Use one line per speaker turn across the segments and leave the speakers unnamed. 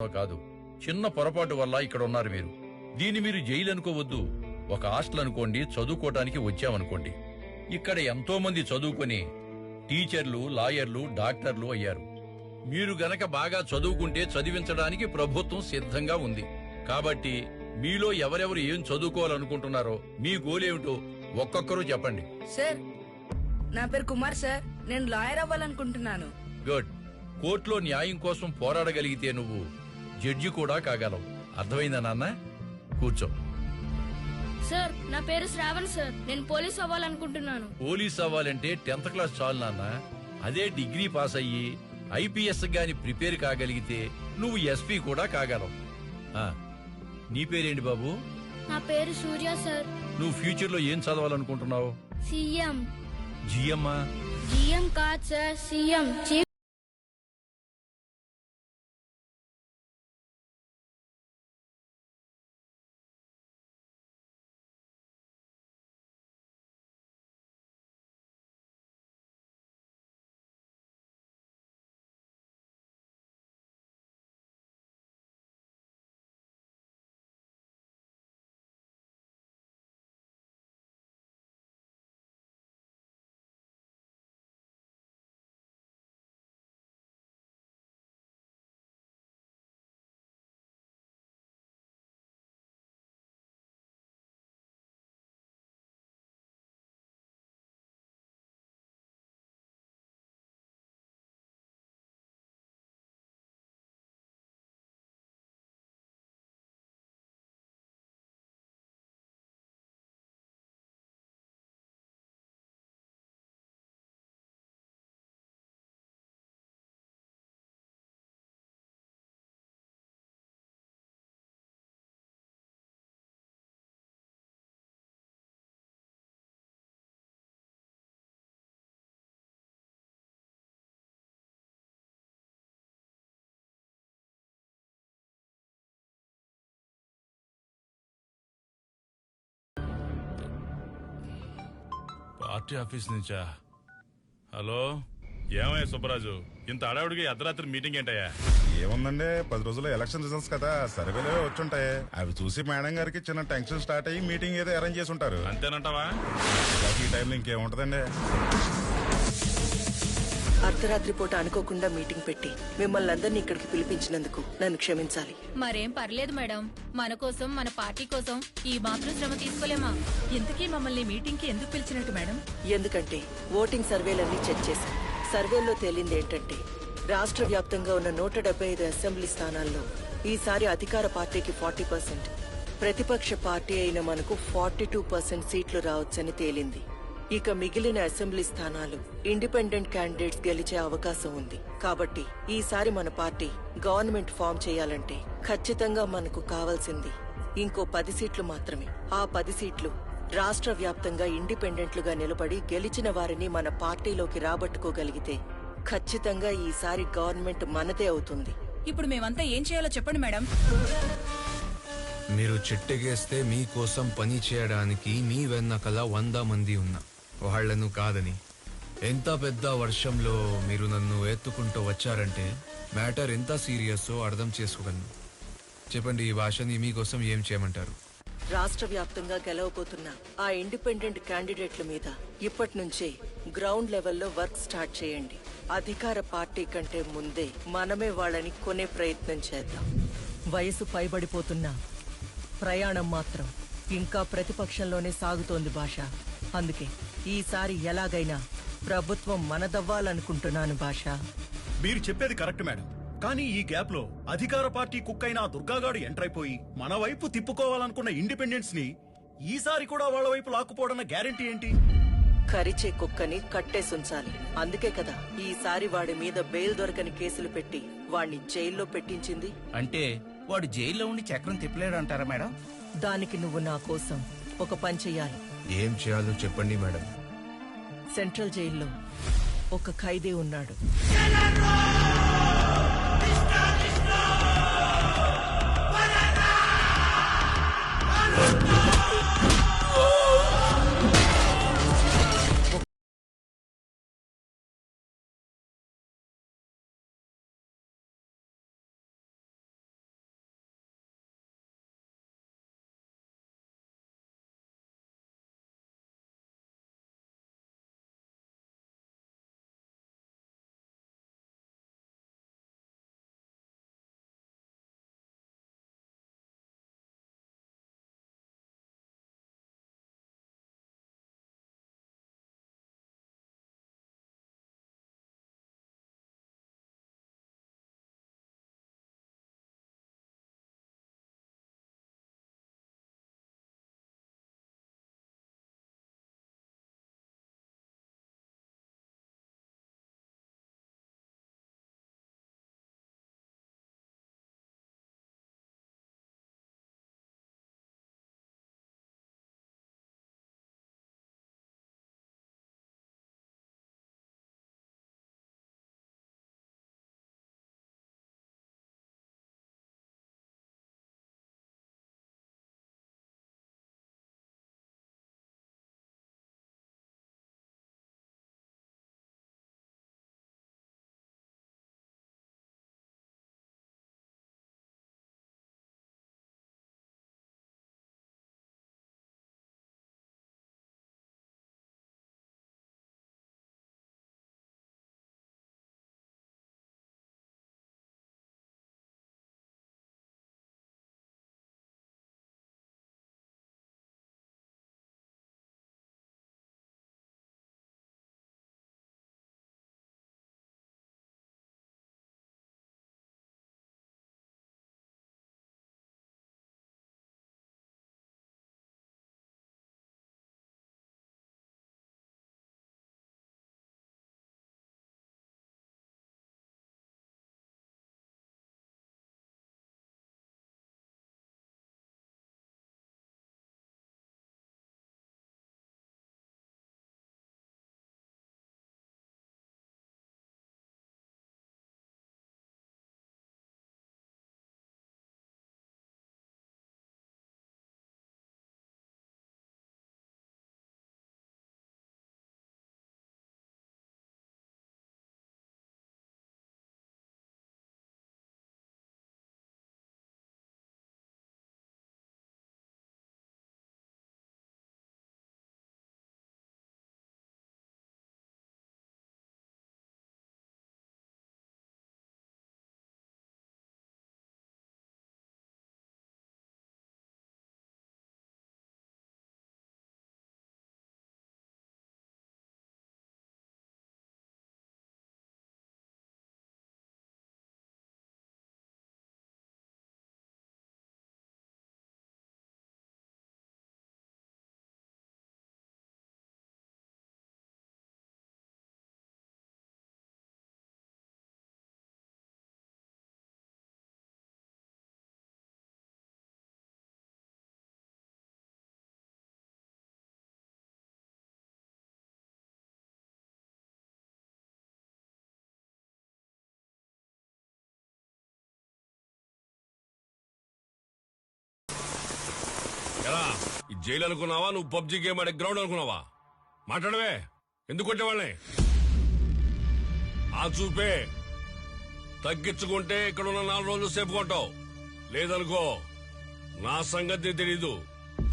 కాదు, చిన్న పొరపాటు వల్ల ఇక్కడ ఉన్నారు మీరు. దీన్ని మీరు జైలు అనుకోవద్దు, ఒక హాస్టల్ అనుకోండి. చదువుకోవటానికి వచ్చామనుకోండి. ఇక్కడ ఎంతో మంది చదువుకొని టీచర్లు, లాయర్లు, డాక్టర్లు అయ్యారు. మీరు గనక బాగా చదువుకుంటే చదివించడానికి ప్రభుత్వం సిద్ధంగా ఉంది. కాబట్టి మీలో ఎవరెవరు ఏం చదువుకోవాలనుకుంటున్నారో, మీ గోలేమిటో ఒక్కొక్కరు చెప్పండి.
సార్, నా పేరు కుమార్ సార్. నేను లాయర్ అవ్వాలనుకుంటున్నాను.
గుడ్. కోర్టులో న్యాయం కోసం పోరాడగలిగితే నువ్వు జడ్జి కూడా కాగలవు. అర్థమైందా నాన్న? కూర్చో.
సార్, నా పేరు శ్రావణ్ సార్. నేను పోలీస్ అవ్వాలనుకుంటున్నాను.
పోలీస్ అవ్వాలంటే 10th క్లాస్ చాలు నాన్న. అదే డిగ్రీ పాస్ అయ్యి IPS గాని ప్రిపేర్ కాగలిగితే నువ్వు SP కూడా కాగలవు. నీ పేరేంటి బాబు?
నా పేరు సూర్య సార్.
నువ్వు ఫ్యూచర్ లో ఏం చదవాలనుకుంటున్నావు?
సీఎం.
GM?
GM కాదు sir, CM, chief.
Party office నుంచా? హలో, ఏమయ్యా సుబ్బరాజు, ఇంత అడావుడికి అర్ధరాత్రి మీటింగ్ ఏంటయ్యా?
ఏముందండి, 10 రోజుల్లో ఎలక్షన్ రిజల్ట్స్ కదా, సర్వేలే వచ్చుంటాయి. అవి చూసి మేడం గారికి చిన్న టెన్షన్ స్టార్ట్ అయ్యి మీటింగ్ ఏదో అరేంజ్ చేసి ఉంటారు.
అంతేనంటావా?
ఈ టైంలో ఇంకేముంటదండి.
అర్ధరాత్రి పూట అనుకోకుండా మీటింగ్ పెట్టి మిమ్మల్ని అందరినీ ఇక్కడికి పిలిపించినందుకు నన్ను క్షమించాలి.
మరేం పర్లేదు మేడం, మన కోసం, మన పార్టీ కోసం ఈ మాత్రం శ్రమ తీసుకోలేమా?
ఇంతకీ మమ్మల్ని మీటింగ్ కి ఎందుకు పిలిచినట్టు మేడం?
ఎందుకంటే ఓటింగ్ సర్వేలన్నీ చెక్ చేశాం. సర్వేల్లో తేలింది ఏంటంటే రాష్ట్ర వ్యాప్తంగా ఉన్న 175 అసెంబ్లీ స్థానాల్లో ఈసారి అధికార పార్టీకి 40%, ప్రతిపక్ష పార్టీ అయిన మనకు 42% సీట్లు రావచ్చని తేలింది. ఇక మిగిలిన అసెంబ్లీ స్థానాలు ఇండిపెండెంట్ క్యాండిడేట్స్ గెలిచే అవకాశం ఉంది. కాబట్టి ఈసారి మన పార్టీ గవర్నమెంట్ ఫామ్ చేయాలంటే ఖచ్చితంగా మనకు కావాల్సింది ఇంకో 10 సీట్లు మాత్రమే. ఆ 10 సీట్లు రాష్ట్ర వ్యాప్తంగా ఇండిపెండెంట్లుగా నిలబడి గెలిచిన వారిని మన పార్టీలోకి రాబట్టుకోగలిగితే ఖచ్చితంగా ఈసారి గవర్నమెంట్ మనదే అవుతుంది.
ఇప్పుడు మేమంతా ఏం చేయాలో చెప్పండి మేడం.
మీరు చెట్టెగేస్తే మీకోసం పని చేయడానికి మీ వెన్నకల 100 మంది ఉన్నా వాళ్లను కాదని. ఎంత పెద్ద వర్షంలో మీరు నన్ను ఎత్తుకుంటూ వచ్చారంటే మ్యాటర్ ఎంత సీరియస్సో అర్థం చేసుకోగలను. చెప్పండి, ఈ భాషని మీకోసం ఏం చేయమంటారు?
రాష్ట్ర వ్యాప్తంగా గెలవబోతున్న ఆ ఇండిపెండెంట్ క్యాండిడేట్ల మీద ఇప్పటి నుంచే గ్రౌండ్ లెవెల్లో వర్క్ స్టార్ట్ చేయండి. అధికార పార్టీ కంటే ముందే మనమే వాళ్ళని కొనే ప్రయత్నం చేద్దాం. వయసు పైబడిపోతున్నా ప్రయాణం మాత్రం ఇంకా ప్రతిపక్షంలోనే సాగుతోంది భాష. అందుకే ఈసారి ఎలాగైనా ప్రభుత్వం మనదవ్వాలనుకుంటున్నాను భాష.
మీరు చెప్పేది కరెక్ట్ మేడం, కానీ ఈ గ్యాప్ లో అధికార పార్టీ కుక్కైన దుర్గాగాడు ఎంటర్ అయిపోయి మన వైపు తిప్పుకోవాలనుకున్న ఇండిపెండెన్స్ ని ఈసారి కూడా వాళ్ళ వైపు లాక్కుపోవడన్న గ్యారెంటీ ఏంటి?
కరిచే కుక్కని కట్టేసుంచాలి. అందుకే కదా ఈసారి వాడి మీద బెయిల్ దొరకని కేసులు పెట్టి వాణ్ణి జైల్లో పెట్టించింది.
అంటే వాడు జైల్లో ఉండి చక్రం తిప్పలేడు అంటారా మేడం?
దానికి నువ్వు నా కోసం ఒక పని చెయ్యాలి.
ఏం చేయాలో చెప్పండి మేడం.
సెంట్రల్ జైల్లో ఒక ఖైదీ ఉన్నాడు.
ఈ జైలు అనుకున్నావా నువ్వు పబ్జి గేమ్ ఆడే గ్రౌండ్ అనుకున్నావా మాట్లాడవే ఎందుకు కొట్టేవాళ్ళని ఆ చూపే తగ్గించుకుంటే ఇక్కడ ఉన్న 4 రోజులు సేపు కొంటావు లేదనుకో నా సంగతి తెలీదు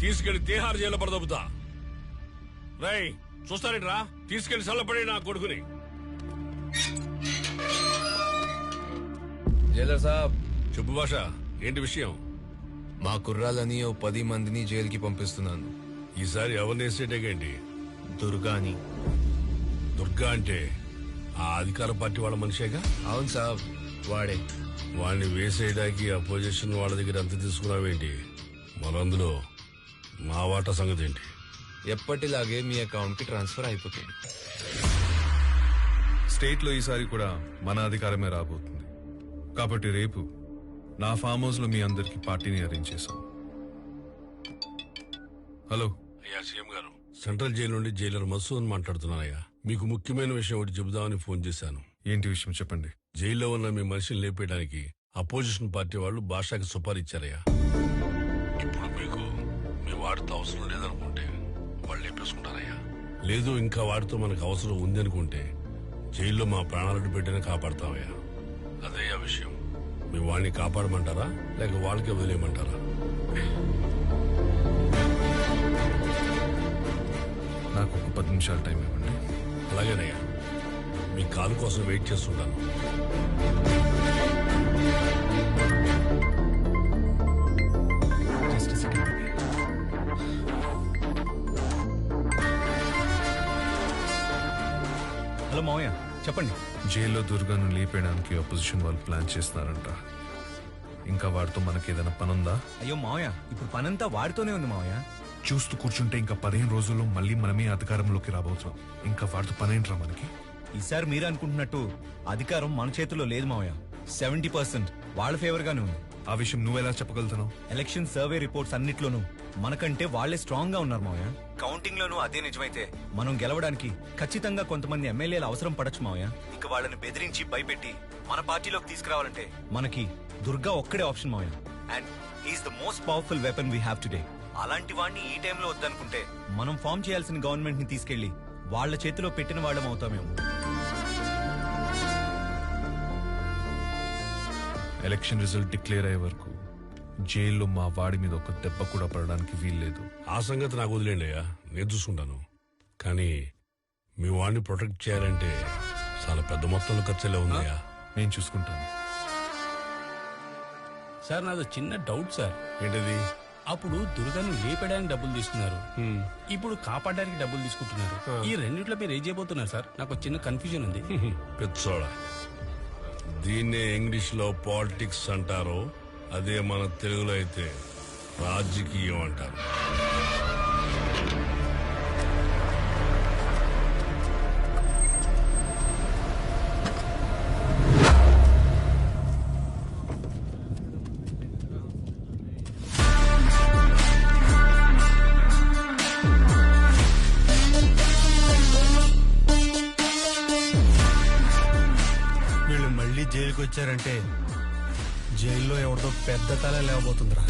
తీసుకెళ్లి తీహార్ జైల్లో పడదొబ్బుతా రై చూస్తారేట్రా తీసుకెళ్లి చల్లపడి నా కొడుకుని
జైలర్ సాబ్
చెప్పు భాష ఏంటి విషయం
మా కుర్రాలని ఓ 10 మందిని జైలుకి పంపిస్తున్నాను.
ఈసారి ఎవరిని వేసేటేంటి
దుర్గాని.
దుర్గా అంటే ఆ అధికార పార్టీ వాళ్ళ మనిషేగా
అవును సాబ్ వాడే.
వాడిని వేసేయడానికి అపోజిషన్ వాళ్ళ దగ్గర అంత తీసుకున్నావేంటి మరందులో నా వాటా సంగతి ఏంటి
ఎప్పటిలాగే మీ అకౌంట్ కి ట్రాన్స్ఫర్ అయిపోతుంది.
స్టేట్ లో ఈసారి కూడా మన అధికారమే రాబోతుంది కాబట్టి రేపు నా ఫామ్ హౌస్ లో మీ అందరికి పార్టీని అరేంజ్ చేశాం. హలో
అయ్యా సీఎం గారు సెంట్రల్ జైలు నుండి జైలర్ మసూద్ మాట్లాడుతున్నానయ్యా మీకు ముఖ్యమైన విషయం ఒకటి చెబుదామని ఫోన్ చేశాను.
ఏంటి విషయం చెప్పండి.
జైల్లో ఉన్న మీ మనిషిని లేపేయడానికి అపోజిషన్ పార్టీ వాళ్ళు భాషకి సుపారీ ఇచ్చారయ్యా. ఇప్పుడు మీకు మీ వాడితో అవసరం లేదనుకుంటే వాళ్ళు లేపేసుకుంటారయ్యా. లేదు ఇంకా వాడితో మనకు అవసరం ఉంది అనుకుంటే జైల్లో మా ప్రాణాలను పెట్టిన కాపాడతామయ్యా. అదే ఆ విషయం. మీ వాడిని కాపాడమంటారా లేక వాళ్ళకే వదిలేయమంటారా?
నాకు ఒక 10 నిమిషాలు టైం ఇవ్వండి.
అలాగేనయ్యా మీ కాలు కోసం వెయిట్ చేస్తుంటాను.
హలో మావయ్య చెప్పండి.
జైల్లో దుర్గాను లేపేయడానికి అపోజిషన్ వాళ్ళు ప్లాన్ చేస్తున్నారంట. ఇంకా వాడితో మనకి ఏదైనా పనుందా?
అయ్యో మావయ్య ఇప్పుడు పనంతా వాడితోనే ఉంది మావయ్య.
చూస్తూ కూర్చుంటే ఇంకా 15 రోజుల్లో మళ్ళీ మనమే అధికారంలోకి రాబోతున్నాం. ఇంకా వాడితో పనేంట్రా మనకి?
ఈసారి మీరు అనుకుంటున్నట్టు అధికారం మన చేతుల్లో లేదు మావయ్య. 70% వాళ్ళ ఫేవర్ గానే ఉంది.
ఆ విషయం నువ్వెలా చెప్పగలుగుతున్నావు?
ఎలక్షన్ సర్వే రిపోర్ట్స్ అన్నిట్లోనూ మనకంటే వాళ్లే స్ట్రాంగ్ గా ఉన్నారు మావయ్య. కౌంటింగ్ లోనూ అదే నిజమైతే మనం గెలవడానికి ఖచ్చితంగా కొంతమంది ఎమ్మెల్యేలు అవసరం పడచ్చు మావయ్య. ఇక వాళ్ళని బెదిరించి భయపెట్టి మన పార్టీలోకి తీసుకురావాలంటే మనకి దుర్గా ఒక్కడే ఆప్షన్ మావయ్య. And he's the most powerful weapon we have today. అలాంటి వాడిని ఈ టైంలో వద్దనుకుంటే మనం ఫామ్ చేయాల్సిన గవర్నమెంట్ ని తీసుకెళ్లి వాళ్ళ చేతిలో పెట్టిన వాళ్ళం అవుతామేమో.
ఎలక్షన్ రిజల్ట్ డిక్లేర్ అయ్యే వరకు జైల్లో మా వాడి మీద ఒక దెబ్బ కూడా పడడానికి వీల్లేదు.
ఆ సంగతి నాకు వదిలేండి అయ్యా నేను చూసుకుంటాను. కానీ మీ వాడిని ప్రొటెక్ట్ చేయాలంటే చాలా పెద్ద మొత్తంలో ఖర్చులే ఉందయ్యా.
నేను చూసుకుంటాను.
సార్ నాది చిన్న డౌట్ సార్.
ఏంటది?
అప్పుడు దుర్గాను లేపడానికి డబ్బులు తీసుకున్నారు, ఇప్పుడు కాపాడడానికి డబ్బులు తీసుకుంటున్నారు. ఈ రెండిట్లో మీరు ఏం చేయబోతున్నారు సార్? నాకు చిన్న కన్ఫ్యూజన్ ఉంది.
పెచ్చోడా దీన్నే ఇంగ్లీష్ లో పాలిటిక్స్ అంటారు, అదే మన తెలుగులో అయితే రాజకీయం అంటారు.
వీళ్ళు మళ్ళీ జైలుకి వచ్చారంటే జైల్లో ఎవరితో పెద్ద తల లేవబోతుందిరా.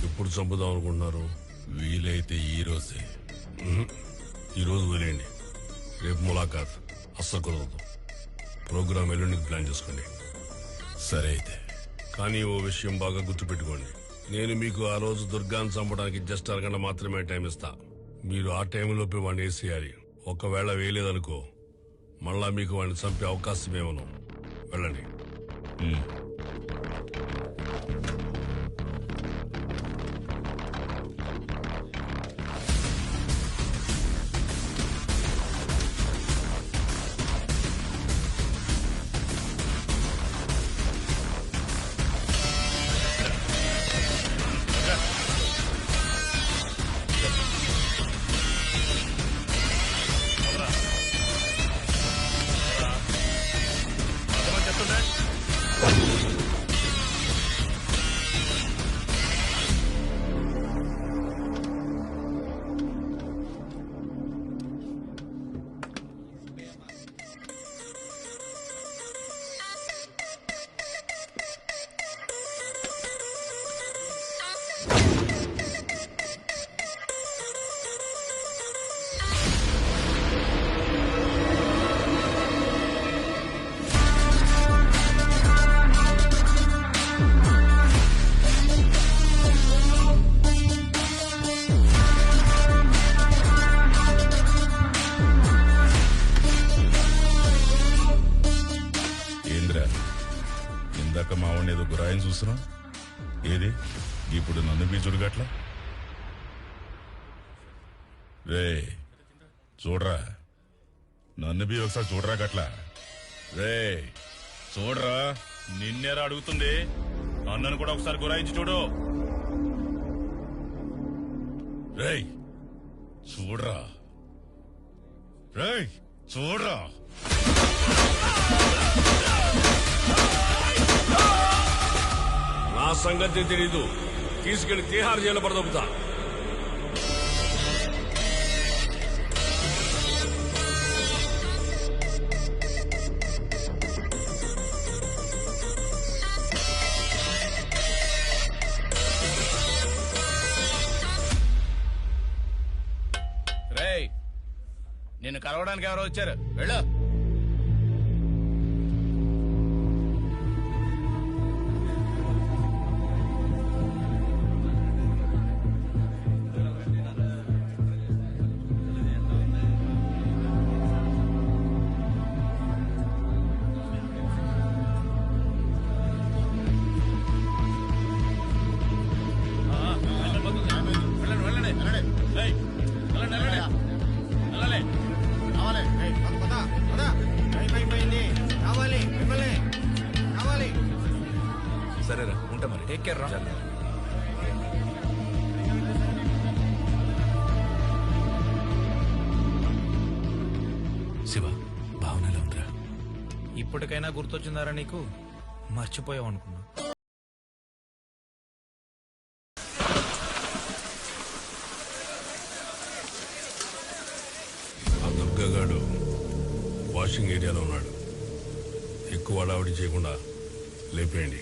ఎప్పుడు చంపుదాం అనుకుంటున్నారు? వీలైతే ఈ రోజే. ఈ రోజు వదిలేండి, రేపు ములాఖాత్ అస్సలు కుదరదు. ప్రోగ్రామ్ ఎల్లుండికి ప్లాన్ చేసుకోండి.
సరే అయితే.
కానీ ఓ విషయం బాగా గుర్తుపెట్టుకోండి, నేను మీకు ఆ రోజు దుర్గాన్ని చంపడానికి జస్ట్ అరగంట మాత్రమే టైం ఇస్తా. మీరు ఆ టైంలోపే వాడిని వేసేయాలి. ఒకవేళ వేయలేదనుకో మళ్ళా మీకు వాడిని చంపే అవకాశం ఏమను. వెళ్ళండి.
ఆయన చూస్తున్నాం ఏది ఇప్పుడు నన్ను బీజుడు గట్ల రే చూడరా నన్ను బీ ఒకసారి చూడరా గట్ల రే చూడరా
నిన్నేరా అడుగుతుంది అన్నను కూడా ఒకసారి గురాయించి చూడు.
రేయ్ చూడరా రేయ్ చూడరా
నా సంగతి తెలీదు, తీసుకెళ్లి తీహార్ జైలు పడదొబ్బుతా.
రేయ్ నిన్ను కలవడానికి ఎవరో వచ్చారు, వెళ్ళు.
సరేరా ఉంటా మరి. టేక్ కేర్ రా.
శివ భావనలో ఉందిరా.
ఇప్పటికైనా గుర్తొచ్చిందారా నీకు? మర్చిపోయావు అనుకున్నా.
ఆ దుర్గగాడు వాషింగ్ ఏరియాలో ఉన్నాడు. ఎక్కువ హడావిడి చేయకుండా లేపేయండి.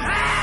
Ah!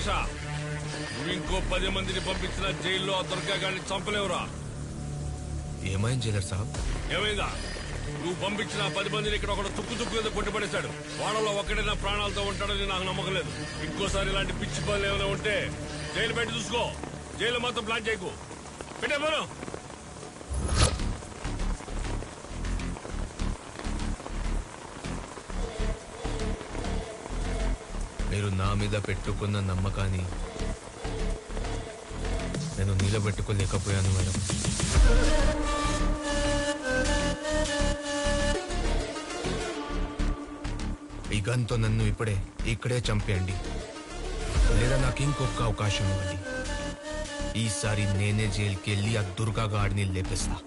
భాష నువ్వు ఇంకో 10 మందిని పంపించిన జైల్లో ఆ దుర్గా గారిని చంపలేవురా.
ఏమైంది జైలర్ సాబ్?
ఏమైందా? నువ్వు పంపించిన 10 మందిని ఇక్కడ ఒకడు తుక్కు మీద కొట్టుపడేశాడు. వాళ్ళలో ఒక్కడైనా ప్రాణాలతో ఉంటాడని నాకు నమ్మకం లేదు. ఇంకోసారి ఇలాంటి పిచ్చి పనులు ఏమైనా ఉంటే జైలు బయట చూసుకో. జైలు మాత్రం ప్లాన్ చేయకు. పెట్టే పోను.
మీరు నా మీద పెట్టుకున్న నమ్మకాన్ని నేను నిలబెట్టుకోలేకపోయాను మేడం. ఈ గన్తో నన్ను ఇక్కడే చంపేయండి, లేదా నాకు ఇంకొక అవకాశం ఇవ్వండి. ఈసారి నేనే జైలుకి వెళ్ళి ఆ దుర్గా గాడిని లేపేస్తా.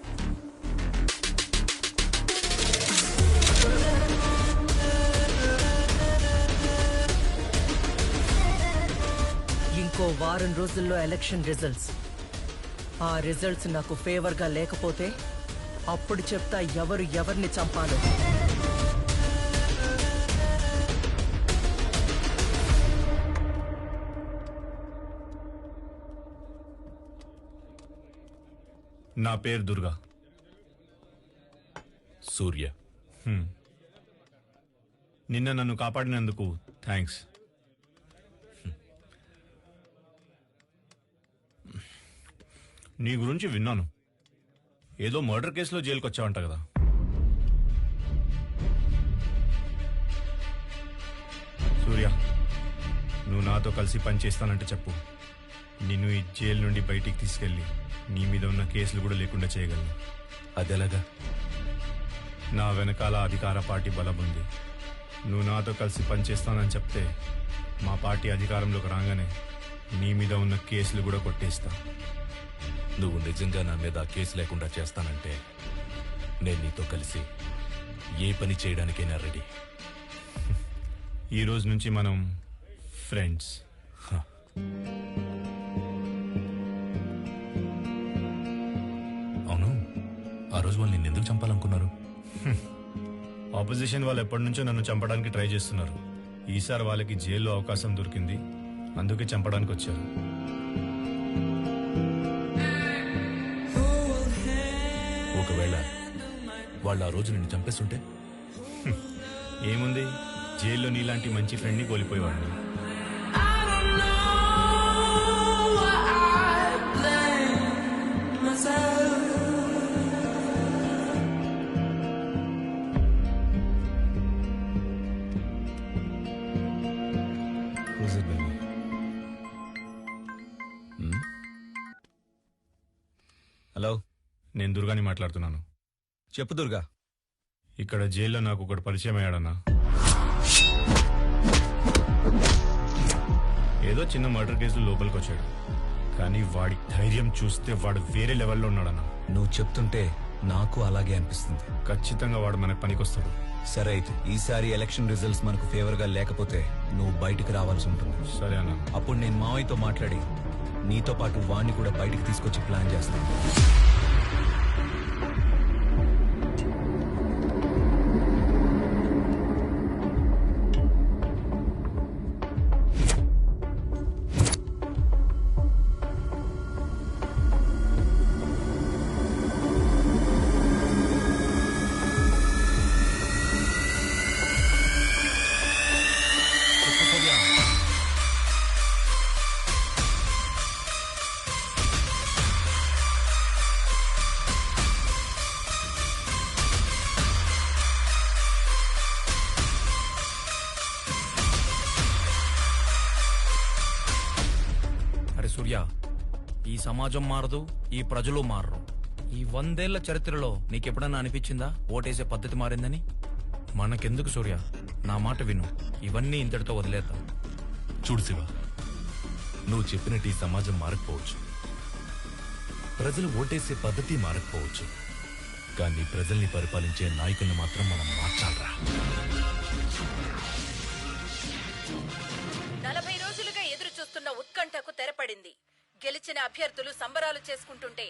ఇంకో వారం రోజుల్లో ఎలక్షన్ రిజల్ట్స్. ఆ రిజల్ట్స్ నాకు ఫేవర్ గా లేకపోతే అప్పుడు చెప్తా ఎవరిని చంపాలో.
నా పేరు దుర్గా.
సూర్య.
నిన్న నన్ను కాపాడినందుకు థ్యాంక్స్. నీ గురించి విన్నాను. ఏదో మర్డర్ కేసులో జైలుకి వచ్చావంట కదా? సూర్య, నువ్వు నాతో కలిసి పనిచేస్తానంటే చెప్పు. నిన్ను ఈ జైలు నుండి బయటికి తీసుకెళ్ళి నీ మీద ఉన్న కేసులు కూడా లేకుండా చేయగలను.
అదెలాగా?
నా వెనకాల అధికార పార్టీ బలం ఉంది. నువ్వు నాతో కలిసి పనిచేస్తానని చెప్తే మా పార్టీ అధికారంలోకి రాగానే నీ మీద ఉన్న కేసులు కూడా కొట్టేస్తా.
నువ్వు నిజంగా నా మీద కేసు లేకుండా చేస్తానంటే నేను నీతో కలిసి ఏ పని చేయడానికైనా రెడీ.
ఈ రోజు నుంచి మనం ఫ్రెండ్స్.
అవును, ఆ రోజు వాళ్ళు నిన్ను ఎందుకు చంపాలనుకున్నారు?
ఆపోజిషన్ వాళ్ళు ఎప్పటి నుంచో నన్ను చంపడానికి ట్రై చేస్తున్నారు. ఈసారి వాళ్ళకి జైల్లో అవకాశం దొరికింది, అందుకే చంపడానికి వచ్చారు.
ఒకవేళ వాళ్ళు ఆ రోజు నిన్ను చంపేస్తుంటే?
ఏముంది, జైల్లో నీలాంటి మంచి ఫ్రెండ్ని కోల్పోయేవాడిని. హలో, నేను దుర్గాని మాట్లాడుతున్నాను.
చెప్పు దుర్గా.
ఇక్కడ జైల్లో నాకు ఒకటి పరిచయం అయ్యాడన్నా. ఏదో చిన్న మర్డర్ కేసులో లోపలికి వచ్చాడు, కానీ వాడి ధైర్యం చూస్తే వాడు వేరే లెవెల్లో ఉన్నాడన్నా.
నువ్వు చెప్తుంటే నాకు అలాగే అనిపిస్తుంది.
ఖచ్చితంగా వాడు మనకు పనికొస్తాడు.
సరే, అయితే ఈసారి ఎలక్షన్ రిజల్ట్స్ మనకు ఫేవర్ గా లేకపోతే నువ్వు బయటికి రావాల్సి ఉంటుంది.
సరే అన్న.
అప్పుడు నేను మావయ్యతో మాట్లాడి నీతో పాటు వాణ్ణి కూడా బయటికి తీసుకొచ్చి ప్లాన్ చేస్తాను.
సూర్య, ఈ సమాజం మారదు, ఈ ప్రజలు మారరు. ఈ 100 ఏళ్ల చరిత్రలో నీకెప్పుడన్నా అనిపించిందా ఓటేసే పద్ధతి మారిందని? మనకెందుకు సూర్య, నా మాట విను. ఇవన్నీ ఇంతటితో వదిలేద్దాం.
చూడు శివ, నువ్వు చెప్పినట్టు ఈ సమాజం మారకపోవచ్చు, ప్రజలు ఓటేసే పద్ధతి మారకపోవచ్చు, కానీ ప్రజల్ని పరిపాలించే నాయకుల్ని మాత్రం మనం మార్చాలరా.
40 రోజులుగా ఎదురు చూస్తున్న ఉత్కంఠకు తెరపడింది. గెలిచిన అభ్యర్థులు సంబరాలు చేసుకుంటుంటే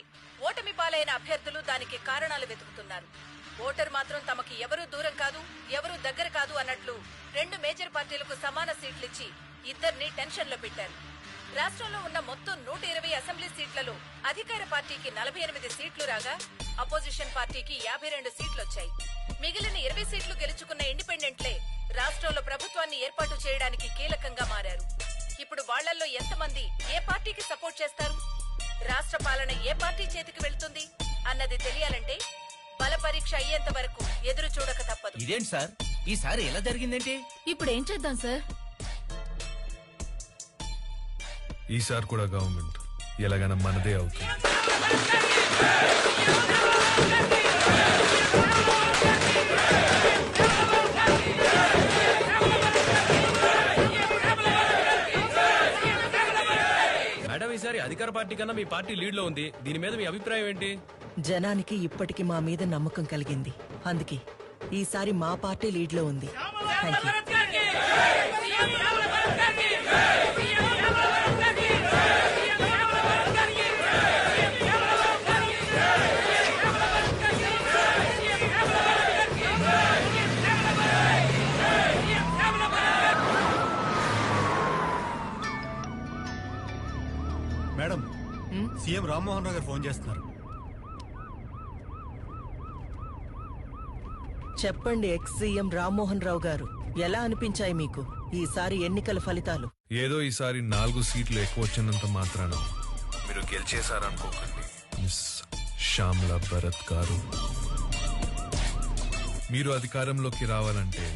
ఓటమి పాలైన అభ్యర్థులు దానికి కారణాలు వెతుకుతున్నారు. ఓటర్ మాత్రం తమకి ఎవరూ దూరం కాదు, ఎవరూ దగ్గర కాదు అన్నట్లు 2 మేజర్ పార్టీలకు సమాన సీట్లిచ్చి ఇద్దరిని టెన్షన్ లో పెట్టారు. రాష్ట్రంలో ఉన్న మొత్తం 120 అసెంబ్లీ సీట్లలో అధికార పార్టీకి 48 సీట్లు రాగా అపోజిషన్ పార్టీకి 52 సీట్లొచ్చాయి. మిగిలిన 20 సీట్లు గెలుచుకున్న ఇండిపెండెంట్లే రాష్ట్రంలో ప్రభుత్వాన్ని ఏర్పాటు చేయడానికి కీలకంగా మారారు. ఇప్పుడు వాళ్లల్లో ఎంతమంది ఏ పార్టీకి సపోర్ట్ చేస్తారు, రాష్ట్ర పాలన ఏ పార్టీ చేతికి వెళ్తుంది అన్నది తెలియాలంటే బల పరీక్ష అయ్యేంత వరకు ఎదురు చూడక తప్పదు.
ఇదేంటి సార్, ఈసారి ఎలా జరిగిందేంటి?
ఇప్పుడు ఏం చేద్దాం సార్?
ఈసారి కూడా గవర్నమెంట్ ఎలాగైనా మనదే అవుతుంది.
మేడం, ఈసారి అధికార పార్టీ కన్నా మీ పార్టీ లీడ్ లో ఉంది. దీని మీద మీ అభిప్రాయం ఏంటి?
జనానికి ఇప్పటికి మా మీద నమ్మకం కలిగింది. అందుకే ఈసారి మా పార్టీ లీడ్ లో ఉంది. Thank you.
Madam, CM Rammohan Rao గారు ఫోన్ చేస్తున్నారు.
చెప్పండి ఎక్స్ సీఎం రామ్మోహన్ రావు గారు, ఎలా అనిపించాయి మీకు ఈసారి ఎన్నికల ఫలితాలు?
ఏదో ఈసారి 4 సీట్లు ఎక్కువ వచ్చినంత మాత్రాన మీరు గెలిచేశారనుకోకండి. మిస్ శ్యామలా భరత్ గారు, మీరు అధికారంలోకి రావాలంటే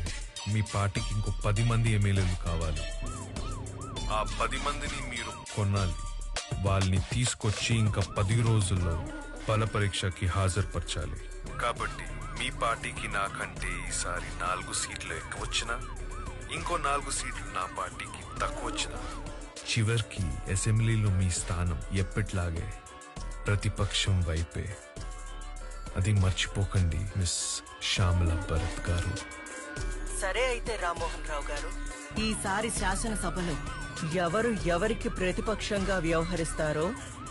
మీ పార్టీకి ఇంకో 10 మంది ఎమ్మెల్యేలు కావాలి. ఆ 10 మందిని మీరు కొనాలి. వాళ్ళని తీసుకొచ్చి ఇంకా 10 రోజుల్లో బల పరీక్షకి హాజరుపరచాలి. కాబట్టి మీ పార్టీకి నాకంటే ఈసారి 4 సీట్లు ఎక్కువ వచ్చినా, ఇంకో 4 సీట్లు నా పార్టీకి తక్కువ వచ్చినా, చివరికి అసెంబ్లీలో మీ స్థానం ఎప్పటిలాగే ప్రతిపక్షం వైపే. అది మర్చిపోకండి మిస్ శ్యామలా భరత్ గారు.
సరే అయితే రామ్మోహన్ రావు గారు, ఈసారి శాసనసభలో ఎవరు ఎవరికి ప్రతిపక్షంగా వ్యవహరిస్తారో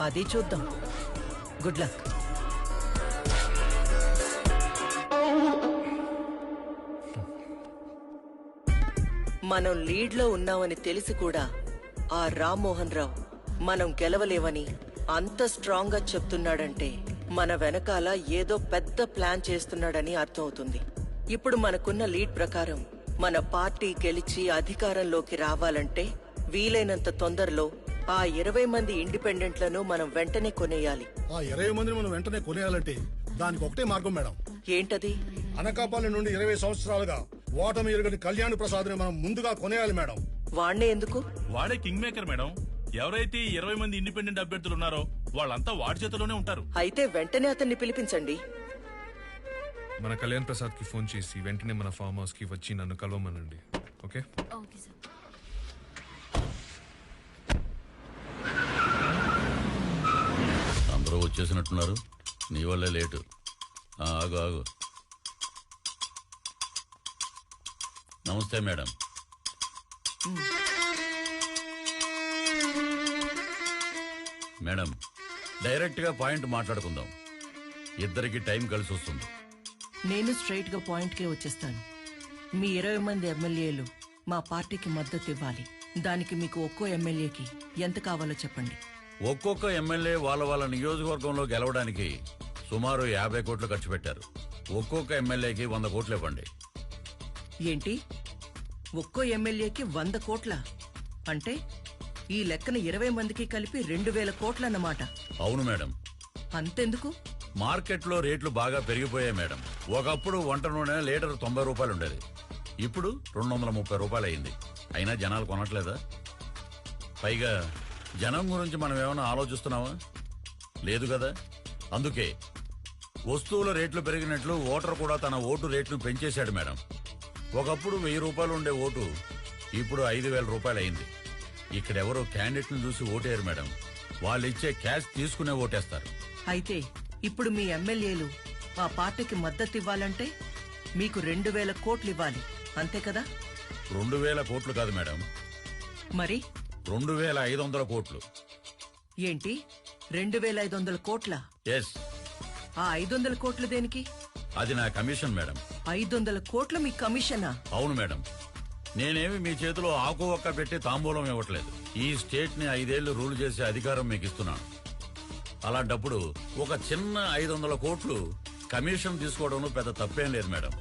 అది చూద్దాం. Good luck. మనం లీడ్ లో ఉన్నామని తెలిసి కూడా ఆ రామ్మోహన్ రావు మనం గెలవలేవని అంత స్ట్రాంగ్ గా చెప్తున్నాడంటే మన వెనకాల ఏదో పెద్ద ప్లాన్ చేస్తున్నాడని అర్థమవుతుంది. ఇప్పుడు మనకున్న లీడ్ ప్రకారం మన పార్టీ గెలిచి అధికారంలోకి రావాలంటే వీలైనంత తొందరలో ఆ 20 మంది ఇండిపెండెంట్లను మనం వెంటనే కొనేయాలి.
ఆ 20 మందిని మనం వెంటనే కొనేయాలంటే దానికి ఒకటే మార్గం మేడం.
ఏంటది?
అనకాపల్లి నుండి 20 సంవత్సరాలుగా ఓటమి ఎరుగని కళ్యాణ్ ప్రసాద్ ని మనం ముందుగా కొనేయాలి మేడం.
వాణ్ణే ఎందుకు?
వాడే కింగ్ మేకర్ మేడం. ఎవరైతే 20 మంది ఇండిపెండెంట్ అభ్యర్థులు ఉన్నారో వాళ్ళంతా వాడి చేతిలోనే ఉంటారు.
అయితే వెంటనే అతన్ని పిలిపించండి.
మన కళ్యాణ్ ప్రసాద్ కి ఫోన్ చేసి వెంటనే మన ఫామ్ హౌస్ కి వచ్చి నన్ను కలవమనండి. ఓకే?
అందరూ వచ్చేసినట్టున్నారు. నీ వల్లే లేటు. ఆగు ఆగు. నమస్తే మేడం. మేడం, డైరెక్ట్ గా పాయింట్ మాట్లాడుకుందాం. ఇద్దరికి టైం కలిసి వస్తుంది.
నేను స్ట్రైట్ గా పాయింట్ కే వచ్చేస్తాను. మీ 20 మంది ఎమ్మెల్యేలు మా పార్టీకి మద్దతు ఇవ్వాలి. దానికి మీకు ఒక్కో ఎమ్మెల్యేకి ఎంత కావాలో చెప్పండి.
ఒక్కొక్క ఎమ్మెల్యే వాళ్ళ వాళ్ళ నియోజకవర్గంలో గెలవడానికి సుమారు 50 కోట్లు ఖర్చు పెట్టారు. ఒక్కొక్క ఎమ్మెల్యేకి 100 కోట్లు ఇవ్వండి.
ఏంటి? ఒక్కో ఎమ్మెల్యేకి 100 కోట్ల? అంటే ఈ లెక్కన 20 మందికి కలిపి 2000 కోట్లన్నమాట.
అవును మేడం.
అంతెందుకు?
మార్కెట్లో రేట్లు బాగా పెరిగిపోయాయి మేడం. ఒకప్పుడు వంట నూనె లీటర్ 90 రూపాయలు ఉండేది. ఇప్పుడు 230 రూపాయలు అయింది. అయినా జనాలు కొనట్లేదా? పైగా జనం గురించి మనం ఏమైనా ఆలోచిస్తున్నావా? లేదు కదా. అందుకే వస్తువుల రేట్లు పెరిగినట్లు ఓటర్ కూడా తన ఓటు రేట్లను పెంచేశాడు మేడం. ఒకప్పుడు 1000 రూపాయలు ఉండే ఓటు ఇప్పుడు 5000 రూపాయలు అయింది. ఇక్కడెవరో క్యాండిడేట్ను చూసి ఓటేరు మేడం. వాళ్ళు ఇచ్చే క్యాష్ తీసుకునే ఓటేస్తారు.
అయితే ఇప్పుడు మీ ఎమ్మెల్యేలు ఆ పార్టీకి మద్దతు ఇవ్వాలంటే మీకు 2000 కోట్లు ఇవ్వాలి, అంతే కదా?
2000 కోట్లు కాదు మేడం.
మరి
2500 కోట్లు.
ఏంటి? 2500 కోట్ల?
ఎస్.
ఆ 500 కోట్లు దేనికి?
అది నా కమిషన్ మేడం.
500 కోట్లు మీ కమిషనా?
అవును మేడం.
నేనేమి మీ చేతిలో ఆకు ఒక్క పెట్టి తాంబూలం ఇవ్వట్లేదు. ఈ స్టేట్ ని 5 ఏళ్లు రూల్ చేసే అధికారం మీకు ఇస్తున్నాను. అలాంటప్పుడు ఒక చిన్న 500 కోట్లు కమిషన్ తీసుకోవడంలో పెద్ద తప్పేం లేదు మేడం.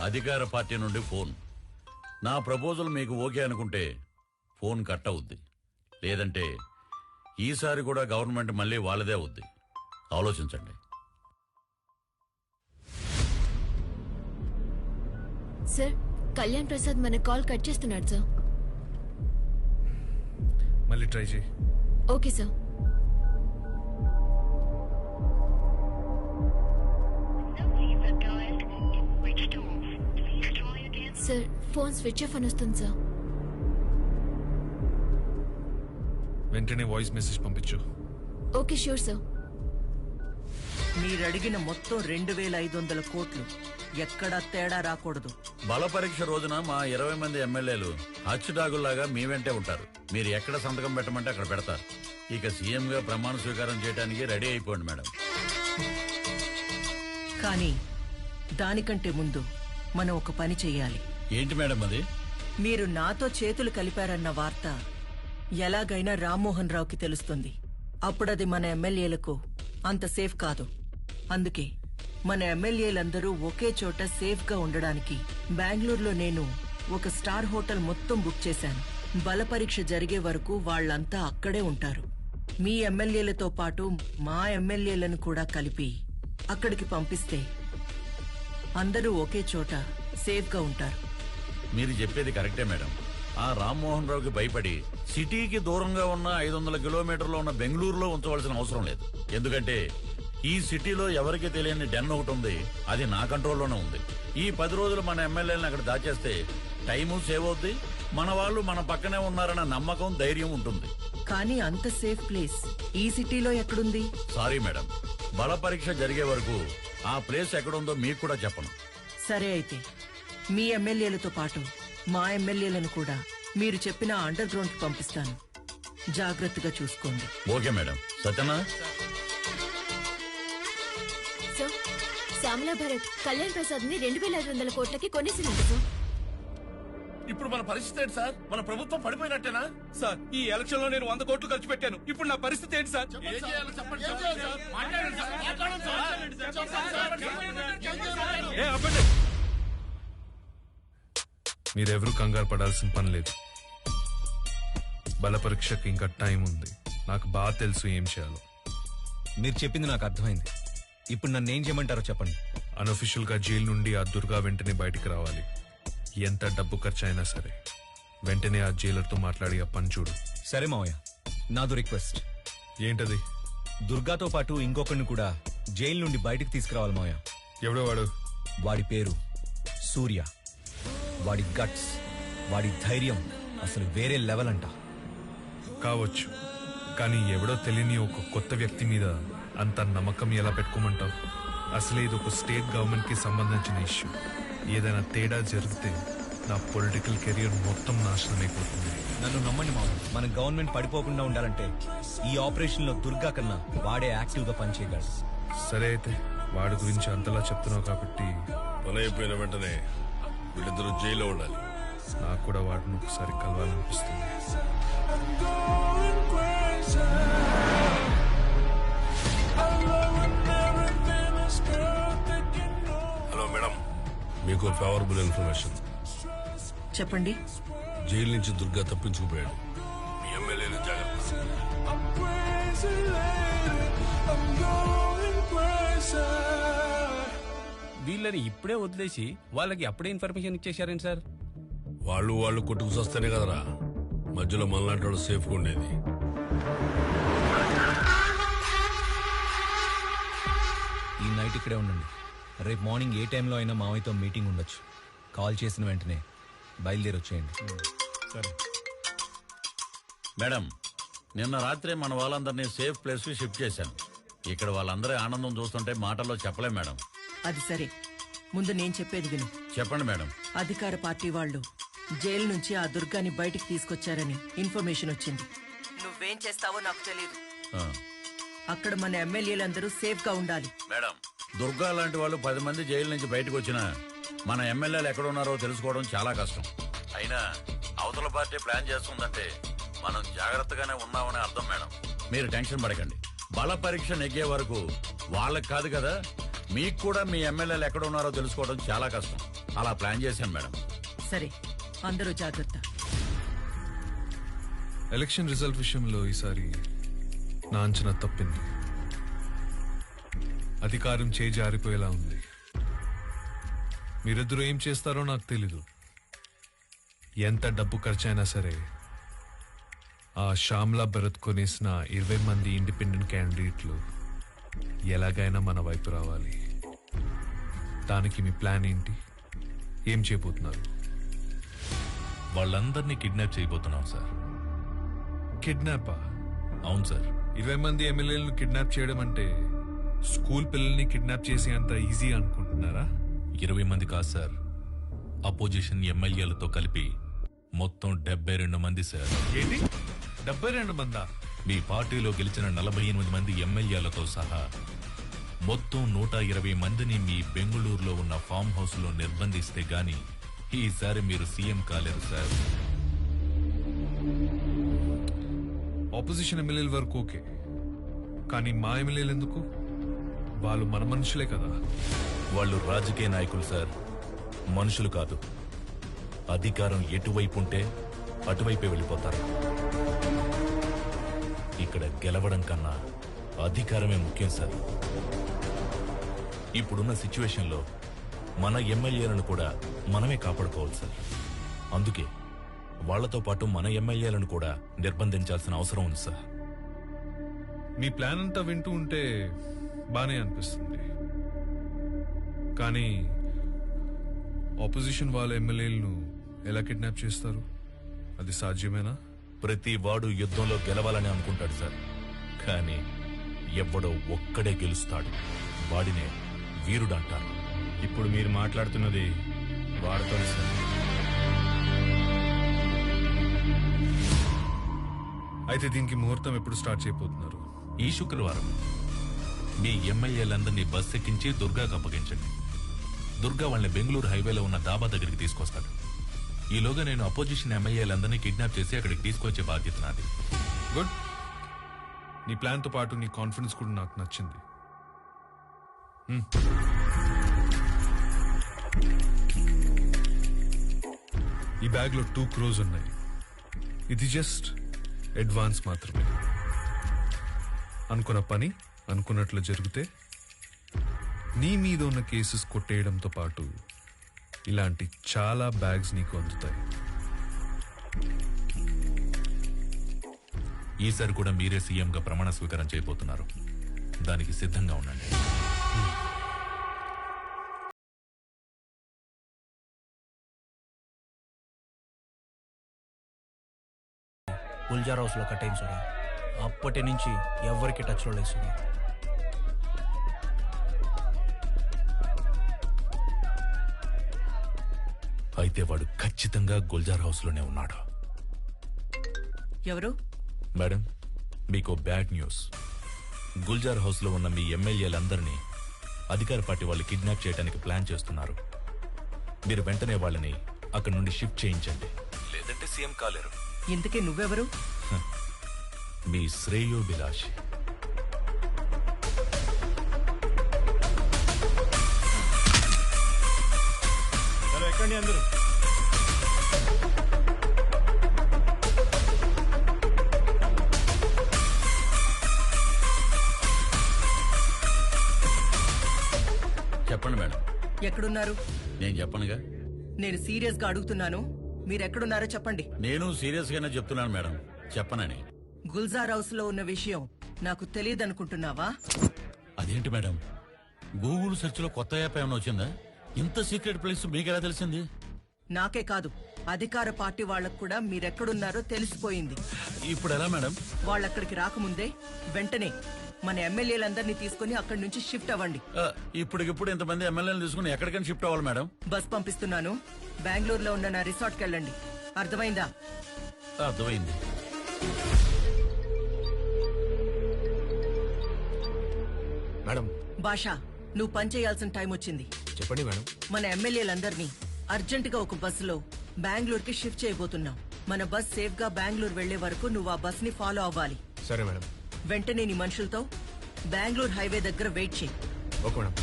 అధికార పార్టీ నుండి ఫోన్. నా ప్రపోజల్ మీకు ఓకే అనుకుంటే ఫోన్ కట్ అవుద్ది. లేదంటే ఈసారి కూడా గవర్నమెంట్ మళ్ళీ వాళ్ళదే అవుద్ది. ఆలోచించండి.
సార్, కళ్యాణ్ ప్రసాద్ మన కాల్ కట్ చేస్తున్నాడు సార్.
మళ్ళీ ట్రై చేయి.
Okay sir. Sir, phone switch off అని వస్తుంది సార్.
వెంటనే వాయిస్ మెసేజ్ పంపించు.
Okay, sure sir.
మీరడిగిన మొత్తం 2500 కోట్లు ఎక్కడా తేడా రాకూడదు.
బల పరీక్ష రోజున మా 20 మంది ఎమ్మెల్యేలు హచ్చుడాగుల్లాగా మీ వెంటే ఉంటారు. మీరు ఎక్కడ సంతకం పెట్టమంటే అక్కడ పెడతారు. ఇక సీఎం గా ప్రమాణ స్వీకారం చేయడానికి రెడీ అయిపోండి మేడం.
కానీ దానికంటే ముందు మనం ఒక పని చెయ్యాలి.
ఏంటి మేడం అది?
మీరు నాతో చేతులు కలిపారన్న వార్త ఎలాగైనా రామ్మోహన్ రావుకి తెలుస్తుంది. అప్పుడది మన ఎమ్మెల్యేలకు అంత సేఫ్ కాదు. అందుకే మన ఎమ్మెల్యేలందరూ ఒకే చోట సేఫ్ గా ఉండడానికి బెంగళూరులో నేను ఒక స్టార్ హోటల్ మొత్తం బుక్ చేశాను. బల పరీక్ష జరిగే వరకు వాళ్లంతా అక్కడే ఉంటారు. మీ ఎమ్మెల్యేలతో పాటు మా ఎమ్మెల్యేలను కూడా కలిపి అక్కడికి పంపిస్తే అందరూ ఒకే చోట సేఫ్ గా ఉంటారు.
మీరు చెప్పేది కరెక్టే మేడం. ఆ రామ్మోహన్ రావుకి భయపడి సిటీకి దూరంగా ఉన్న 500 కిలోమీటర్లో ఉన్న బెంగళూరులో ఉంచవలసిన అవసరం లేదు. ఎందుకంటే ఈ సిటీలో ఎవరికి తెలియని డెన్ ఒకటి ఉంది. అది నా కంట్రోల్లోనే ఉంది. ఈ 10 రోజులు మన ఎమ్మెల్యేలను అక్కడ దాచేస్తే టైము సేవ్ అవుద్ది. మన వాళ్ళు మన పక్కనే ఉన్నారన్న నమ్మకం, ధైర్యం ఉంటుంది.
కానీ అంత సేఫ్ ప్లేస్ ఈ సిటీలో ఎక్కడుంది?
సారీ మేడం, బల పరీక్ష జరిగే వరకు ఆ ప్లేస్ ఎక్కడుందో మీకు కూడా చెప్పను.
సరే, అయితే మీ ఎమ్మెల్యేలతో పాటు మా ఎమ్మెల్యేలను కూడా మీరు చెప్పిన అండర్ గ్రౌండ్ కి పంపిస్తాను. జాగ్రత్తగా చూసుకోండి.
Okay madam. సత్యనా?
సార్, శ్యామలా భరత్ కళ్యాణ్ ప్రసాద్ ని 2500 కోట్లకి కొనేసిందంట సార్.
ఇప్పుడు మన పరిస్థితి ఏంటి సార్? మన ప్రభుత్వం పడిపోయినట్టేనా
సార్? ఈ ఎలక్షన్ లో నేను 100 కోట్లు ఖర్చు పెట్టాను. ఇప్పుడు నా పరిస్థితి ఏంటి సార్?
మీరెవరూ కంగారు పడాల్సిన పని లేదు. బల పరీక్షకి ఇంకా టైం ఉంది. నాకు బాగా తెలుసు ఏం చేయాలో.
మీరు చెప్పింది నాకు అర్థమైంది. ఇప్పుడు నన్ను ఏం చేయమంటారో చెప్పండి.
అన్అఫీషియల్ గా జైలు నుండి ఆ దుర్గా వెంటనే బయటికి రావాలి. ఎంత డబ్బు ఖర్చు అయినా సరే వెంటనే ఆ జైలర్తో మాట్లాడి ఆ పని చూడు.
సరే మావయ్య, నాదో రిక్వెస్ట్.
ఏంటది?
దుర్గాతో పాటు ఇంకొకరిని కూడా జైలు నుండి బయటికి తీసుకురావాలి మావయ్య.
ఎవడో వాడు?
వాడి పేరు సూర్య. వాడి గట్స్, వాడి ధైర్యం అసలు వేరే లెవెల్ అంట.
కావచ్చు, కానీ ఎవడో తెలియని ఒక కొత్త వ్యక్తి మీద అంత నమ్మకం ఎలా పెట్టుకోమంటావు? అసలే ఇది ఒక స్టేట్ గవర్నమెంట్ కి సంబంధించిన ఇష్యూ. ఏదైనా తేడా జరిగితే నా పొలిటికల్ కెరియర్ మొత్తం నాశనం అయిపోతుంది.
నన్ను నమ్మండి మామ, మన గవర్నమెంట్ పడిపోకుండా ఉండాలంటే ఈ ఆపరేషన్ లో దుర్గా కన్నా వాడే యాక్టివ్ గా పనిచేయగలడు.
సరే, అయితే వాడి గురించి అంతలా చెప్తున్నావు కాబట్టి
పని అయిపోయిన వెంటనే వీళ్ళిద్దరూ జైల్లో ఉండాలి.
నాకు కూడా వాడిని ఒకసారి కలవాలనిపిస్తుంది.
హలో మేడం, మీకు ఫేవరబుల్ ఇన్ఫర్మేషన్.
చెప్పండి.
జైలు నుంచి దుర్గా తప్పించుకుపోయాడు. మీ ఎమ్మెల్యేలు జాగ్రత్త.
వీళ్ళని ఇప్పుడే వదిలేసి వాళ్ళకి అప్పుడే ఇన్ఫర్మేషన్ ఇచ్చేశారేంటి సార్?
వాళ్ళు కొట్టుకు వస్తేనే కదరా మధ్యలో మనలాంటి వాళ్ళు సేఫ్గా ఉండేది.
ఈ నైట్ ఇక్కడే ఉండండి. రేపు మార్నింగ్ ఏ టైంలో అయినా మావయ్యతో మీటింగ్ ఉండొచ్చు. కాల్ చేసిన వెంటనే బయలుదేరి వచ్చేయండి.
సరే మేడం, నిన్న రాత్రే మన వాళ్ళందరినీ సేఫ్ ప్లేస్ కి షిఫ్ట్ చేశాను. ఇక్కడ వాళ్ళందరి ఆనందం చూస్తుంటే మాటల్లో చెప్పలేం మేడం.
అది సరే, ముందు నేను చెప్పేది విను.
చెప్పండి మేడం.
అధికార పార్టీ వాళ్ళు జైలు నుంచి ఆ దుర్గాని బయటికి తీసుకొచ్చారని ఇన్ఫర్మేషన్ వచ్చింది. నువ్వేం చేస్తావో నాకు తెలియదు. అక్కడ మన ఎమ్మెల్యేలందరూ సేఫ్ గా ఉండాలి.
మేడం, దుర్గా లాంటి వాళ్ళు 10 మంది జైలు నుంచి బయటకు వచ్చినా మన ఎమ్మెల్యేలు ఎక్కడ ఉన్నారో తెలుసుకోవడం చాలా కష్టం. అయినా అవతల పార్టీ ప్లాన్ చేస్తుందంటే మనం జాగ్రత్తగానే ఉన్నామని అర్థం. మేడం, మీరు టెన్షన్ పడకండి. బల పరీక్ష నెగ్గే వరకు వాళ్ళకి కాదు కదా, మీకు కూడా మీ ఎమ్మెల్యేలు ఎక్కడ ఉన్నారో తెలుసుకోవడం చాలా కష్టం. అలా ప్లాన్ చేశాను మేడం.
సరే, అందరూ జాగ్రత్త.
ఎలక్షన్ రిజల్ట్ విషయంలో ఈసారి నా అంచనా తప్పింది. అధికారం జారిపోయేలా ఉంది. మీరిద్దరూ ఏం చేస్తారో నాకు తెలీదు. ఎంత డబ్బు ఖర్చైనా సరే ఆ శ్యామ్లా భరత్ కొనేసిన 20 మంది ఇండిపెండెంట్ క్యాండిడేట్లు ఎలాగైనా మన వైపు రావాలి. దానికి మీ ప్లాన్ ఏంటి? ఏం చేయబోతున్నారు?
వాళ్ళందరినీ కిడ్నాప్ చేయబోతున్నాం సార్.
కిడ్నాపా?
అవును సార్.
20 మంది ఎమ్మెల్యేలను కిడ్నాప్ చేయడం అంటే స్కూల్ పిల్లల్ని కిడ్నాప్ చేసి అంత ఈజీ అనుకుంటున్నారా?
20 మంది కాదు సార్, అపోజిషన్ ఎమ్మెల్యేలతో కలిపి మొత్తం 72 మంది సార్.
ఏంటి, 72 మందా?
మీ పార్టీలో గెలిచిన 48 మంది ఎమ్మెల్యేలతో సహా మొత్తం 120 మందిని మీ బెంగళూరులో ఉన్న ఫామ్ హౌస్ లో నిర్బంధిస్తే గాని ఈసారి మీరు సీఎం కాలేరు సార్.
ఆపోజిషన్ ఎమ్మెల్యేల వరకు ఓకే, కానీ మా ఎమ్మెల్యేలు ఎందుకు? వాళ్ళు మన మనుషులే కదా.
వాళ్ళు రాజకీయ నాయకులు సార్, మనుషులు కాదు. అధికారం ఎటువైపు ఉంటే అటువైపే వెళ్ళిపోతారు. ఇక్కడ గెలవడం కన్నా అధికారమే ముఖ్యం సార్. ఇప్పుడున్న సిచ్యువేషన్లో మన ఎమ్మెల్యేలను కూడా మనమే కాపాడుకోవాలి సార్. అందుకే వాళ్లతో పాటు మన ఎమ్మెల్యేలను కూడా నిర్బంధించాల్సిన అవసరం ఉంది సార్.
మీ ప్లాన్ అంతా వింటూ ఉంటే బానే అనిపిస్తుంది, కానీ ఆపోజిషన్ వాళ్ళ ఎమ్మెల్యేలను ఎలా కిడ్నాప్ చేస్తారు? అది సాధ్యమేనా?
ప్రతి వాడు యుద్ధంలో గెలవాలని అనుకుంటాడు సార్, కానీ ఎవ్వడో ఒక్కడే గెలుస్తాడు. వాడినే వీరుడు అంటారు.
ఇప్పుడు మీరు మాట్లాడుతున్నది వాడితో సార్.
అయితే దీనికి ముహూర్తం ఎప్పుడు స్టార్ట్ చేయబోతున్నారు?
ఈ శుక్రవారం మీ ఎమ్మెల్యేలందరినీ బస్ ఎక్కించి దుర్గాకు అప్పగించండి. దుర్గా వాళ్ళని బెంగళూరు హైవేలో ఉన్న దాబా దగ్గరికి తీసుకొస్తాడు. ఈలోగా నేను అపోజిషన్ ఎమ్మెల్యేలందరినీ కిడ్నాప్ చేసి అక్కడికి తీసుకొచ్చే బాధ్యత నాది.
గుడ్. నీ ప్లాన్ తో పాటు నీ కాన్ఫిడెన్స్ కూడా నాకు నచ్చింది. ఈ బ్యాగ్ లో 2 crores ఉన్నాయి. ఇది జస్ట్ అడ్వాన్స్ మాత్రమే. అనుకున్న పని అనుకున్నట్లు జరిగితే నీ మీద ఉన్న కేసెస్ కొట్టేయడంతో పాటు ఇలాంటి చాలా బ్యాగ్స్ నీకు అందుతాయి.
ఈసారి కూడా మీరే సీఎంగా ప్రమాణ స్వీకారం చేయబోతున్నారు. దానికి సిద్ధంగా ఉండండి.
గుల్జార్ హౌస్ లో కట్టేం సూర్య. అప్పటి నుంచి ఎవరికి టచ్ లో లేదు సూర్య.
అయితే వాడు ఖచ్చితంగా గుల్జార్ హౌస్ లోనే ఉన్నాడు.
ఎవరు?
మేడం, మీకు బ్యాడ్ న్యూస్. గుల్జార్ హౌస్ లో ఉన్న మీ ఎమ్మెల్యేలందరినీ అధికార పార్టీ వాళ్ళు కిడ్నాప్ చేయడానికి ప్లాన్ చేస్తున్నారు. మీరు వెంటనే వాళ్ళని అక్కడి నుండి షిఫ్ట్ చేయించండి, లేదంటే సీఎం కాలేరు.
ఇంతకీ నువ్వెవరు?
మీ శ్రేయోభిలాషి.
ఎక్కండి అందరూ.
చెప్పండి మేడం.
ఎక్కడున్నారు?
నేను చెప్పనుగా.
నేను సీరియస్ గా అడుగుతున్నాను, మీరెక్కడున్నారో చెప్పండి.
నేను సీరియస్ గానే చెప్తున్నాను మేడం, చెప్పనని.
గుల్జార్ హౌస్ లో ఉన్న విషయం నాకు తెలియదనుకుంటున్నావా?
అదేంటి మేడం, గూగుల్ సెర్చ్ లో కొత్త యాప్ ఏమైనా వచ్చిందా? ఇంత సీక్రెట్ ప్లేస్ మీకెలా తెలిసింది?
నాకే కాదు, అధికార పార్టీ వాళ్ళకు కూడా మీరెక్కడున్నారో తెలిసిపోయింది.
ఇప్పుడు ఎలా మేడం?
వాళ్ళక్కడికి రాకముందే వెంటనే మన ఎమ్మెల్యేలందరినీ తీసుకుని అక్కడి నుంచి షిఫ్ట్ అవ్వండి.
ఇప్పటికిప్పుడు ఇంతమంది ఎమ్మెల్యేలు తీసుకుని ఎక్కడికైనా షిఫ్ట్ అవ్వాలి మేడం?
బస్ పంపిస్తున్నాను, బెంగళూరులో ఉన్న నా రిసార్ట్కి వెళ్ళండి. అర్థమైందా?
అర్థమైంది.
మేడం
భాషా, నువ్వు పనిచేయాల్సిన టైం వచ్చింది.
చెప్పండి మేడం.
మన ఎమ్మెల్యేలందరినీ అర్జెంటుగా ఒక బస్సులో బెంగళూరుకి షిఫ్ట్ చేయబోతున్నాం. మన బస్ సేఫ్ గా బెంగళూరు వెళ్లే వరకు నువ్వు ఆ బస్ ని ఫాలో అవ్వాలి.
సరే మేడం.
వెంటనే నీ మనుషులతో బెంగళూరు హైవే దగ్గర వెయిట్ చేయి.
Okay madam.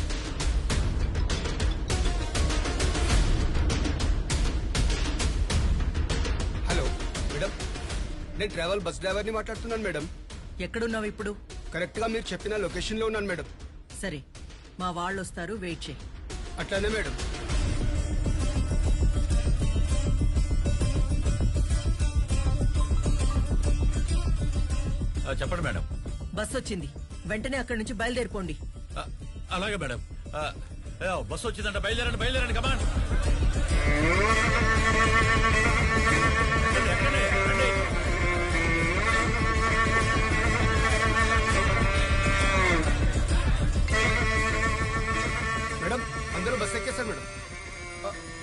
హలో మేడం, నేను ట్రావెల్ బస్ డ్రైవర్ని మాట్లాడుతున్నాను మేడం.
ఎక్కడున్నావు ఇప్పుడు?
కరెక్ట్ గా మీరు చెప్పిన లొకేషన్ లో ఉన్నాను మేడం.
సరే, మా వాళ్ళు వస్తారు, వెయిట్ చేయి.
అట్లానే మేడం.
చెప్పండి మేడం.
బస్ వచ్చింది, వెంటనే అక్కడి నుంచి బయలుదేరిపోండి.
అలాగే మేడం. బస్సు వచ్చిందంట, బయలుదేరండి బయలుదేరండి, కమాన్.
మేడం, అందరూ బస్ ఎక్కేశారు మేడం.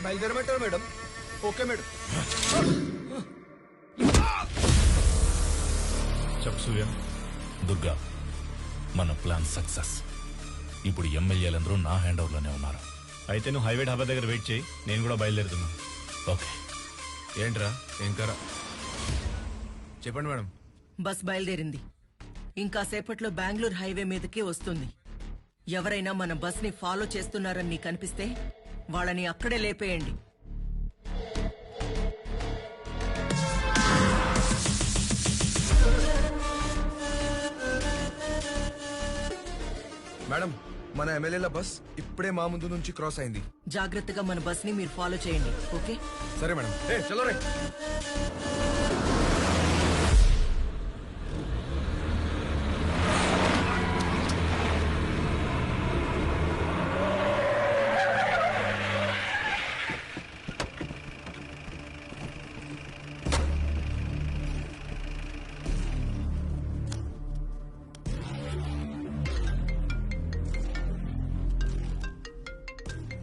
బయలుదేరమంటారు మేడం? Okay madam.
చెప్పు సూర్య. దుర్గా, మన ప్లాన్ సక్సెస్. ఇప్పుడు ఎమ్మెల్యేలందరూ నా హ్యాండ్ ఓవర్ లోనే ఉన్నారు.
అయితే నువ్వు హైవే ఢాబా దగ్గర వెయిట్ చేయి, నేను కూడా బయలుదేరుతున్నా.
ఓకే.
ఏంట్రా ఇంకా చెప్పండి మేడం.
బస్ బయలుదేరింది. ఇంకా సేపట్లో బెంగళూరు హైవే మీదకి వస్తుంది. ఎవరైనా మన బస్ ని ఫాలో చేస్తున్నారని నీకు అనిపిస్తే వాళ్ళని అక్కడే లేపేయండి.
మేడం, మన ఎమ్మెల్యేల బస్ ఇప్పుడే మా ముందు నుంచి క్రాస్ అయింది.
జాగ్రత్తగా మన బస్ ని మీరు ఫాలో చేయండి. ఓకే?
సరే మేడం. చలో రే.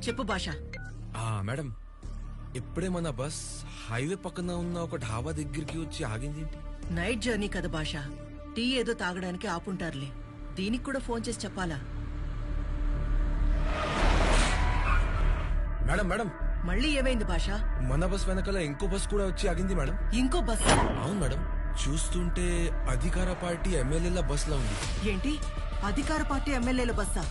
చెప్పు భాష.
మేడం, ఇప్పుడే మన బస్ హైవే పక్కన ఉన్న ఒక ఢాబా దగ్గరికి వచ్చి ఆగింది.
నైట్ జర్నీ కదా భాష, టీ ఏదో తాగడానికి ఆపుంటారులే. దీనికి కూడా ఫోన్ చేసి చెప్పాలా?
మేడం మేడం,
మళ్ళీ ఏమైంది భాష?
మన బస్ వెనకాల ఇంకో బస్ కూడా వచ్చి ఆగింది మేడం.
ఇంకో బస్?
అవును మేడం, చూస్తుంటే అధికార పార్టీ ఎమ్మెల్యేల బస్ లా ఉంది.
ఏంటి, అధికార పార్టీ ఎమ్మెల్యేల బస్సా?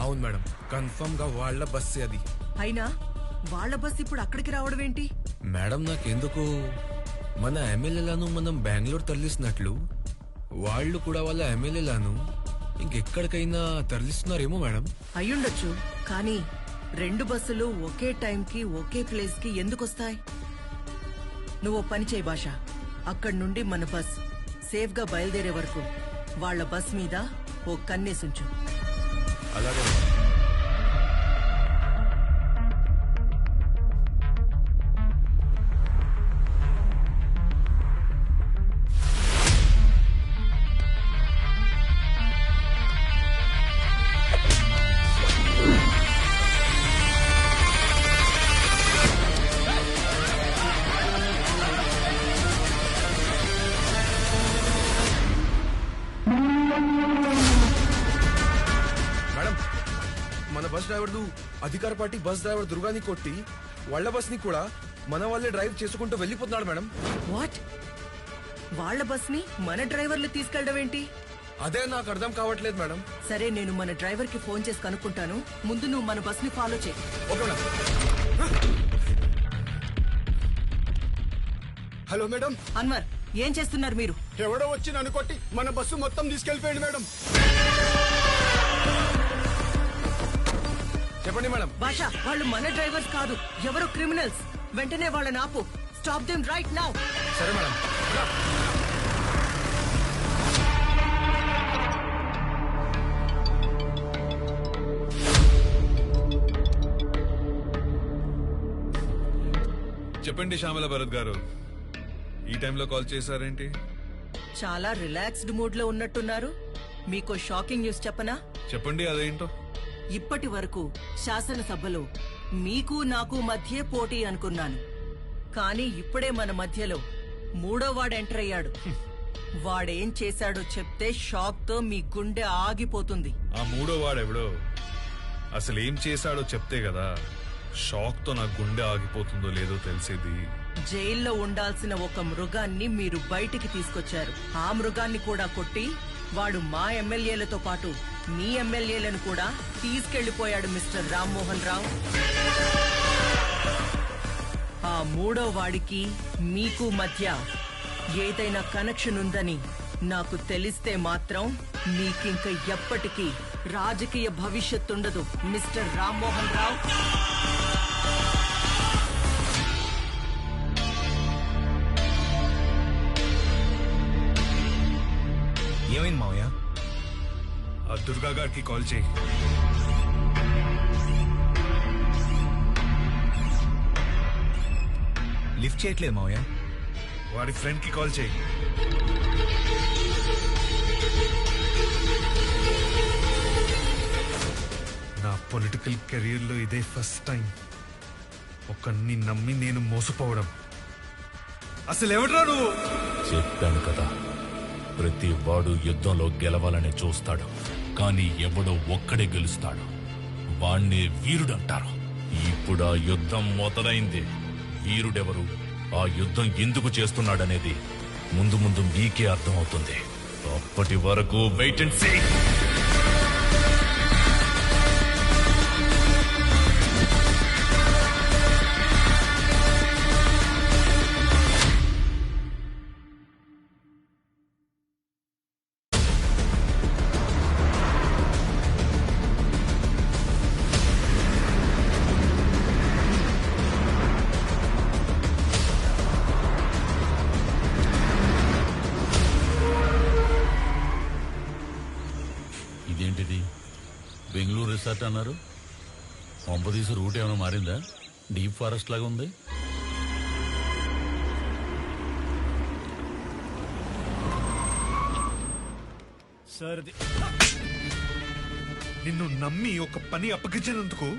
అవును మేడం, కన్ఫర్మ్ గా వాళ్ళ బస్సే అది.
అయినా వాళ్ళ బస్ ఇప్పుడు అక్కడికి రావడం ఏంటి?
మేడం, నాకెందుకు మన ఎమ్మెల్యేలను మనం బెంగళూరు తరలిస్తున్నట్లు వాళ్ళు కూడా వాళ్ళ ఎమ్మెల్యేలను ఇంకెక్కడికైనా తరలిస్తున్నారేమో మేడం.
అయ్యుండొచ్చు, కానీ రెండు బస్సులు ఒకే టైంకి ఒకే ప్లేస్ కి ఎందుకు వస్తాయి? నువ్వు పని చేయి భాష, అక్కడి నుండి మన బస్ సేఫ్ గా బయలుదేరే వరకు వాళ్ళ బస్ మీద ఓ కన్నేసుంచు.
అలాగే. డ్రైవర్లు అధికార పార్టీ బస్ డ్రైవర్ దుర్గాని కొట్టి వాళ్ళ బస్ ని కూడా మన వాళ్ళే డ్రైవ్ చేసుకుంటూ వెళ్ళిపోతున్నాడు మేడం.
వాట్? వాళ్ళ బస్ ని మన డ్రైవర్లు తీసుకెళ్ళడం ఏంటి?
అదే నాకు అర్థం కావట్లేదు మేడం.
సరే, నేను మన డ్రైవర్ కి ఫోన్ చేసి కనుక్కుంటాను. ముందు నువ్వు మన బస్ ని ఫాలో చేయి.
Okay madam.
Hello madam.
Anwar, ఏం చేస్తున్నారు మీరు?
ఎవడో వచ్చి నన్ను కొట్టి మన బస్సు మొత్తం తీసుకెళ్లిపోయింది మేడం.
చెప్పండి మేడం.
భాష, వాళ్ళు మన డ్రైవర్స్ కాదు, ఎవరో క్రిమినల్స్. వెంటనే వాళ్ళని ఆపు. Stop them right now.
సరే మేడం.
చెప్పండి శ్యామల భరత్ గారు, ఈ టైంలో కాల్ చేశారేంటి?
చాలా రిలాక్స్డ్ మూడ్ లో ఉన్నట్టున్నారు. మీకు షాకింగ్ న్యూస్ చెప్పనా?
చెప్పండి, అదేంటో.
ఇప్పటి వరకు శాసనసభలో మీకు నాకు మధ్య పోటీ అనుకున్నాను. కానీ ఇప్పుడే మన మధ్యలో మూడో వాడు ఎంటర్ అయ్యాడు. వాడేం చేశాడో చెప్తే షాక్ తో మీ గుండె ఆగిపోతుంది.
ఆ మూడో వాడెవడో అసలు ఏం చేశాడో చెప్తే కదా షాక్ తో నా గుండె ఆగిపోతుందో లేదో తెలిసేది.
జైల్లో ఉండాల్సిన ఒక మృగాన్ని మీరు బయటికి తీసుకొచ్చారు. ఆ మృగాన్ని కూడా కొట్టి వాడు మా ఎమ్మెల్యేలతో పాటు మీ ఎమ్మెల్యేలను కూడా తీసుకెళ్లిపోయాడు మిస్టర్ రామ్మోహన్ రావు. ఆ మూడో వాడికి మీకు మధ్య ఏదైనా కనెక్షన్ ఉందని నాకు తెలిస్తే మాత్రం మీకింక ఎప్పటికీ రాజకీయ భవిష్యత్తుండదు మిస్టర్ రామ్మోహన్ రావు.
ఏమైంది మావయ్య?
ఆ దుర్గా గారికి కాల్ చేయి.
లిఫ్ట్ చేయట్లేదు మావయ్య.
వాడి ఫ్రెండ్ కి కాల్ చేయి. నా పొలిటికల్ కెరీర్ లో ఇదే ఫస్ట్ టైం ఒకరిని నమ్మి నేను మోసపోవడం. అసలు ఎవడ్రా నువ్వు?
చెప్పాను కదా, ప్రతి వాడు యుద్ధంలో గెలవాలని చూస్తాడు, కానీ ఎవడో ఒక్కడే గెలుస్తాడు. వాణ్ణే వీరుడంటారు. ఇప్పుడు ఆ యుద్ధం మొదలైంది. వీరుడెవరు, ఆ యుద్ధం ఎందుకు చేస్తున్నాడనేది ముందు ముందు మీకే అర్థమవుతుంది. అప్పటి వరకు వెయిట్ అండ్ సీ.
ఇదేంటిది? బెంగళూరు రిసార్ట్ అన్నారు. పంపదీసి రూట్ ఏమైనా మారిందా? డీప్ ఫారెస్ట్ లాగా ఉంది.
సార్, నిన్ను నమ్మి ఒక పని అప్పగించినందుకు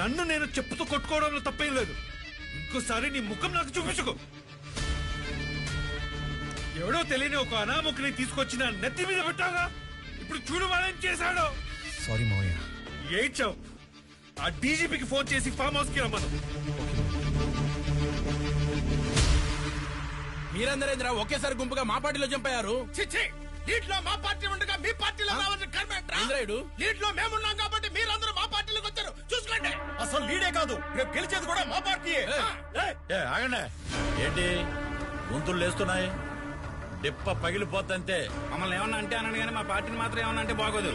నన్ను నేను చెప్పుతూ కొట్టుకోవడంలో తప్పేం లేదు. ఇంకోసారి నీ ముఖం నాకు చూపించుకో. ఎవడో తెలియని ఒక అనామకుని తీసుకొచ్చిన నెత్తి మీద పెట్టాగా. ఇప్పుడు చూడు వాడేం చేశాడో.
సారీ మావయ్య.
ఏడ్చావు. ఆ డీజీపీకి ఫోన్ చేసి ఫామ్ హౌస్ కి రమ్మను.
మీరందరేంద్ర ఒకేసారి గుంపుగా మా పార్టీలో చంపారు.
లీడ్లో మా పార్టీ ఉండగా మీ పార్టీలో రావాలని కర్మేంట్రా? లీడ్లో మేమున్నాం కాబట్టి మీరందరూ మా పార్టీలోకి వచ్చారు. చూసుకోండి.
అసలు లీడే కాదు, రేపు గెలిచేది కూడా మా పార్టీయే.
ఆగండి. ఏంటి గొంతులు లేస్తున్నాయి? దెప్ప పగిలిపోతంతే.
మమ్మల్ని ఏమన్నా అంటే అన్నాను కానీ మా పార్టీని మాత్రం ఏమన్నా అంటే బాగోదు.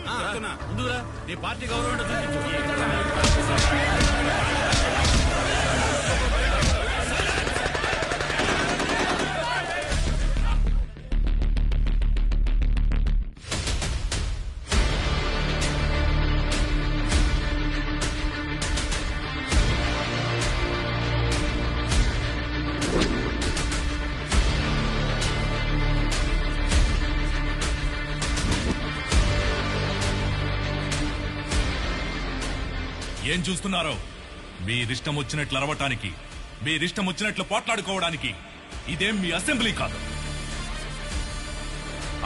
ముందుగా నీ పార్టీ గౌరవం
ఏం చూస్తున్నారో? మీరిష్టం వచ్చినట్లు అరవటానికి, మీరిష్టం వచ్చినట్లు పోట్లాడుకోవడానికి ఇదేం మీ అసెంబ్లీ కాదు.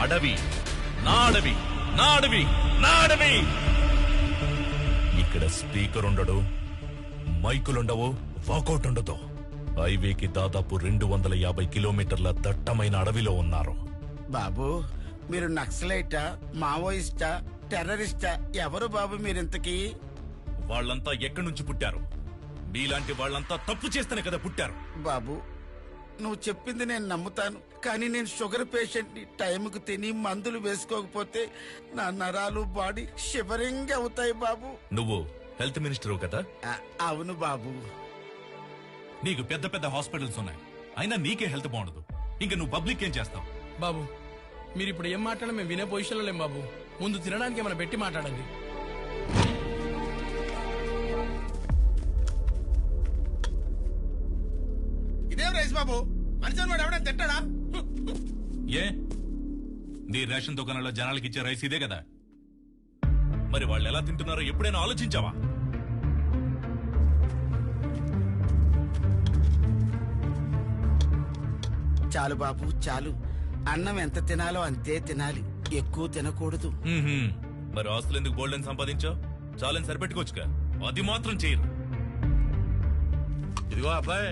అడవి, నా అడవి, నా అడవి, నా అడవి. ఇక్కడ స్పీకర్ ఉండడు, మైకులుండవు, వాకౌట్ ఉండదు. హైవేకి దాదాపు 250 కిలోమీటర్ల దట్టమైన అడవిలో ఉన్నారు.
బాబు, మీరు నక్సలైటా, మావోయిస్టా, టెర్రరిస్టా? ఎవరు బాబు మీరింతకీ?
వాళ్ళంతా ఎక్కడి నుంచి పుట్టారు? మీలాంటి వాళ్ళంతా తప్పు చేస్తేనే కదా పుట్టారు.
బాబు, నువ్వు చెప్పింది నేను నమ్ముతాను, కానీ నేను షుగర్ పేషెంట్ ని. టైంకు తిని మందులు వేసుకోకపోతే నా నరాలు బాడీ షివరింగ్ అవుతాయి బాబు.
నువ్వు హెల్త్ మినిస్టర్ కదా?
అవును బాబు.
నీకు పెద్ద పెద్ద హాస్పిటల్స్ ఉన్నాయి, అయినా నీకే హెల్త్ బాగుండదు. ఇంకా నువ్వు పబ్లిక్ ఏం చేస్తావు?
బాబు, మీరు ఇప్పుడు ఏం మాట్లాడాలి మేము వినే పొజిషన్లో లేం బాబు. ముందు తినడానికి ఏమైనా పెట్టి మాట్లాడండి.
ఇదేం రైస్ బాబు? మనిషి వాడు ఎవడైనా తింటాడా?
ఏ నీ రేషన్ దుకాణంలో జనాలకి ఇచ్చే రైస్ ఇదే కదా? మరి వాళ్ళు ఎలా తింటున్నారో ఎప్పుడైనా ఆలోచించావా?
చాలు బాబు చాలు. అన్నం ఎంత తినాలో అంతే తినాలి, ఎక్కువ తినకూడదు.
మరి ఆస్తులు ఎందుకు బోల్డెన్ సంపాదించావు? చాలని సరిపెట్టుకోవచ్చుగా. అది మాత్రం చేయరు.
ఇదిగో అబ్బాయి,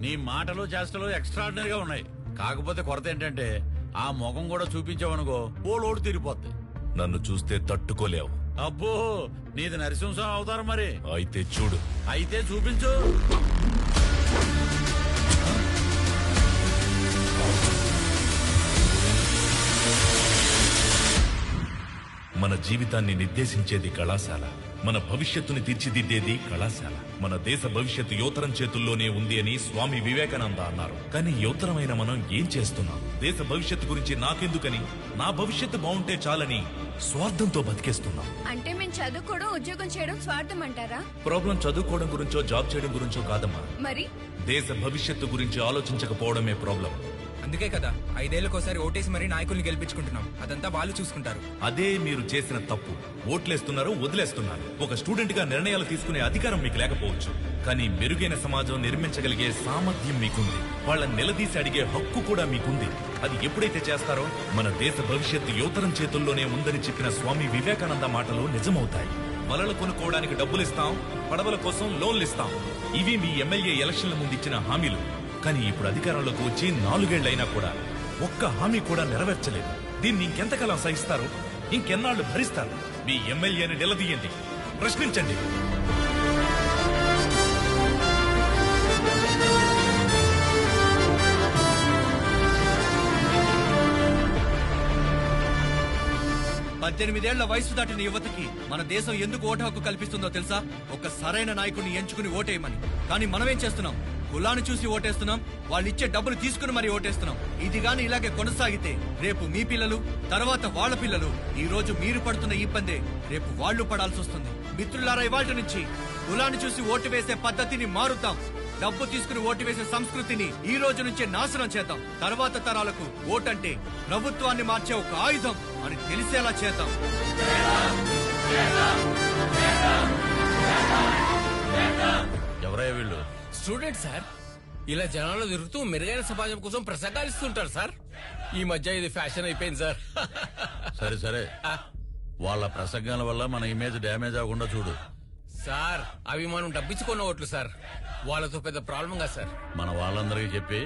నీ మాటలు చేష్టలు ఎక్స్ట్రాడినరీగా ఉన్నాయి. కాకపోతే కొరత ఏంటంటే ఆ ముఖం కూడా చూపించావనుకో ఓ లోటు తీరిపోద్ది.
నన్ను చూస్తే తట్టుకోలేవు.
అబ్బో, నీది నరసింహం అవుతారు మరి.
అయితే చూడు.
అయితే చూపించు.
మన జీవితాన్ని నిర్దేశించేది కళాశాల, మన భవిష్యత్తుని తీర్చిదిద్దేది కళాశాల. మన దేశ భవిష్యత్తు యువతరం చేతుల్లోనే ఉంది అని స్వామి వివేకానంద అన్నారు. కానీ యువతరమైన మనం ఏం చేస్తున్నాం? దేశ భవిష్యత్తు గురించి నాకెందుకని, నా భవిష్యత్తు బాగుంటే చాలని స్వార్థంతో బతికేస్తున్నాం.
అంటే మేము చదువుకోవడం, ఉద్యోగం చేయడం స్వార్థం అంటారా?
ప్రాబ్లం చదువుకోవడం గురించో జాబ్ చేయడం గురించో కాదమ్మా.
మరి
దేశ భవిష్యత్తు గురించి ఆలోచించకపోవడమే ప్రాబ్లం.
అందుకే కదా 5 ఏళ్లకోసారి ఓటేసి మరీ నాయకుల్ని గెలిపించుకుంటున్నాం. అదంతా వాళ్ళు చూసుకుంటారు.
అదే మీరు చేసిన తప్పు. ఓట్లేస్తున్నారు, వదిలేస్తున్నారు. ఒక స్టూడెంట్ గా నిర్ణయాలు తీసుకునే అధికారం మీకు లేకపోవచ్చు, కానీ మెరుగైన సమాజం నిర్మించగలిగే సామర్థ్యం మీకుంది. వాళ్ళని నిలదీసి అడిగే హక్కు కూడా మీకుంది. అది ఎప్పుడైతే చేస్తారో మన దేశ భవిష్యత్తు యువతరం చేతుల్లోనే ఉందని చెప్పిన స్వామి వివేకానంద మాటలు నిజమవుతాయి. వలలు కొనుక్కోవడానికి డబ్బులిస్తాం, పడవల కోసం లోన్లిస్తాం. ఇవి మీ ఎమ్మెల్యే ఎలక్షన్ల ముందు ఇచ్చిన హామీలు. కానీ ఇప్పుడు అధికారంలోకి వచ్చి 4 ఏళ్లైనా కూడా ఒక్క హామీ కూడా నెరవేర్చలేదు. దీన్ని ఇంకెంతకాలం సహిస్తారు? ఇంకెన్నాళ్లు భరిస్తారు? మీ ఎమ్మెల్యేని నిలదీయండి, ప్రశ్నించండి.
పద్దెనిమిదేళ్ల వయసు దాటిన యువతకి మన దేశం ఎందుకు ఓటు హక్కు కల్పిస్తుందో తెలుసా? ఒక సరైన నాయకుడిని ఎంచుకుని ఓటేయమని. కానీ మనమేం చేస్తున్నాం? కులాన్ని చూసి ఓటేస్తున్నాం, వాళ్ళు ఇచ్చే డబ్బులు తీసుకుని మరి ఓటేస్తున్నాం. ఇది గాని ఇలాగే కొనసాగితే రేపు మీ పిల్లలు, తర్వాత వాళ్ళ పిల్లలు ఈ రోజు మీరు పడుతున్న ఇబ్బందే రేపు వాళ్ళు పడాల్సి వస్తుంది. మిత్రులారా, ఇవాళ్టి నుంచి కులాన్ని చూసి ఓటు వేసే పద్ధతిని మారుద్దాం. డబ్బు తీసుకుని ఓటు వేసే సంస్కృతిని ఈ రోజు నుంచే నాశనం చేద్దాం. తర్వాత తరాలకు ఓటంటే ప్రభుత్వాన్ని మార్చే ఒక ఆయుధం అని తెలిసేలా చేద్దాం.
ఎవరయ్యా వీళ్ళు?
Student sir. ఇలా జనాల్లో తిరుగుతూ మెరుగైన సమాజం కోసం ప్రసంగాలు ఇస్తుంటారు సార్. ఈ మధ్య ఇది ఫ్యాషన్ అయిపోయింది సార్.
సరే సరే, వాళ్ళ ప్రసంగాల వల్ల మన ఇమేజ్ డ్యామేజ్ అవ్వకుండా చూడు.
సార్, అవి మనం డబ్బించుకున్న ఓట్లు సార్. వాళ్ళతో పెద్ద ప్రాబ్లం కదా సార్.
మన వాళ్ళందరికీ చెప్పి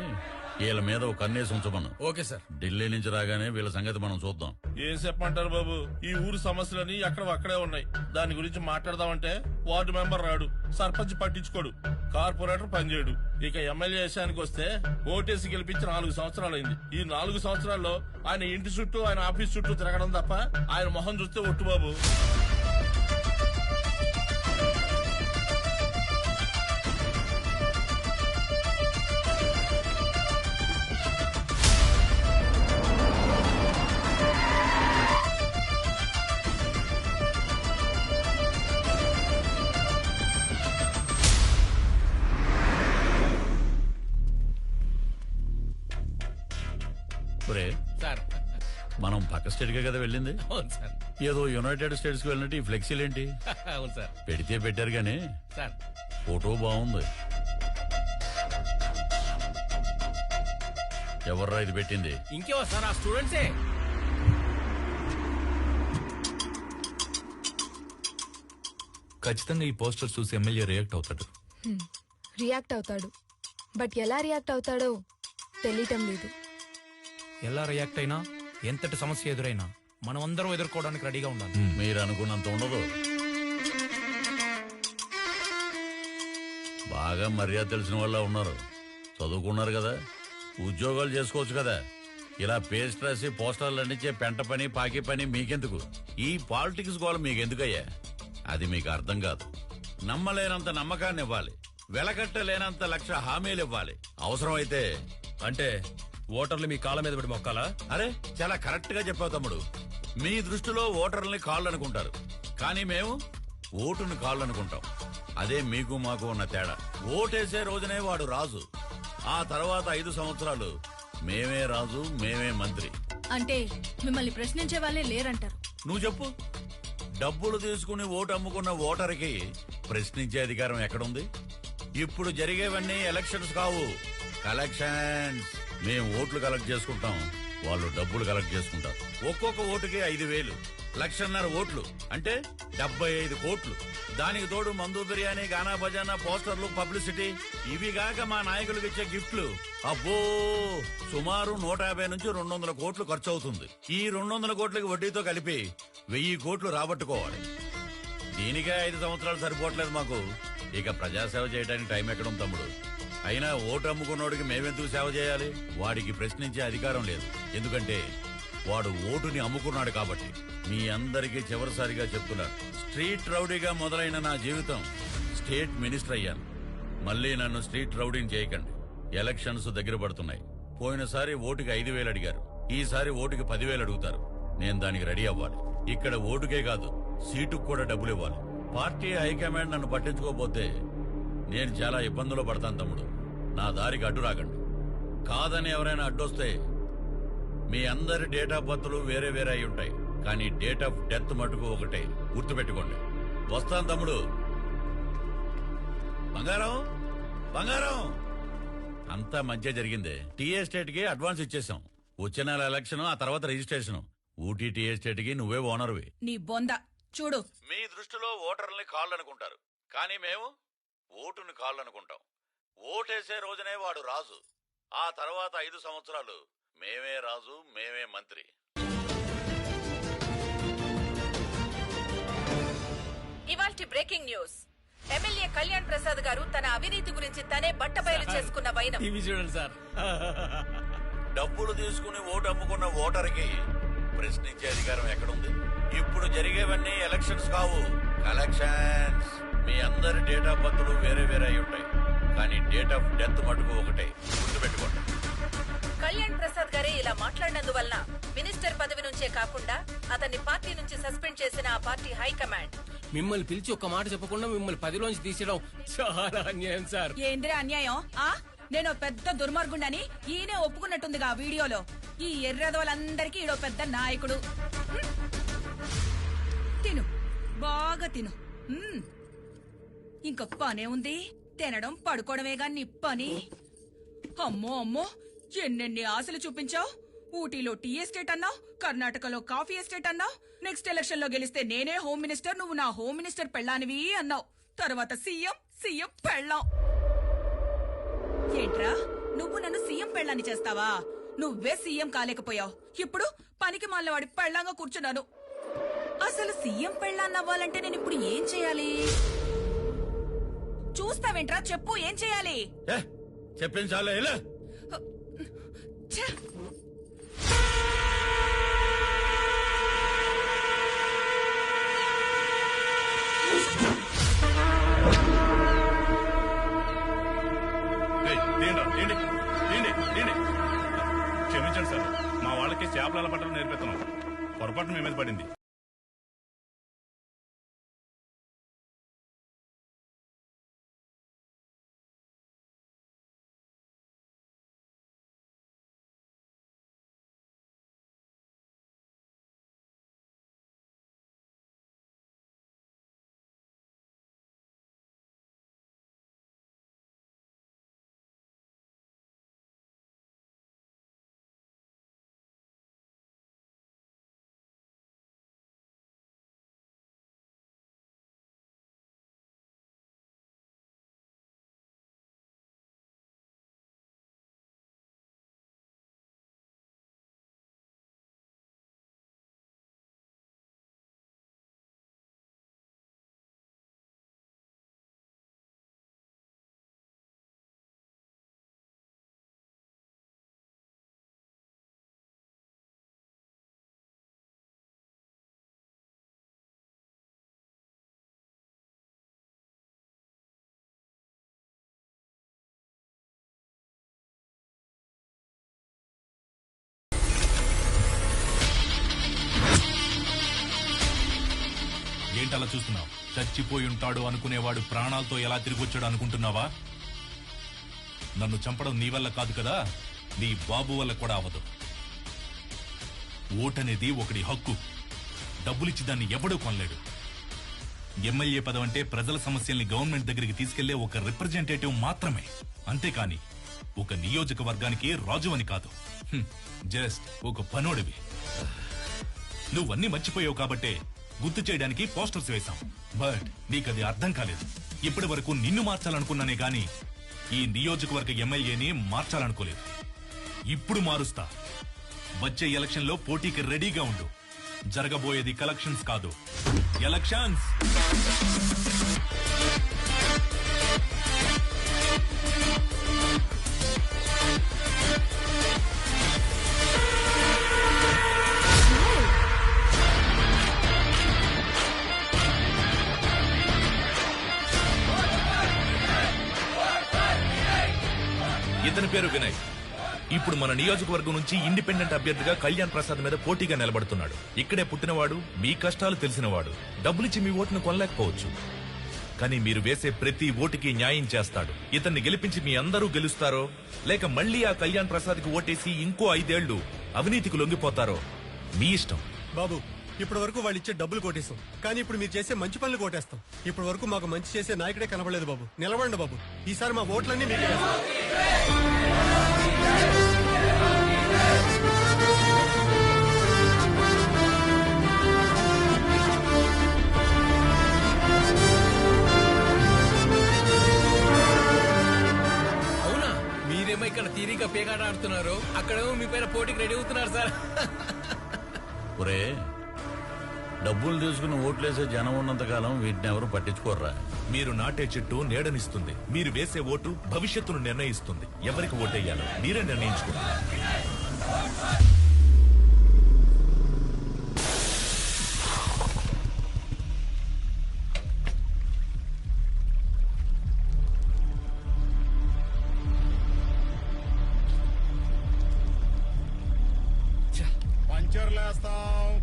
వీళ్ళ మీద ఒక కన్నేసి ఉంచమను.
Okay sir.
ఢిల్లీ నుంచి రాగానే వీళ్ళ సంగతి మనం చూద్దాం.
ఏం చెప్పమంటారు బాబు, ఈ ఊరు సమస్యలని అక్కడే ఉన్నాయి. దాని గురించి మాట్లాడదామంటే వార్డు మెంబర్ రాడు, సర్పంచ్ పట్టించుకోడు, కార్పొరేటర్ పనిచేయడు. ఇక ఎమ్మెల్యే విషయానికి వస్తే ఓటేసి గెలిపించి 4 సంవత్సరాలైంది. ఈ 4 సంవత్సరాల్లో ఆయన ఇంటి చుట్టూ, ఆయన ఆఫీస్ చుట్టూ తిరగడం తప్ప ఆయన మొహం చూస్తే ఒట్టు బాబు.
సార్,
మనం పక్క స్టేట్ కే కదా వెళ్ళింది.
అవును సార్.
ఏదో యునైటెడ్ స్టేట్స్ కి వెళ్ళినట్టు ఈ ఫ్లెక్సీలు ఏంటి?
అవును సార్.
పెడితే పెట్టారు గానీ
సార్,
ఫోటో బాగుంది. ఎవర్రా ఇది పెట్టింది?
ఇంకేవో సార్, ఆ స్టూడెంట్సే.
ఖచ్చితంగా ఈ పోస్టర్ చూసి ఎమ్మెల్యే రియాక్ట్ అవుతాడు.
రియాక్ట్ అవుతాడు, బట్ ఎలా రియాక్ట్ అవుతాడో తెలియటం లేదు.
ఎలా రియాక్ట్ అయినా, ఎంతటి సమస్య ఎదురైనా మనం అందరం ఎదుర్కోవడానికి రెడీగా ఉండాలి.
మీరు అనుకున్నంత ఉండదు. బాగా మర్యాద తెలిసిన వాళ్ళ ఉన్నారు, చదువుకున్నారు కదా, ఉద్యోగాలు చేసుకోవచ్చు కదా. ఇలా పేస్ట్ రాసి పోస్టర్లు అందించే పెంట పని, పాకి పని మీకెందుకు? ఈ పాలిటిక్స్ గోల మీకెందుకయ్యా? అది మీకు అర్థం కాదు. నమ్మలేనంత నమ్మకాన్ని ఇవ్వాలి, వెలకట్టలేనంత 1,00,000 హామీలు ఇవ్వాలి. అవసరమైతే
అంటే ఓటర్లు మీ కాళ్ళ మీద పడి మొక్కాలా?
అరే, చాలా కరెక్ట్ గా చెప్పావు తమ్ముడు. మీ దృష్టిలో ఓటర్లని కాళ్ళు అనుకుంటారు, కానీ మేము ఓటుని కాళ్ళు అనుకుంటాం. అదే మీకు మాకు ఉన్న తేడా. ఓటేసే రోజునే వాడు రాజు, ఆ తర్వాత 5 సంవత్సరాలు మేమే రాజు, మేమే మంత్రి.
అంటే మిమ్మల్ని ప్రశ్నించే వాళ్ళే లేరంటారు.
నువ్వు చెప్పు. డబ్బులు తీసుకుని ఓటు అమ్ముకున్న ఓటర్కి ప్రశ్నించే అధికారం ఎక్కడుంది? ఇప్పుడు జరిగేవన్నీ ఎలక్షన్స్ కావు, కలెక్షన్స్. మేము ఓట్లు కలెక్ట్ చేసుకుంటాం, వాళ్ళు డబ్బులు కలెక్ట్ చేసుకుంటారు. ఒక్కొక్క ఓటుకి 5,000, 1,50,000 ఓట్లు అంటే 75 కోట్లు. దానికి తోడు మందు, బిర్యానీ, గానా బజానా, పోస్టర్లు, పబ్లిసిటీ, ఇవి గాక మా నాయకులకు ఇచ్చే గిఫ్ట్లు. అబ్బో, సుమారు 150 నుంచి 200 కోట్లు ఖర్చు అవుతుంది. ఈ 200 కోట్లకి వడ్డీతో కలిపి 1000 కోట్లు రాబట్టుకోవాలి. దీనికే 5 సంవత్సరాలు సరిపోవట్లేదు మాకు. ఇక ప్రజాసేవ చేయడానికి టైం ఎక్కడం తమ్ముడు. అయినా ఓటు అమ్ముకున్నోడికి మేమెందుకు సేవ చేయాలి? వాడికి ప్రశ్నించే అధికారం లేదు, ఎందుకంటే వాడు ఓటుని అమ్ముకున్నాడు కాబట్టి. మీ అందరికీ చివరిసారిగా చెప్తున్నాను, స్ట్రీట్ రౌడీగా మొదలైన నా జీవితం స్టేట్ మినిస్టర్ అయ్యాను. మళ్ళీ నన్ను స్ట్రీట్ రౌడీని చేయకండి. ఎలక్షన్స్ దగ్గర పడుతున్నాయి. పోయినసారి ఓటుకి 5,000 అడిగారు, ఈసారి ఓటుకి 10,000 అడుగుతారు. నేను దానికి రెడీ అవ్వాలి. ఇక్కడ ఓటుకే కాదు, సీటుకు కూడా డబ్బులు ఇవ్వాలి. పార్టీ హైకమాండ్ నన్ను పట్టించుకోకపోతే నేను చాలా ఇబ్బందులు పడతాను తమ్ముడు. నా దారికి అడ్డు రాకండి. కాదని ఎవరైనా అడ్డొస్తే మీ అందరి డేట్ ఆఫ్ బర్త్లు వేరే వేరే అయి ఉంటాయి, కానీ డేట్ ఆఫ్ డెత్ మటుకు ఒకటే, గుర్తుపెట్టుకోండి. వస్తాను తమ్ముడు. బంగారం బంగారం అంతా మంచిగా జరిగిందే. టీ ఎస్టేట్ కి అడ్వాన్స్ ఇచ్చేసాం. వచ్చే నెల ఎలక్షన్, ఆ తర్వాత రిజిస్ట్రేషన్. ఊటీ టీ ఎస్టేట్ కి నువ్వే ఓనర్వి.
నీ బొంద చూడు.
మీ దృష్టిలో ఓటర్లని కాళ్ళు అనుకుంటారు, కానీ మేము ఓటుని కాళ్ళు అనుకుంటాం. ఓటేసే రోజునే వాడు రాజు, ఆ తర్వాత 5 సంవత్సరాలు మేమే రాజు, మేమే మంత్రి.
ఇవాల్టి breaking news. MLA Kalyan Prasad గారు తన అవినీతి గురించి తనే బట్టబయలు చేసుకున్న వైనం.
చూడండి సార్.
డబ్బులు తీసుకుని ఓటు అమ్ముకున్న ఓటర్కి ప్రశ్నించే అధికారం ఎక్కడుంది? ఇప్పుడు జరిగేవన్నీ ఎలక్షన్స్ కావు, కలెక్షన్స్. మీ అందరి డేట్ ఆఫ్ బర్త్లు వేరే వేరే అయి ఉంటాయి, కానీ డేట్ ఆఫ్ డెత్ మటుకు ఒకటే, గుర్తుపెట్టుకోండి.
కళ్యాణ్ ప్రసాద్ గారే ఇలా మాట్లాడినందువల్ల మినిస్టర్ పదవి నుంచే కాకుండా అతన్ని పార్టీ నుంచి సస్పెండ్ చేసిన ఆ పార్టీ హైకమాండ్
మిమ్మల్ని పిలిచి ఒక్క మాట చెప్పకుండా మిమ్మల్ని 10లోంచి తీసేయడం చాలా అన్యాయం సార్.
ఏంద్రే అన్యాయం? నేను పెద్ద దుర్మార్గుండని ఈయనే ఒప్పుకున్నట్టుందిగా వీడియోలో. ఈ ఎర్రదోలందరికీ ఈడో పెద్ద నాయకుడు. తిను, బాగా తిను. ఇంకొక పనే ఉంది, తినడం పడుకోవడమేగా నీ పని. అమ్మో అమ్మో, ఎన్నెన్ని ఆశలు చూపించావు. ఊటీలో టీ ఎస్టేట్ అన్నావు, కర్ణాటకలో కాఫీ ఎస్టేట్ అన్నావు. నెక్స్ట్ ఎలక్షన్ లో గెలిస్తే నేనే హోమ్ మినిస్టర్, నువ్వు నా హోమ్ మినిస్టర్ పెళ్ళానివి అన్నావు. తర్వాత సీఎం పెళ్ళాం. ఏంట్రా, నువ్వు నన్ను సీఎం పెళ్ళాన్ని చేస్తావా? నువ్వే సీఎం కాలేకపోయావు, ఇప్పుడు పనికి మాలవాడి పెళ్ళంగా కూర్చున్నాను. అసలు సీఎం పెళ్ళాన్నవ్వాలంటే నేను ఇప్పుడు ఏం చేయాలి? చూస్తావేంట్రా, చెప్పు, ఏం చేయాలి?
చెప్పించాలే.
క్షమించండి సార్, మా వాళ్ళకి చేపల పట్టడం నేర్పిస్తున్నాం. పొరపాటు మీ మీద పడింది.
ఏంటలా చూస్తున్నావు? చచ్చిపోయి ఉంటాడు అనుకునేవాడు ప్రాణాలతో ఎలా తిరిగొచ్చాడు అనుకుంటున్నావా? నన్ను చంపడం నీ వల్ల కాదు కదా, నీ బాబు వల్ల కూడా అవదు. ఓటనేది ఒకడి హక్కు. డబ్బులిచ్చి దాన్ని ఎవడూ కొనలేడు. ఎమ్మెల్యే పదవంటే ప్రజల సమస్యల్ని గవర్నమెంట్ దగ్గరికి తీసుకెళ్లే ఒక రిప్రజెంటేటివ్ మాత్రమే. అంతేకాని ఒక నియోజకవర్గానికి రాజు అని కాదు, జస్ట్ ఒక పనోడివి. నువ్వన్నీ మర్చిపోయావు కాబట్టే గుర్తు చేయడానికి పోస్టర్స్ వేశాం. బట్ నీకది అర్థం కాలేదు. ఇప్పటి వరకు నిన్ను మార్చాలనుకున్నానే గాని ఈ నియోజకవర్గ ఎమ్మెల్యేని మార్చాలనుకోలేదు. ఇప్పుడు మారుస్తా. వచ్చే ఎలక్షన్ లో పోటీకి రెడీగా ఉండు. జరగబోయేది కలెక్షన్స్ కాదు, ఎలక్షన్స్. ఇతని పేరు వినయ్. ఇప్పుడు మన నియోజకవర్గం నుంచి ఇండిపెండెంట్ అభ్యర్థిగా కళ్యాణ్ ప్రసాద్ మీద పోటీగా నిలబడుతున్నాడు. ఇక్కడే పుట్టినవాడు, మీ కష్టాలు తెలిసినవాడు. డబ్బులిచ్చి మీ ఓటును కొనలేకపోవచ్చు, కానీ మీరు వేసే ప్రతి ఓటుకి న్యాయం చేస్తాడు. ఇతన్ని గెలిపించి మీ అందరూ గెలుస్తారో, లేక మళ్ళీ ఆ కళ్యాణ్ ప్రసాద్ కి ఓటేసి ఇంకో 5 ఏళ్లు అవినీతికి లొంగిపోతారో మీ ఇష్టం.
బాబు, ఇప్పటి వరకు వాళ్ళు ఇచ్చే డబ్బులు కొట్టేస్తాం, కానీ ఇప్పుడు మీరు చేసే మంచి పనులు కొట్టేస్తాం. ఇప్పటి వరకు మాకు మంచి చేసే నాయకుడే కనబడలేదు బాబు. నిలవండి బాబు, ఈసారి మా ఓట్లన్నీ మీకే వేస్తాం.
అవునా? మీరేమో ఇక్కడ తీరిక పేకాట ఆడుతున్నారు, అక్కడేమో మీ పైన పోటీకి రెడీ అవుతున్నారు సార్.
ఒరే, డబ్బులు తీసుకుని ఓట్లేసే జనం ఉన్నంత కాలం వీటిని ఎవరు పట్టించుకోర్రా.
మీరు నాటే చెట్టు నీడనిస్తుంది, మీరు వేసే ఓటు భవిష్యత్తును నిర్ణయిస్తుంది. ఎవరికి ఓటేయాలో మీరే నిర్ణయించుకోండి.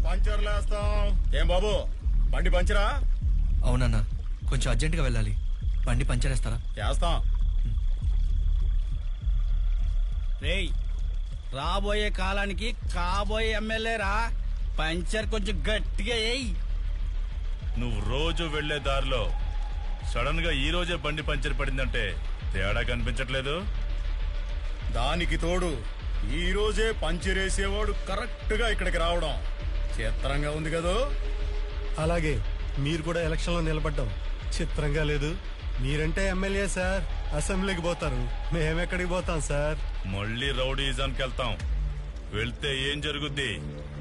పంచర్లేస్తాం. ఏం బాబు, బండి పంచరా?
అవునన్నా, కొంచెం అర్జెంటుగా వెళ్ళాలి. బండి పంచరేస్తారా?
చేస్తాం.
రేయ్, రాబోయే కాలానికి కాబోయే ఎమ్మెల్యేరా. పంచర్ కొంచెం గట్టిగా ఏయ్.
నువ్వు రోజు వెళ్లే దారిలో సడన్ గా ఈ రోజే బండి పంచర్ పడిందంటే తేడా కనిపించట్లేదు. దానికి తోడు ఈ రోజే పంచరేసేవాడు కరెక్ట్ గా ఇక్కడికి రావడం చిత్రంగా ఉంది కదా.
అలాగే మీరు కూడా ఎలక్షన్ లో నిలబడ్డాం, చిత్రంగా లేదు? మీరంటే ఎమ్మెల్యే సార్, అసెంబ్లీకి పోతారు, మేమెక్కడికి పోతాం సార్?
మళ్ళీ రౌడీజానికి వెళ్తాం. వెళ్తే ఏం జరుగుద్ది?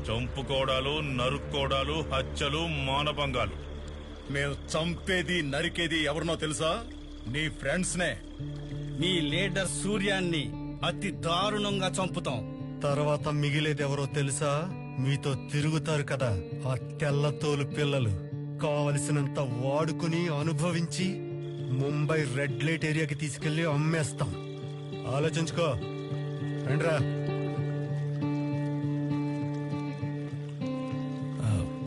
చంపుకోవడాలు, నరుక్కోవడాలు, హత్యలు, మానభంగాలు. మేము చంపేది, నరికేది ఎవరినో తెలుసా? నీ ఫ్రెండ్స్ నే.
మీ లీడర్ సూర్యాన్ని అతి దారుణంగా చంపుతాం.
తర్వాత మిగిలేది ఎవరో తెలుసా? మీతో తిరుగుతారు కదా ఆ తెల్లతోలు పిల్లలు. కావలసినంత వాడుకుని అనుభవించి ముంబై రెడ్ లైట్ ఏరియాకి తీసుకెళ్లి అమ్మేస్తాం. ఆలోచించుకో. రండ్రా.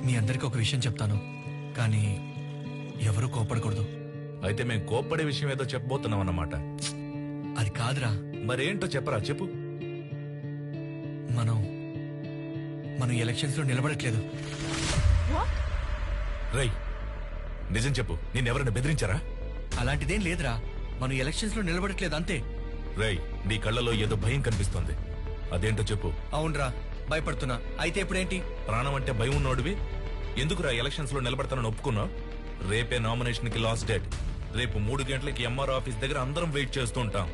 మీ అందరికి ఒక విషయం చెప్తాను, కానీ ఎవరూ కోపడకూడదు.
అయితే మేము కోప్పడే విషయం ఏదో చెప్పబోతున్నాం అన్నమాట.
అది కాదురా.
మరేంటో చెప్పరా, చెప్పు.
మనం ఎలక్షన్స్ లో నిలబడట్లేదు.
రై, నిజం చెప్పు, నిన్నెవరైనా బెదిరించారా?
అలాంటిదేం లేదురా, మనం ఎలక్షన్స్ లో నిలబడట్లేదు అంతే.
రై, నీ కళ్ళలో ఏదో భయం కనిపిస్తోంది, అదేంటో చెప్పు.
అవునరా, భయపడుతున్నా. అయితే ఇప్పుడేంటి?
ప్రాణం అంటే భయం ఉన్నోడివి ఎందుకురా ఎలక్షన్స్ లో నిలబడతానని ఒప్పుకున్నావు? రేపే నామినేషన్ కి లాస్ట్ డేట్. రేపు 3 గంటలకి ఎంఆర్ఓ ఆఫీస్ దగ్గర అందరం వెయిట్ చేస్తూ ఉంటాం.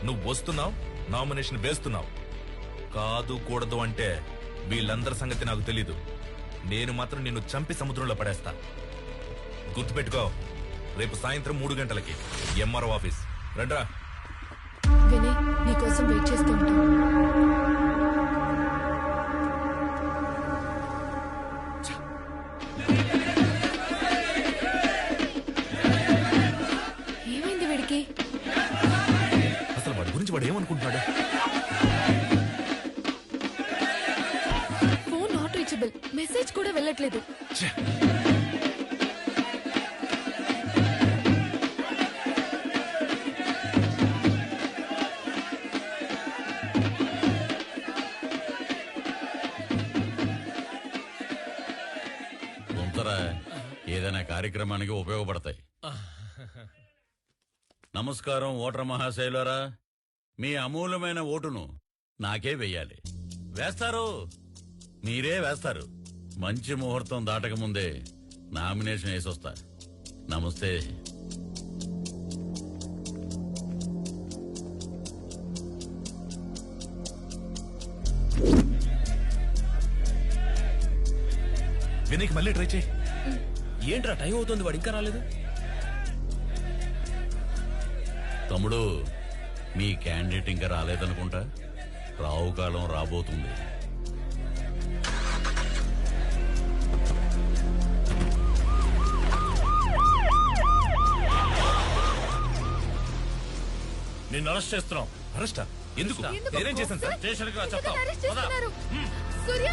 నువ్వు వస్తున్నావు, నామినేషన్ వేస్తున్నావు. కాదు కూడదు అంటే వీళ్ళందరి సంగతి నాకు తెలీదు. నేను మాత్రం నిన్ను చంపి సముద్రంలో పడేస్తా. గుర్తుపెట్టుకో, రేపు సాయంత్రం 3 గంటలకి ఎంఆర్ఓ ఆఫీస్. రండ్రా.
వినయ్, నీకోసం వెయిట్ చేస్తూ ఉంటాం. ఏమైంది వీడికి?
అసలు వాడి గురించి వాడు ఏమనుకుంటున్నాడు?
ఫోన్ నాట్ రీచబుల్, మెసేజ్ కూడా వెళ్ళట్లేదు.
ఏదైనా కార్యక్రమానికి ఉపయోగపడతాయి. నమస్కారం ఓటర్ మహాశైలరా. మీ అమూల్యమైన ఓటును నాకే వెయ్యాలి. వేస్తారు, మీరే వేస్తారు. మంచి ముహూర్తం దాటక ముందే నామినేషన్ వేసొస్తా. నమస్తే.
వినయ్కి మళ్ళీ ట్రై చేయి.
ఏంట్రా టైం అవుతుంది, వాడు ఇంకా రాలేదు.
తమ్ముడు, మీ క్యాండిడేట్ ఇంకా రాలేదనుకుంటా. రావుకాలం రాబోతుంది.
నిన్ను అరెస్ట్ చేస్తున్నాం.
అరెస్టా? ఎందుకు? నేనేం చేశాను సార్?
స్టేషన్కి రా, చెప్తాం.
సూర్య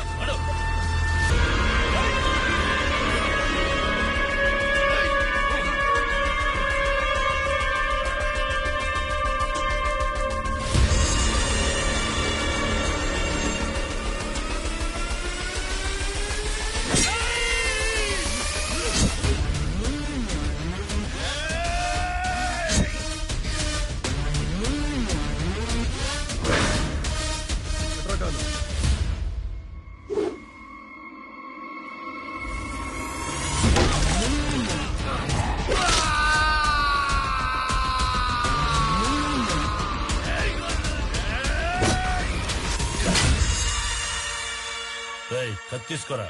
తీసుకోరా.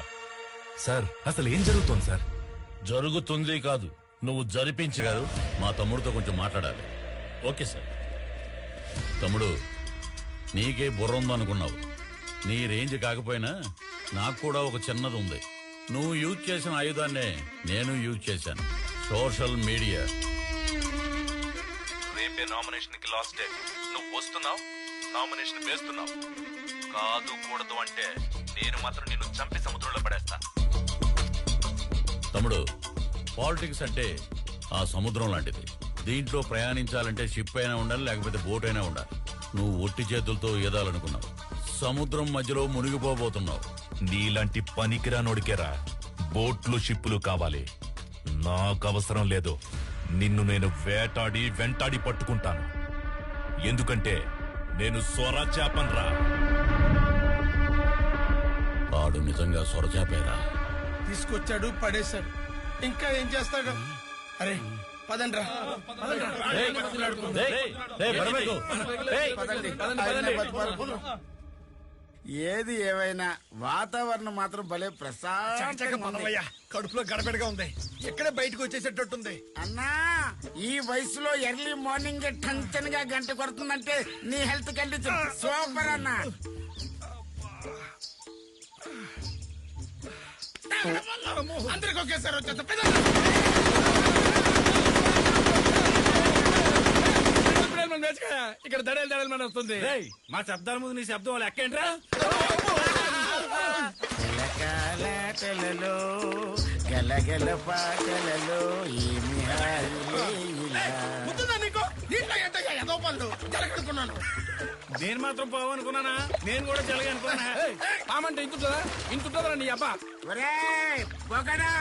సార్ అసలు ఏం జరుగుతోంది సార్?
జరుగుతుంది కాదు, నువ్వు జరిపించగారు.
మా తమ్ముడితో కొంచెం మాట్లాడాలి.
Okay sir.
తమ్ముడు, నీకే బుర్ర ఉందనుకున్నావు. నీ రేంజ్ కాకపోయినా నాకు కూడా ఒక చిన్నది ఉంది. నువ్వు యూజ్ చేసిన ఆయుధాన్నే నేను యూజ్ చేశాను. Social media.
రేపే నామినేషన్ కి లాస్ట్ డే. నువ్వు వస్తున్నావు, నామినేషన్ వేస్తున్నావు. కాదు కూడదు అంటే నేను మాత్రం నిన్ను చంపి సముద్రంలో పడేస్తా.
తమ్ముడు, పాలిటిక్స్ అంటే ఆ సముద్రం లాంటిది. దీంట్లో ప్రయాణించాలంటే షిప్ అయినా ఉండాలి, లేకపోతే బోట్ అయినా ఉండాలి. నువ్వు ఒట్టి చేతులతో ఈదాలనుకున్నావు, సముద్రం మధ్యలో మునిగిపోబోతున్నావు.
నీలాంటి పనికిరానోడికేరా బోట్లు షిప్పులు కావాలి. నాకు అవసరం లేదు. నిన్ను నేను వేటాడి వెంటాడి పట్టుకుంటాను. ఎందుకంటే నేను సొర చేపన్రా.
వాడు నిజంగా సొరచాపేరా.
తీసుకొచ్చాడు, పడేశాడు, ఇంకా ఏం చేస్తాడు? అరే పదండ్రా.
ఏది ఏవైనా వాతావరణం మాత్రం భలే ప్రశాంతంగా ఉంది.
కడుపులో గడబెడగా ఉంది, ఎక్కడే బయటకు వచ్చేసేటట్టుంది.
అన్నా, ఈ వయసులో ఎర్లీ మార్నింగ్ టెన్షన్ గా గంట కొడుతుందంటే నీ హెల్త్ కండిషన్ సూపర్ అన్నా.
అందరికి ఒకేసారి వచ్చేస్తా. ఇక్కడ దడేలు దడేలు మన వస్తుంది. మా శబ్దాల ముందు నీ శబ్దం వాళ్ళు ఎక్కేంట్రా?
గలగల పాటలలో ఏమి
ఏదో పనులు జరగనుకున్నాను. నేను మాత్రం పోవనుకున్నానా? నేను కూడా జరగ అనుకున్నా. పామంటే ఇంతుంటుందా నీ అబ్బా?
ఒకడా,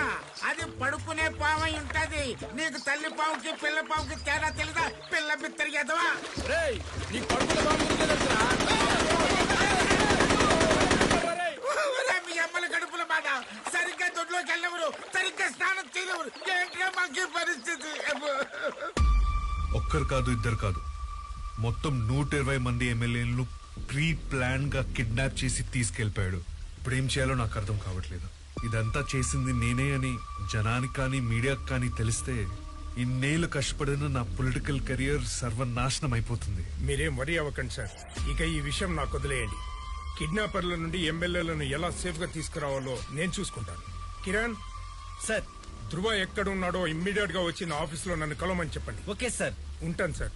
అది పడుకునే పావై ఉంటది. నీకు తల్లి పావుకి పిల్ల పావుకి తేడా తెలుదా? పిల్ల బిత్తరికి ఎదవా.
నీ పడుకునే పాము
మీ అమ్మల కడుపుల బాధ. సరిగ్గా దొడ్లోకి వెళ్ళవరు, సరిగ్గా స్నానం చేయలేవరు. ఏంటో మాకు పరిస్థితి.
ఒక్కరు కాదు, ఇద్దరు కాదు, మొత్తం 120 మంది ఎమ్మెల్యేలను ప్రీ ప్లాన్ గా కిడ్నాప్ చేసి తీసుకెళ్లిపోయాడు. ఇప్పుడు ఏం చేయాలో నాకు అర్థం కావట్లేదు. ఇదంతా చేసింది నేనే అని జనానికి కానీ మీడియాకి కానీ తెలిస్తే ఇన్నేళ్లు కష్టపడిన నా పొలిటికల్ కెరియర్ సర్వనాశనం అయిపోతుంది.
మీరేం వరి అవ్వకండి సార్. ఇక ఈ విషయం నాకు వదిలేయండి. కిడ్నాపర్ల నుండి ఎమ్మెల్యేలను ఎలా సేఫ్ గా తీసుకురావాలో నేను చూసుకుంటాను. కిరణ్
సార్,
ధృవ ఎక్కడున్నాడో ఇమ్మీడియట్ గా వచ్చి నా ఆఫీస్ లో నన్ను కలవమని చెప్పండి.
Okay sir.
ఉంటాను సార్.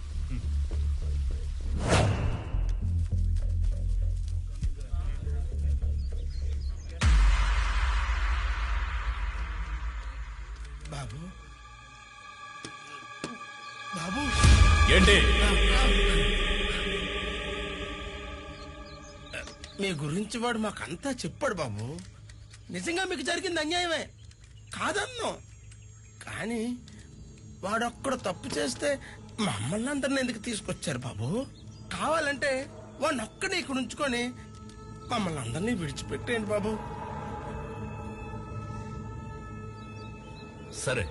బాబు బాబు
ఏంటి?
మీ గురించి వాడు మాకంతా చెప్పాడు బాబు. నిజంగా మీకు జరిగింది అన్యాయమే కాదన్నో, కానీ వాడొక్కడ తప్పు చేస్తే మమ్మల్ని అందరిని ఎందుకు తీసుకొచ్చారు బాబు? కావాలంటే వాడిని ఒక్కడే ఇక్కడ ఉంచుకొని మమ్మల్ని అందరినీ విడిచిపెట్టేయండి బాబు.
సరే,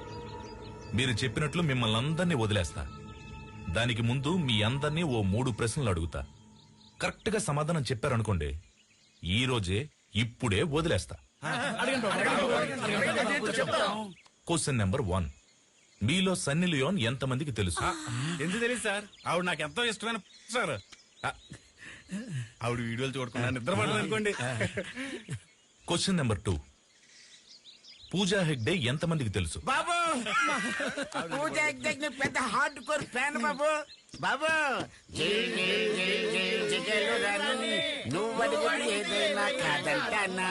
మీరు చెప్పినట్లు మిమ్మల్ని అందరినీ వదిలేస్తా. దానికి ముందు మీ అందరినీ ఓ 3 ప్రశ్నలు అడుగుతా. కరెక్ట్ గా సమాధానం చెప్పారనుకోండి, ఈ రోజే ఇప్పుడే వదిలేస్తా. Question number 1. మీలో సన్నీ లియోన్ ఎంతమందికి తెలుసు?
ఎందుకు తెలియదు సార్, ఆవిడ నాకు ఎంతో ఇష్టమైన సార్. ఆవిడ వీడియోలు చూడకుండా నిద్రపడలేదు అనుకోండి.
Question number 2. పూజా హెగ్డే ఎంతమందికి తెలుసు?
బాబు పూజా ఎగ్జాక్ట్ పెద్ద హార్డ్ కోర్ ఫ్యాన్ బాబు. బాబు నువ్వు అడిగితే ఏదైనా కాదంటానా?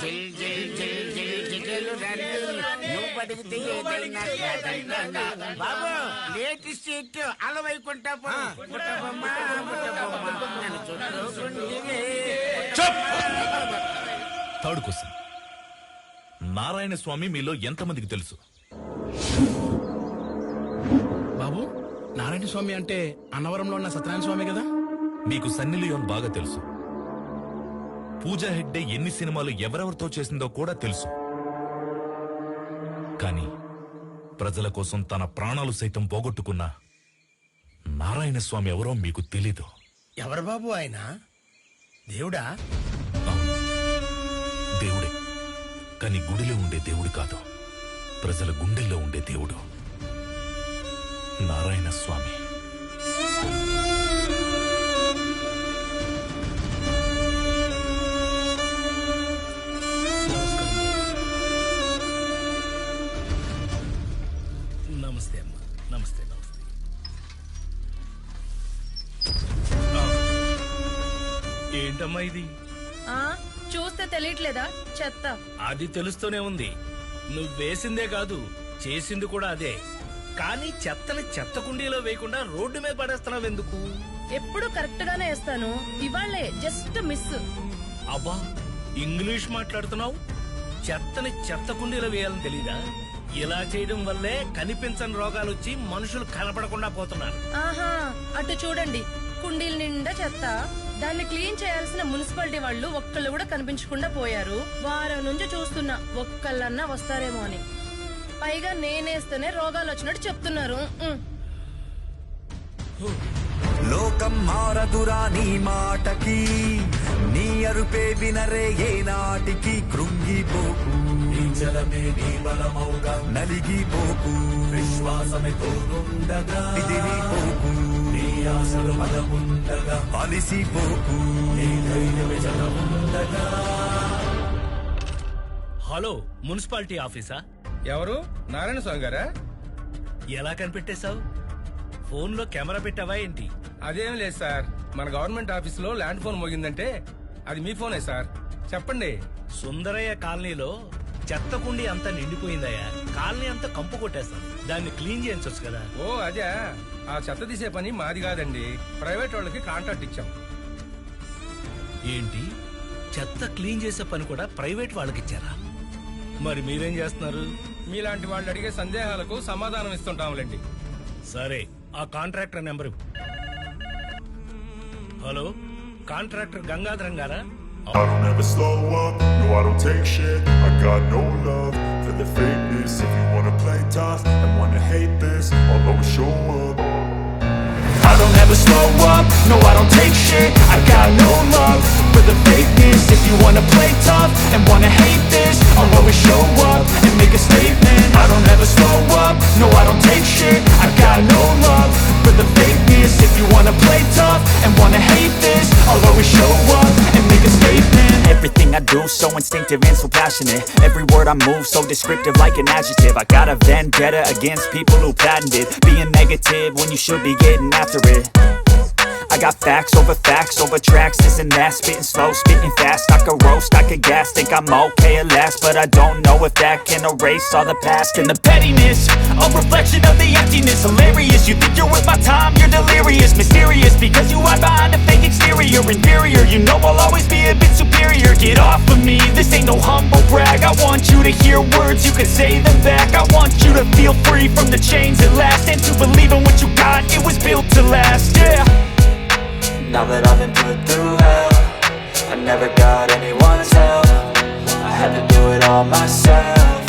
జిల్ జిల్ జిల్ జిల్ జిగేలు రాని నువ్వు అడిగితే ఏదైనా కాదంటానా? బాబు లేటెస్ట్ హిట్ అలవైకుంటా పుట్టబొమ్మ నన్ను చుట్టుకుంటే.
Third question. నారాయణ స్వామి మీలో ఎంతమందికి తెలుసు?
బాబు నారాయణ స్వామి అంటే అన్నవరంలో ఉన్న సత్యనారాయణ స్వామి కదా?
మీకు సన్నీ లియోన్ బాగా తెలుసు. పూజా హెగ్డే ఎన్ని సినిమాలు ఎవరెవరితో చేసిందో కూడా తెలుసు. కానీ ప్రజల కోసం తన ప్రాణాలు సైతం పోగొట్టుకున్న నారాయణ స్వామి ఎవరో మీకు తెలీదు.
ఎవరు బాబు ఆయన? దేవుడా?
దేవుడే, కానీ గుడిలో ఉండే దేవుడు కాదు, ప్రజల గుండెల్లో ఉండే దేవుడు నారాయణ స్వామి.
నమస్తే అమ్మా. నమస్తే నమస్తే. ఏంటమ్మా ఇది?
చూస్తే తెలియట్లేదా? చెత్త.
అది తెలుస్తూనే ఉంది. నువ్వు వేసిందే కాదు, చేసింది కూడా అదే. కానీ చెత్తని చెత్త కుండీలో వేయకుండా రోడ్డు మీద పడేస్తున్నావు ఎందుకు?
ఎప్పుడు కరెక్ట్ గానే వేస్తాను, ఇవాళ్లే జస్ట్ మిస్.
అబ్బా ఇంగ్లీష్ మాట్లాడుతున్నావు. చెత్తని చెత్త కుండీలో వేయాలని తెలీదా? ఇలా చేయడం వల్లే కనిపించని రోగాలు వచ్చి మనుషులు కనపడకుండా పోతున్నారు.
ఆహా, అటు చూడండి, కుండీల నిండా చెత్త. దాన్ని క్లీన్ చేయాల్సిన మున్సిపాలిటీ వాళ్ళు ఒక్కళ్ళు కూడా కనిపించకుండా పోయారు. వారం నుంచి చూస్తున్నా ఒక్కళ్ళన్నా వస్తారేమో అని. పైగా నేనేస్తేనే రోగాలు వచ్చినట్టు చెప్తున్నారు.
లోకం మారదురా నీ మాటకి, నీ అరుపే వినరే ఏ నాటికి. కృంగిపోకు, నలిగిపోకు, విశ్వాసమే తోడుండగా ఎదిరిపోకు, నీ ఆశలు బలముండగా అలిసిపోకు, నీ ధైర్యమే జలముండగా.
Hello, municipality ఆఫీసా?
ఎవరు? నారాయణ స్వామి గారా?
ఎలా కనిపెట్టేశావు? ఫోన్ లో కెమెరా పెట్టావా ఏంటి?
అదేం లేదు సార్, మన గవర్నమెంట్ ఆఫీస్ లో ల్యాండ్ ఫోన్ మోగిందంటే అది మీ ఫోనే సార్. చెప్పండి.
సుందరయ్య కాలనీలో చెత్త కుండీ అంతా నిండిపోయిందయ్యా. కాలనీ అంతా కంపు కొట్టేస్తాం, దాన్ని క్లీన్ చేయించొచ్చు కదా.
ఓ అదే, ఆ చెత్త తీసే పని మాది కాదండి, ప్రైవేట్ వాళ్ళకి కాంట్రాక్ట్ ఇచ్చాం.
ఏంటి, చెత్త క్లీన్ చేసే పని కూడా ప్రైవేట్ వాళ్ళకి ఇచ్చారా? మరి మీరేం చేస్తున్నారు?
మీలాంటి వాళ్ళు అడిగే సందేహాలకు సమాధానం ఇస్తుంటాంలేండి.
సరే, ఆ contractor number. Hello, contractor Gangadharam గారా?
I don't ever slow up, no I don't take shit. I got no love for the fakeness. If you wanna play tough and wanna hate this, I'll always show up.
I don't ever slow up, no I don't take shit. I got no love for the fakeness. If you wanna play tough and wanna hate this, I'll always show up and make a statement. I don't ever slow up, no I don't take shit. I got no love for the fakeness. If you wanna play tough and wanna hate this, I'll always show up and make a statement. Everything I do so instinctive and so passionate. Every word I move so descriptive like an adjective. I got a vendetta against people who patented being negative when you should be getting after it. I got facts over tracks, this and that. Spitting slow, spitting fast. I could roast, I could gas. Think I'm okay at last, but I don't know if that can erase all the past. And the pettiness, a reflection of the emptiness. Hilarious, you think you're worth my time, you're delirious. Mysterious, because you hide behind a fake exterior. Inferior, you know I'll always be a bit superior. Get off of me, this ain't no humble brag. I want you to hear words, you can say them back. I want you to feel free from the chains at last, and to believe in what you got, it was built to last, yeah. Now that I've been put through hell, I never got anyone's help. I had to do it all myself.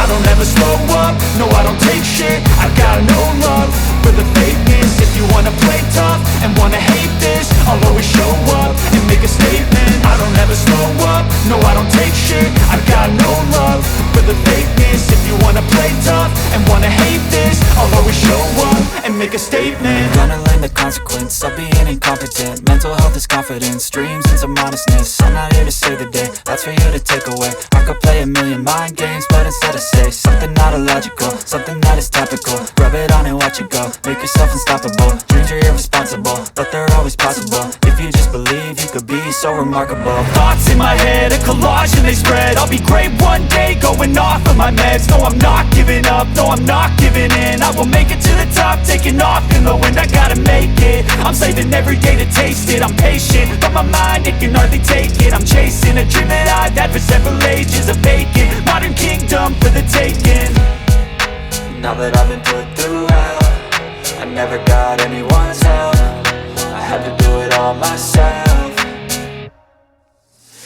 I don't ever slow up, no I don't take shit. I got no love for the fakeness. If you wanna play tough and wanna hate this, I'll always show up and make a statement. I don't ever slow up, no I don't take shit. I got no love for the fakeness. If you wanna play tough and wanna hate this, I'll always show up and make a statement. Gonna learn the consequence of being incompetent. Mental health is confidence, dreams and some honestness. I'm not here to save the day, that's for you to take away. I could play a million mind games, but instead I say something not illogical, something that is topical. Rub it on and watch it go, make yourself unstoppable. Dreams are irresponsible, but they're always possible. If you just believe, you could be so remarkable. Thoughts in my head, a collage and they spread. I'll be great one day, going off of my meds. No, I'm not giving up, no, I'm not giving in. I will make it to the top, taking off in the wind. I gotta make it, I'm saving every day to taste it. I'm patient, but my mind, it can hardly take it. I'm chasing a dream that I've had for several ages. A vacant, modern kingdom for the taking. Now that I've been put through hell, I never got anyone's help. I had to do it all myself.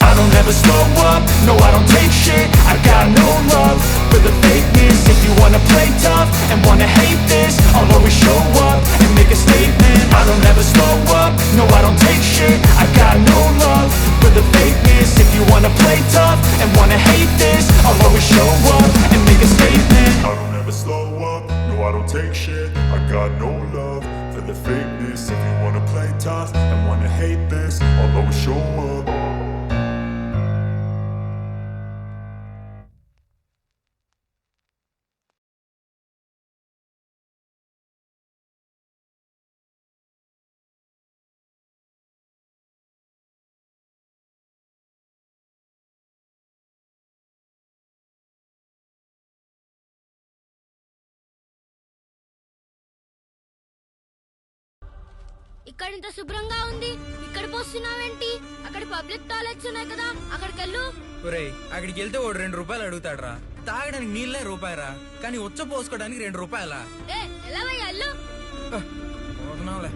I don't ever slow up, no I don't take shit. I got no love for the fakeness. If you wanna play tough and wanna hate this, I'll always show up and make a statement. I don't ever slow up, no I don't take shit. I got no love for the fakeness. If you wanna play tough and wanna hate this, I'll always show up and make a statement.
I don't ever slow up, no I don't take shit. I got no love for the fakeness. If you wanna play tough and wanna hate this, I'll always show up.
ఇక్కడ ఇంత శుభ్రంగా ఉంది, ఇక్కడ పోస్తున్నావేంటి? అక్కడ public toilets ఉన్నాయి కదా, అక్కడికి వెళ్ళు.
ఒరేయ్, అక్కడికి వెళ్తే వాడు 2 రూపాయలు అడుగుతాడ్రా. తాగడానికి నీళ్ళే రూపాయరా, కానీ ఉచ్చ పోసుకోవడానికి 2 రూపాయలా?
ఎలా వెళ్ళు.
పోతున్నాంలే.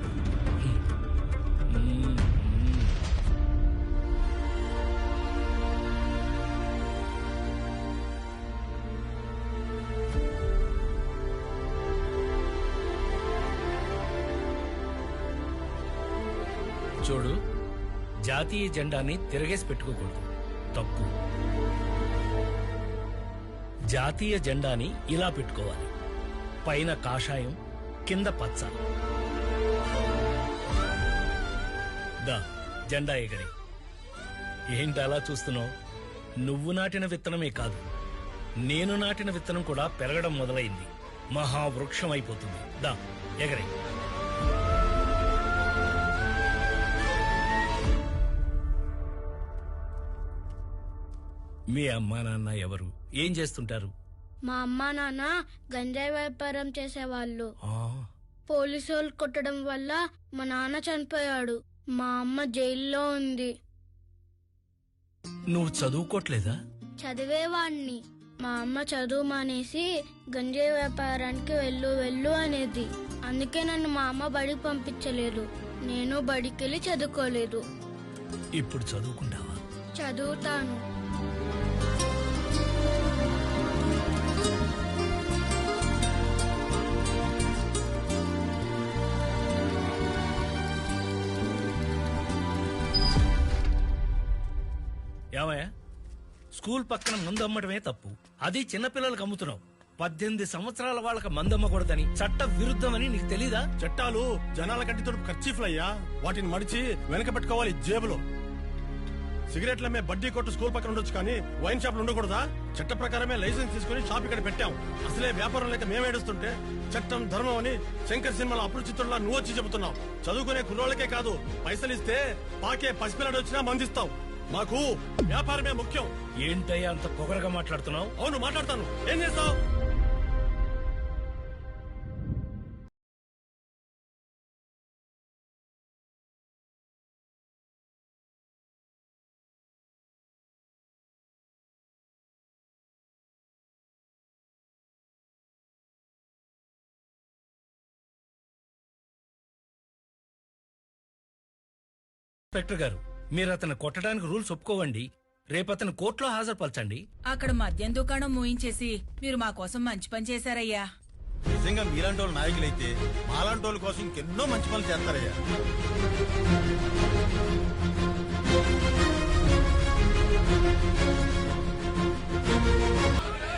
చూడు, జాతీయ జెండాని తిరగేసి పెట్టుకోకూడదు, తప్పు. జాతీయ జెండాని ఇలా పెట్టుకోవాలి, పైన కాషాయం, కింద పచ్చ. దా జెండా ఎగరి. ఏంటి అలా చూస్తున్నావు? నువ్వు నాటిన విత్తనమే కాదు, నేను నాటిన విత్తనం కూడా పెరగడం మొదలైంది, మహావృక్షం అయిపోతుంది. దా ఎగరి. మీ అమ్మా నాన్న ఎవరు, ఏం చేస్తుంటారు?
మా అమ్మా నాన్న గంజాయి వ్యాపారం చేసేవాళ్ళు. పోలీసు వాళ్ళు కొట్టడం వల్ల మా నాన్న చనిపోయాడు. మా అమ్మ జైల్లో ఉంది.
నువ్వు చదువుకోవట్లేదా?
చదివేవాణ్ణి. మా అమ్మ చదువు మానేసి గంజాయి వ్యాపారానికి వెళ్ళు వెళ్ళు అనేది. అందుకే నన్ను మా అమ్మ బడికి పంపించలేదు. నేను బడికెళ్ళి చదువుకోలేదు.
ఇప్పుడు చదువుకుంటావా?
చదువుతాను.
ఏమయ్యా, స్కూల్ పక్కన మందు అమ్మటమే తప్పు, అది చిన్నపిల్లలకు అమ్ముతున్నావు. 18 సంవత్సరాల వాళ్ళకి మందమ్మకూడదని చట్ట విరుద్ధమని నీకు తెలీదా?
చట్టాలు జనాల కంటితో ఖర్చీఫ్లయ్యా, వాటిని మడిచి వెనక పెట్టుకోవాలి జేబులో. సిగరెట్ల మే బడ్డీ కొట్టు స్కూల్ పక్కన ఉండొచ్చు, కానీ వైన్ షాప్లు ఉండకూడదా? చట్ట ప్రకారమే లైసెన్స్ తీసుకుని షాప్ ఇక్కడ పెట్టాం. అసలే వ్యాపారం లేక మేమేడుస్తుంటే చట్టం ధర్మం అని శంకర్ సినిమాల అపరిచితుల్లా నువ్వు వచ్చి చెబుతున్నావు. చదువుకునే కుర్రోళ్ళకే కాదు, పైసలు ఇస్తే పాకే పసిపిల్లడు వచ్చినా మందిస్తావు. మాకు వ్యాపారమే ముఖ్యం.
ఏంటయ్యా అంత పొగరగా మాట్లాడుతున్నావు?
అవును మాట్లాడతాను, ఏం చేస్తావు?
ఇన్స్పెక్టర్ గారు, మీరు అతను కొట్టడానికి రూల్స్ ఒప్పుకోవండి. రేపు అతను కోర్టులో హాజరుపరచండి.
అక్కడ మద్యం దుకాణం మూయించేసి మీరు మా కోసం మంచి పని చేశారయ్యా.
నిజంగా మీలాంటి వాళ్ళు నాయకులైతే మాలాంటి వాళ్ళ కోసం ఇంకెన్నో మంచి పనులు చేస్తారయ్యా.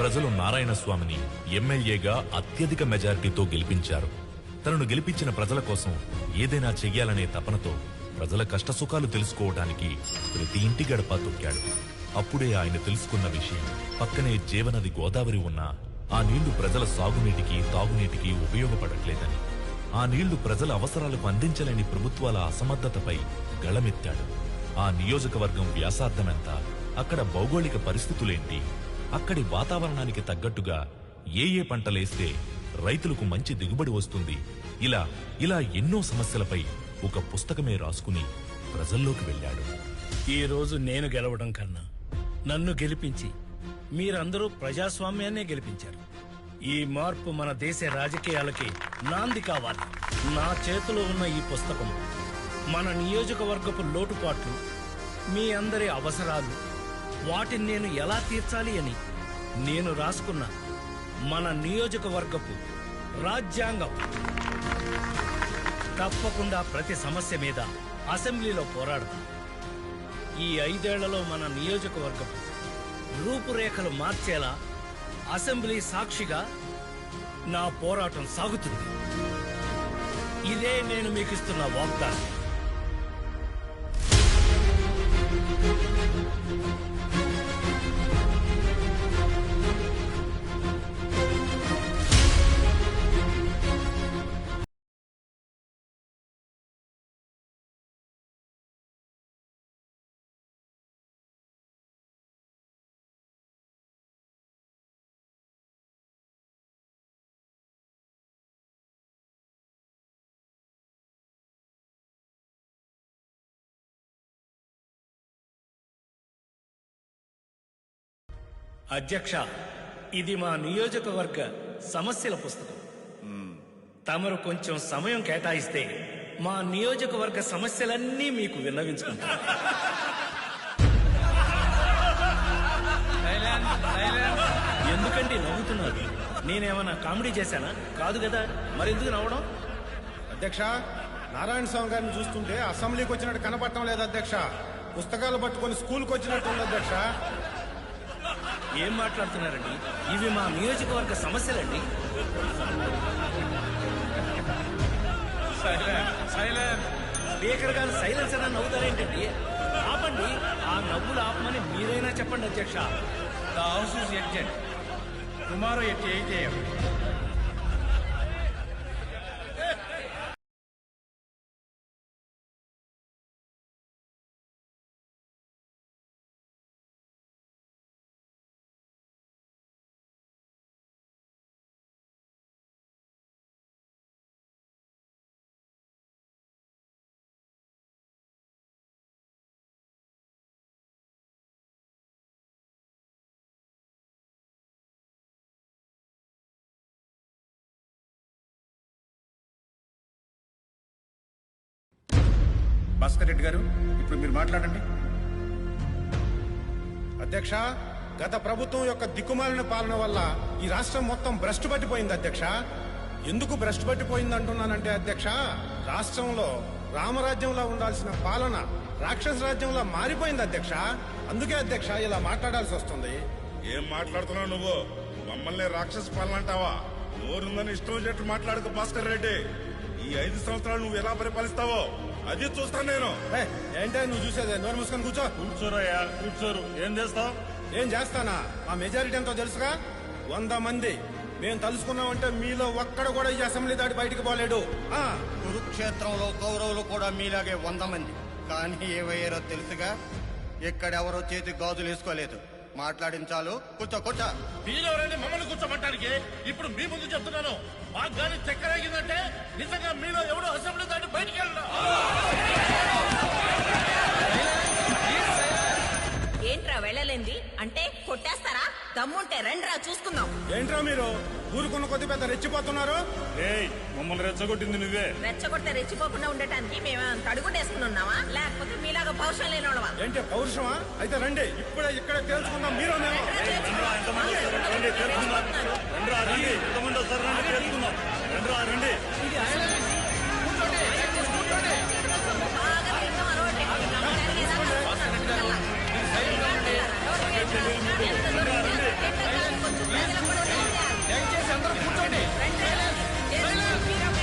ప్రజలు నారాయణ స్వామిని ఎమ్మెల్యేగా అత్యధిక మెజారిటీతో గెలిపించారు. తనను గెలిపించిన ప్రజల కోసం ఏదైనా చెయ్యాలనే తపనతో ప్రజల కష్టసుఖాలు తెలుసుకోవడానికి ప్రతి ఇంటి గడప తొక్కాడు. అప్పుడే ఆయన తెలుసుకున్న విషయం, పక్కనే జీవనది గోదావరి ఉన్నా ఆ నీళ్లు ప్రజల సాగునీటికి తాగునీటికి ఉపయోగపడట్లేదని, ఆ నీళ్లు ప్రజల అవసరాలకు అందించలేని ప్రభుత్వాల అసమర్థతపై గళమెత్తాడు. ఆ నియోజకవర్గం వ్యాసార్థమెంత, అక్కడ భౌగోళిక పరిస్థితులేంటి, అక్కడి వాతావరణానికి తగ్గట్టుగా ఏ పంటలేస్తే రైతులకు మంచి దిగుబడి వస్తుంది, ఇలా ఎన్నో సమస్యలపై ఒక పుస్తకమే రాసుకుని ప్రజల్లోకి వెళ్ళాడు.
ఈ రోజు నేను గెలవడం కన్నా నన్ను గెలిపించి మీరందరూ ప్రజాస్వామ్యాన్నే గెలిపించారు. ఈ మార్పు మన దేశ రాజకీయాలకి నాంది కావాలి. నా చేతిలో ఉన్న ఈ పుస్తకం మన నియోజకవర్గపు లోటుపాట్లు, మీ అందరి అవసరాలు, వాటిని నేను ఎలా తీర్చాలి అని నేను రాసుకున్న మన నియోజకవర్గపు రాజ్యాంగం. తప్పకుండా ప్రతి సమస్య మీద అసెంబ్లీలో పోరాడతాం. ఈ 5 ఏళ్లలో మన నియోజకవర్గపు రూపురేఖలు మార్చేలా అసెంబ్లీ సాక్షిగా నా పోరాటం సాగుతుంది. ఇదే నేను మీకు ఇస్తున్న వాగ్దానం. అధ్యక్ష, ఇది మా నియోజకవర్గ సమస్యల పుస్తకం. తమరు కొంచెం సమయం కేటాయిస్తే మా నియోజకవర్గ సమస్యలన్నీ మీకు విన్నవించుకుంటారు. ఎందుకండి నవ్వుతున్నారు? నేనేమన్నా కామెడీ చేశానా? కాదు కదా, మరెందుకు నవ్వడం?
అధ్యక్ష, నారాయణ స్వామి గారిని చూస్తుంటే అసెంబ్లీకి వచ్చినట్టు కనపడటం లేదు అధ్యక్ష. పుస్తకాలు పట్టుకొని స్కూల్కి వచ్చినట్టు ఉంది అధ్యక్ష.
ఏం మాట్లాడుతున్నారండి? ఇవి మా నియోజకవర్గ సమస్యలండి. స్పీకర్ గారు సైలెన్స్ అని నవ్వుతారేంటండి? ఆపండి, ఆ నవ్వులు ఆపమని మీరైనా చెప్పండి అధ్యక్ష. The house is ఎడ్జెంట్ tomorrow at 8 AM.
Bhaskar Reddy గారు, ఇప్పుడు మీరు మాట్లాడండి.
అధ్యక్ష, గత ప్రభుత్వం యొక్క దిక్కుమాలిన పాలన వల్ల ఈ రాష్ట్రం మొత్తం భ్రష్టు పట్టిపోయింది అధ్యక్ష. ఎందుకు భ్రష్టు పట్టిపోయింది అంటున్నానంటే అధ్యక్ష, రాష్ట్రంలో రామరాజ్యంలో ఉండాల్సిన పాలన రాక్షస రాజ్యంలో మారిపోయింది అధ్యక్ష. అందుకే అధ్యక్ష ఇలా మాట్లాడాల్సి వస్తుంది.
ఏం మాట్లాడుతున్నావు నువ్వు? మమ్మల్ని రాక్షస పాలన అంటావా? నోరుందని ఇష్టం వచ్చినట్టు మాట్లాడుకో భాస్కర్ రెడ్డి. ఈ 5 సంవత్సరాలు నువ్వు ఎలా పరిపాలిస్తావో అది చూస్తాను నేను.
ఏంటే నువ్వు చూసేది? నోరు మూసుకొని కూర్చో.
కూర్చోరయ్యా, కూర్చోరు. ఏం చేస్తావు?
ఏం చేస్తానా? మా మెజారిటీ ఎంతో తెలుసుగా, 100 మంది. మేము తలుసుకున్నామంటే మీలో ఒక్కడ కూడా ఈ అసెంబ్లీ దాటి బయటికి పోలేడు.
కురుక్షేత్రంలో కౌరవులు కూడా మీలాగే 100 మంది. కానీ ఏమయ్యారో తెలుసుగా, ఎక్కడెవరో చేతి గాజులు వేసుకోలేదు. మాట్లాడించాలు. కూర్చో కూర్చో.
మీరెవరండి మమ్మల్ని కూర్చోమంటానికి? ఇప్పుడు మీ ముందు చెప్తున్నాను, మాకు కానీ చక్కెరగిందంటే నిజంగా మీలో ఎవడో అసెంబ్లీ దాటి బయటికి వెళ్ళరా?
ఏంట్రా వెళ్ళలేంది అంటే కొట్టేస్తారా? దమ్ముంటే రండిరా చూసుకుందాం.
ఏంట్రా మీరు ఊరుకున్న కొద్ది పెద్ద రెచ్చిపోతున్నారు?
మమ్మల్ని రెచ్చగొట్టింది నువ్వే.
రెచ్చగొడితే రెచ్చిపోకుండా ఉండటానికి మేమేమైనా తడుగునేసుకుని ఉన్నావా, లేకపోతే మీలాగా పౌరుషం లేనివాడవా?
ఏంటి పౌరుషమా? అయితే రండి ఇప్పుడే ఇక్కడ తేల్చుకుందాం. మీరు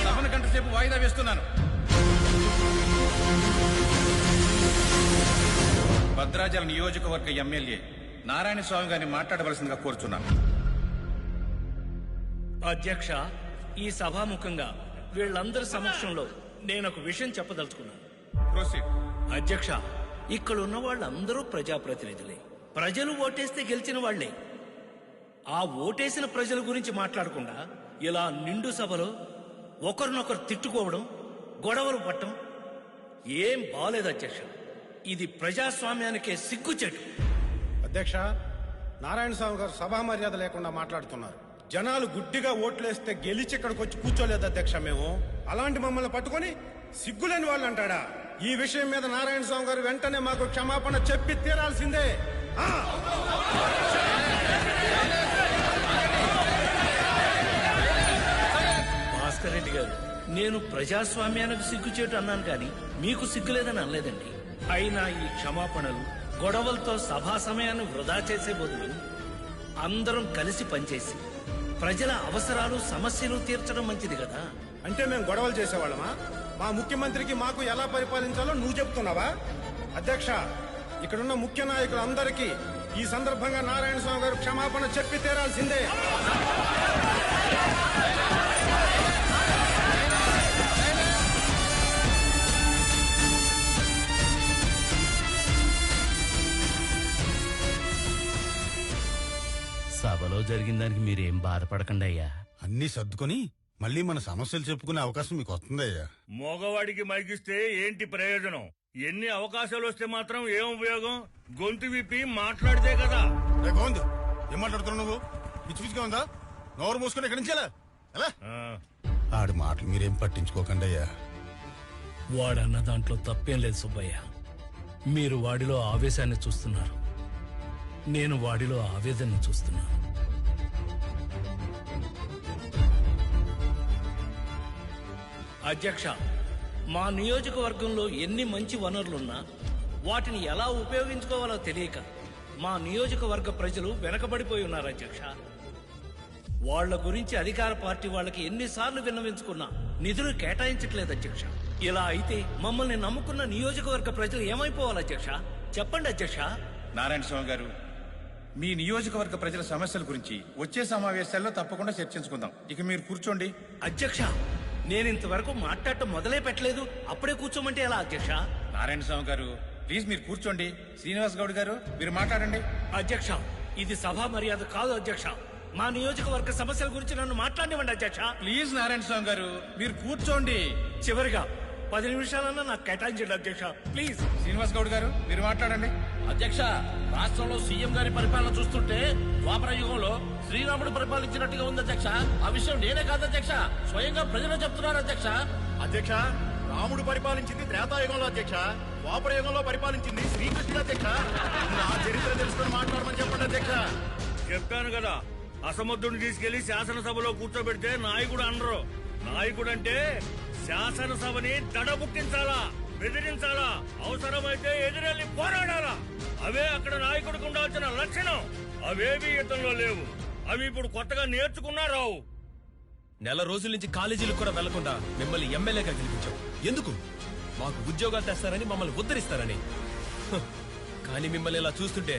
సభను గంట సేపు వాయిదా వేస్తున్నాను. భద్రాచల నియోజకవర్గ ఎమ్మెల్యే నారాయణ స్వామి గారిని మాట్లాడవలసిందిగా కోరుచున్నాను.
అధ్యక్ష, ఈ సభాముఖంగా వీళ్ళందరి సమక్షంలో నేను ఒక విషయం చెప్పదలుచుకున్నాను. అధ్యక్ష, ఇక్కడ ఉన్న వాళ్ళందరూ ప్రజాప్రతినిధులే. ప్రజలు ఓటేస్తే గెలిచిన వాళ్లే. ఆ ఓటేసిన ప్రజల గురించి మాట్లాడకుండా ఇలా నిండు సభలో ఒకరినొకరు తిట్టుకోవడం, గొడవలు పట్టడం ఏం బాలేదు అధ్యక్ష. ఇది ప్రజాస్వామ్యానికే సిగ్గుచెట్టు.
అధ్యక్ష, నారాయణ స్వామి గారు సభా మర్యాద లేకుండా మాట్లాడుతున్నారు. జనాలు గుడ్డిగా ఓట్లేస్తే గెలిచి ఇక్కడికి వచ్చి కూర్చోలేదు అధ్యక్ష. మేము అలాంటి మమ్మల్ని పట్టుకొని సిగ్గులేని వాళ్ళు అంటాడా? ఈ విషయం మీద నారాయణ స్వామి గారు వెంటనే మాకు క్షమాపణ చెప్పి తీరాల్సిందే.
భాస్కర్ రెడ్డి గారు, నేను ప్రజాస్వామ్యానికి సిగ్గుచేటు అన్నాను కానీ మీకు సిగ్గులేదని అనలేదండి. అయినా ఈ క్షమాపణలు గొడవలతో సభా సమయాన్ని వృధా చేసే బదులు అందరం కలిసి పనిచేసి ప్రజల అవసరాలు సమస్యలు తీర్చడం మంచిది కదా.
అంటే మేము గొడవలు చేసేవాళ్ళమా? మా ముఖ్యమంత్రికి మాకు ఎలా పరిపాలించాలో నువ్వు చెప్తున్నావా? అధ్యక్ష, ఇక్కడున్న ముఖ్య నాయకులందరికీ ఈ సందర్భంగా నారాయణ స్వామి గారు క్షమాపణ చెప్పి తీరాల్సిందే.
సభలో జరిగిన దానికి మీరేం బాధపడకండి అయ్యా.
అన్ని సర్దుకొని మళ్ళీ మన సమస్యలు చెప్పుకునే అవకాశం మీకు వస్తుందయ్యా.
మగవాడికి మైకిస్తే ఏంటి ప్రయోజనం? ఎన్ని అవకాశాలు వస్తే మాత్రం ఏం ఉపయోగం? గొంతు విప్పి మాట్లాడితే కదా.
గోందు ఏం మాట్లాడుతున్నావు నువ్వు? పిచ్చి పిచ్చిగా ఉందా? నోరు మూసుకుని ఎక్కడి నుంచి ఎలా? ఆడి మాటలు మీరేం పట్టించుకోకండి అయ్యా.
వాడన్న దాంట్లో తప్పేం లేదు సుబ్బయ్య. మీరు వాడిలో ఆవేశాన్ని చూస్తున్నారు, నేను వాడిలో ఆవేదన చూస్తున్నాను. అధ్యక్ష, మా నియోజకవర్గంలో ఎన్ని మంచి వనరులున్నా వాటిని ఎలా ఉపయోగించుకోవాలో తెలియక మా నియోజకవర్గ ప్రజలు వెనకబడిపోయి ఉన్నారు అధ్యక్ష. వాళ్ల గురించి అధికార పార్టీ వాళ్ళకి ఎన్నిసార్లు విన్నవించుకున్నా నిధులు కేటాయించట్లేదు అధ్యక్ష. ఇలా అయితే మమ్మల్ని నమ్ముకున్న నియోజకవర్గ ప్రజలు ఏమైపోవాలి అధ్యక్ష? చెప్పండి అధ్యక్ష.
నారాయణ స్వామి గారు, మీ నియోజకవర్గ ప్రజల సమస్యల గురించి వచ్చే సమావేశాల్లో తప్పకుండా చర్చించుకుందాం. ఇక మీరు కూర్చోండి.
అధ్యక్ష, నేను ఇంతవరకు మాట్లాడటం మొదలే పెట్టలేదు, అప్పుడే కూర్చోమంటే ఎలా అధ్యక్ష?
నారాయణ స్వామి గారు, ప్లీజ్ మీరు కూర్చోండి. శ్రీనివాస్ గౌడ్ గారు, మీరు మాట్లాడండి.
అధ్యక్ష, ఇది సభా మర్యాద కాదు అధ్యక్ష. మా నియోజకవర్గ సమస్యల గురించి నన్ను మాట్లాడివ్వండి అధ్యక్ష.
ప్లీజ్ నారాయణ స్వామి గారు, మీరు కూర్చోండి.
చివరిగా 10 నిమిషాలన్నా నాకు కేటాయించండి అధ్యక్ష, ప్లీజ్.
శ్రీనివాస్ గౌడ్ గారు, మీరు మాట్లాడండి.
అధ్యక్ష, రాష్ట్రంలో సీఎం గారి పరిపాలన చూస్తుంటే ద్వాపర యుగంలో శ్రీరాముడు పరిపాలించినట్టుగా ఉంది అధ్యక్ష. ఆ విషయం నేనే కాదు అధ్యక్ష, స్వయంగా ప్రజలు చెప్తున్నారు అధ్యక్ష.
అధ్యక్ష, రాముడు పరిపాలించింది త్రేతాయుగంలో అధ్యక్ష. ద్వాపర యుగంలో పరిపాలించింది శ్రీకృష్ణుడు అధ్యక్ష. నా చరిత్ర తెలుసుకొని మాట్లాడమని చెప్పండి అధ్యక్ష.
చెప్పాను కదా, అసమర్థుడిని తీసుకెళ్లి శాసనసభలో కూర్చోబెడితే నాయకుడు అనరు. నాయకుడు అంటే శాసనసభని దడబుట్టించాలా, బెదిరించాలా, అవసరమైతే ఎదురెళ్లి పోరాడాలా. అవే అక్కడ నాయకుడికి ఉండాల్సిన లక్షణం. అవేవి ఇతనిలో లేవు. అవి ఇప్పుడు కొత్తగా నేర్చుకున్నా రావు.
నెల రోజుల నుంచి కాలేజీలకు కూడా వెళ్లకుండా మిమ్మల్ని ఎమ్మెల్యేగా గెలిపించాం. ఎందుకు? మాకు ఉద్యోగాలు తెస్తారని, మమ్మల్ని ఉద్ధరిస్తారని. కానీ మిమ్మల్ని ఇలా చూస్తుంటే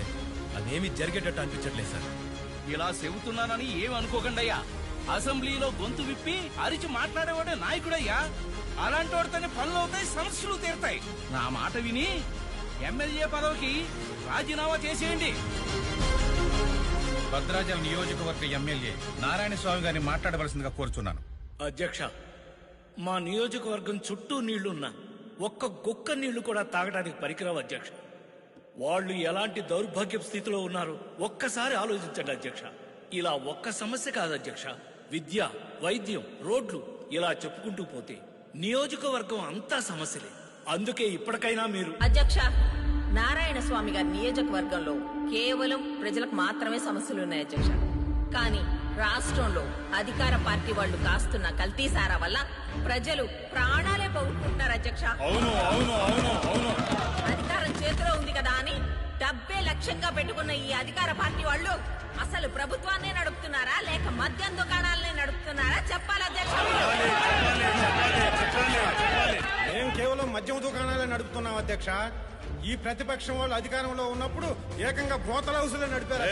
అదేమీ జరిగేటట్టు అనిపించట్లేదు సార్.
ఇలా చెబుతున్నానని ఏం అనుకోకండయ్యా. అసెంబ్లీలో గొంతు విప్పి అరిచి మాట్లాడేవాడే నాయకుడయ్యా. అలాంటి వాడితోనే పనులు అవుతాయి, సమస్యలు తీరుతాయి. నా మాట విని ఎమ్మెల్యే పదవికి రాజీనామా చేసేయండి.
భద్రాచల నియోజకవర్గ ఎమ్మెల్యే నారాయణ స్వామి గారిని మాట్లాడవలసిందిగా కోరుచున్నాను.
అధ్యక్ష, మా నియోజకవర్గం చుట్టూ నీళ్లున్నా ఒక్క గుక్క నీళ్లు కూడా తాగడానికి పనికిరావు అధ్యక్ష. వాళ్ళు ఎలాంటి దౌర్భాగ్య స్థితిలో ఉన్నారు ఒక్కసారి ఆలోచించండి అధ్యక్ష. ఇలా ఒక్క సమస్య కాదు అధ్యక్ష, విద్య, వైద్యం, రోడ్లు ఇలా చెప్పుకుంటూ పోతే నియోజకవర్గం అంతా సమస్యలే. అందుకే ఇప్పటికైనా మీరు
అధ్యక్ష, నారాయణ స్వామి గారి నియోజకవర్గంలో కేవలం ప్రజలకు మాత్రమే సమస్యలున్నాయి అధ్యక్ష. కానీ రాష్ట్రంలో అధికార పార్టీ వాళ్ళు కాస్తున్న కల్తీ సారా వల్ల ప్రజలు ప్రాణాలే పోగొట్టుకుంటున్నారు అధ్యక్ష. అధికారం చేతిలో ఉంది కదా అని డబ్బే లక్ష్యంగా పెట్టుకున్న ఈ అధికార పార్టీ వాళ్ళు అసలు ప్రభుత్వాన్నే నడుపుతున్నారా లేక మద్యం దుకాణాలనే నడుపుతున్నారా చెప్పాలి అధ్యక్ష.
మేము కేవలం మద్యం దుకాణాలే నడుపుతున్నాం అధ్యక్ష. ఈ ప్రతిపక్షం వాళ్ళు అధికారంలో ఉన్నప్పుడు ఏకంగా బ్రోతల హౌసులే నడిపారు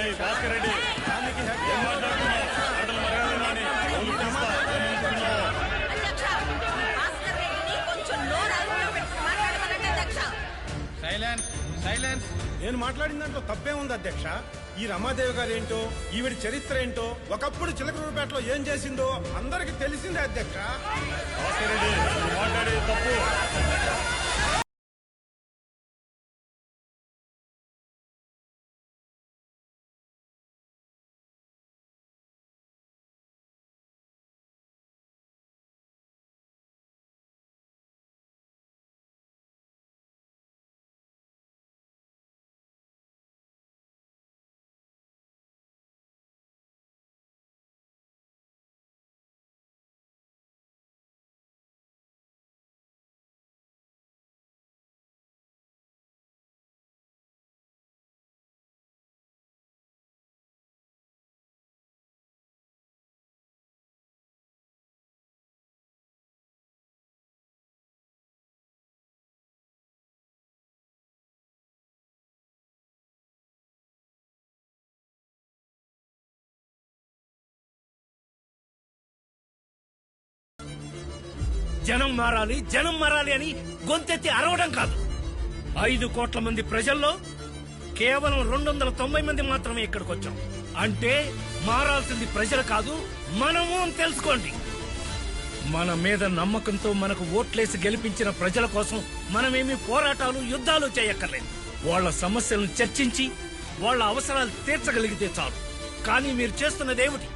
నేను మాట్లాడిన దాంట్లో తప్పే ఉంది అధ్యక్ష. ఈ రమాదేవి గారు ఏంటో, ఈవిడ చరిత్ర ఏంటో, ఒకప్పుడు చిలకలూరుపేటలో ఏం చేసిందో అందరికి తెలిసిందే అధ్యక్ష.
జనం మారాలి, జనం మారాలి అని గొంతెత్తి అరవడం కాదు. 5 కోట్ల మంది ప్రజల్లో కేవలం 290 మంది మాత్రమే ఇక్కడికి వచ్చాం. అంటే మారాల్సింది ప్రజలు కాదు, మనము అని తెలుసుకోండి. మన మీద నమ్మకంతో మనకు ఓట్లేసి గెలిపించిన ప్రజల కోసం మనమేమి పోరాటాలు, యుద్ధాలు చేయక్కర్లేదు. వాళ్ళ సమస్యలను చర్చించి వాళ్ళ అవసరాలు తీర్చగలిగితే చాలు. కానీ మీరు చేస్తున్నదేమిటి?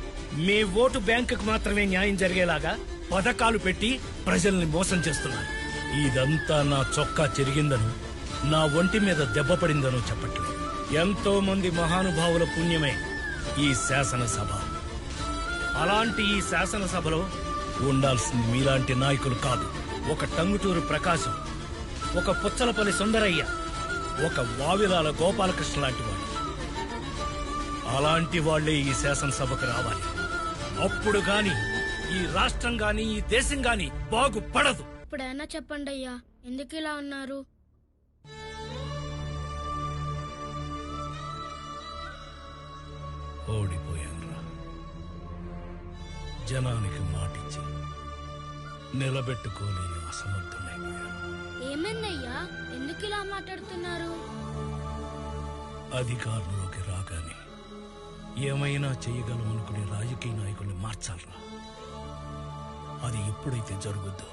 మీ ఓటు బ్యాంకుకు మాత్రమే న్యాయం జరిగేలాగా పథకాలు పెట్టి ప్రజల్ని మోసం చేస్తున్నారు. ఇదంతా నా చొక్కా చెరిగిందను, నా ఒంటి మీద దెబ్బ పడిందనో చెప్పట్లేదు. ఎంతో మంది మహానుభావుల పుణ్యమే ఈ శాసనసభ. అలాంటి ఈ శాసనసభలో ఉండాల్సింది మీలాంటి నాయకులు కాదు. ఒక టంగుటూరు ప్రకాశం, ఒక పుచ్చలపల్లి సుందరయ్య, ఒక వావిలాల గోపాలకృష్ణ లాంటి వాళ్ళు. అలాంటి వాళ్లే ఈ శాసనసభకు రావాలి. అప్పుడు గాని ఈ రాష్ట్రం గాని ఈ దేశం గాని బాగుపడదు.
ఇప్పుడైనా చెప్పండి అయ్యా, ఎందుకు ఇలా ఉన్నారు?
ఓడిపోయానురా. జనానికి మాటిచ్చి నిలబెట్టుకోలేని అసమర్థునైపోయాను.
ఏమైందయ్యా, ఎందుకు ఇలా మాట్లాడుతున్నారు?
అధికారంలోకి రాగానే ఏమైనా చేయగలం అనుకునే రాజకీయ నాయకుల్ని మార్చాలరా. అది ఎప్పుడైతే జరుగుద్దో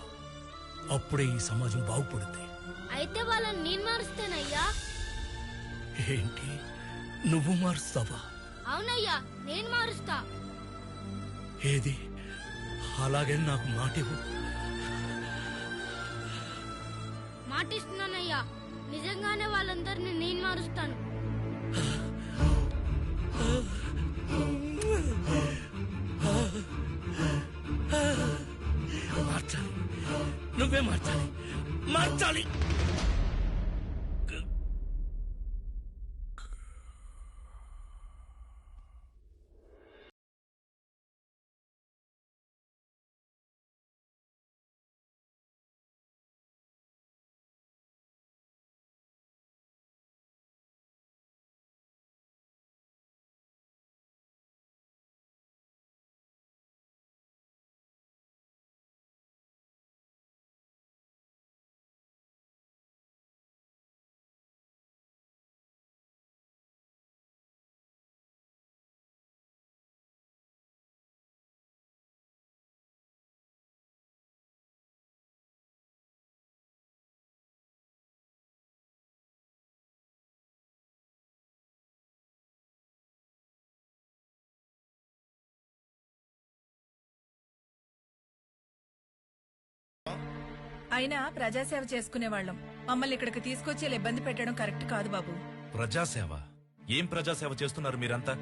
అప్పుడే ఈ సమాజం బాగుపడుతుంది.
అయితే వాళ్ళని నేను మారుస్తానయ్యా.
ఏంటి, నువ్వు మారుస్తావా?
అవునయ్యా, నేను మారుస్తా.
ఏది, అలాగే నాకు మాటివ్వు.
మాటిస్తున్నానయ్యా, నిజంగానే వాళ్ళందరినీ నేను మారుస్తాను.
మార్చాలి, నువ్వే మార్చాలి, మార్చాలి.
అయినా ప్రజాసేవ చేసుకునే వాళ్ళం. మమ్మల్ని ఇక్కడికి తీసుకొచ్చి ఇలా ఇబ్బంది పెట్టడం కరెక్ట్ కాదు బాబు.
ప్రజాసేవ? ఏం ప్రజాసేవ చేస్తున్నారు మీరంతా?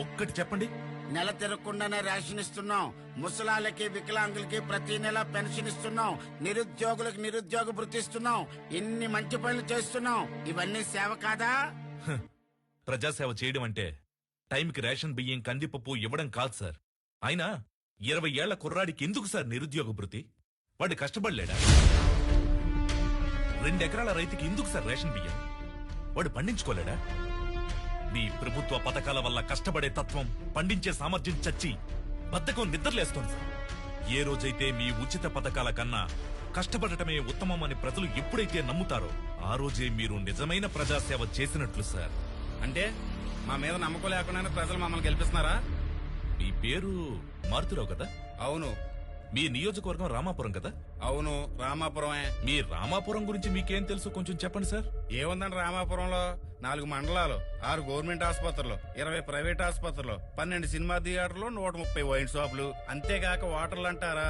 ఒక్కటి చెప్పండి.
నెల తిరగకుండానే రేషన్ ఇస్తున్నాం, ముసలాళ్ళకి వికలాంగులకి ప్రతి నెల పెన్షన్ ఇస్తున్నాం, నిరుద్యోగులకు నిరుద్యోగ భృతి ఇస్తున్నాం, ఇన్ని మంచి పనులు చేస్తున్నాం. ఇవన్నీ సేవ కాదా?
ప్రజాసేవ చేయడం అంటే టైంకి రేషన్ బియ్యం కందిపప్పు ఇవ్వడం కాదు సార్. అయినా 20 ఏళ్ల కుర్రాడికి ఎందుకు సార్ నిరుద్యోగ భృతి? వాడు కష్టపడలేడా? 2 ఎకరాల రైతుకి ఎందుకు సార్ రేషన్ బియ్యం? వాడు పండించుకోలేడా? మీ ప్రభుత్వ పథకాల వల్ల కష్టపడే తత్వం, పండించే సామర్థ్యం చచ్చి బద్ధకం నిద్రలేస్తోంది సార్. ఏ రోజైతే మీ ఉచిత పథకాల కన్నా కష్టపడటమే ఉత్తమం అని ప్రజలు ఎప్పుడైతే నమ్ముతారో ఆ రోజే మీరు నిజమైన ప్రజాసేవ చేసినట్లు సార్.
అంటే మా మీద నమ్మకం లేకుండానే ప్రజలు మమ్మల్ని గెలిపిస్తున్నారా?
మీ పేరు మారుతురావు కదా?
అవును.
మీ నియోజకవర్గం రామాపురం కదా?
అవును, రామాపురమే.
మీ రామాపురం గురించి మీకేం తెలుసు కొంచెం చెప్పండి సార్.
ఏముందండి రామాపురంలో? 4 మండలాలు, 6 గవర్నమెంట్ ఆసుపత్రులు, 20 ప్రైవేట్ ఆసుపత్రులు, 12 సినిమా థియేటర్లు, 130 వైన్ షాపులు. అంతేగాక ఓటర్లు అంటారా,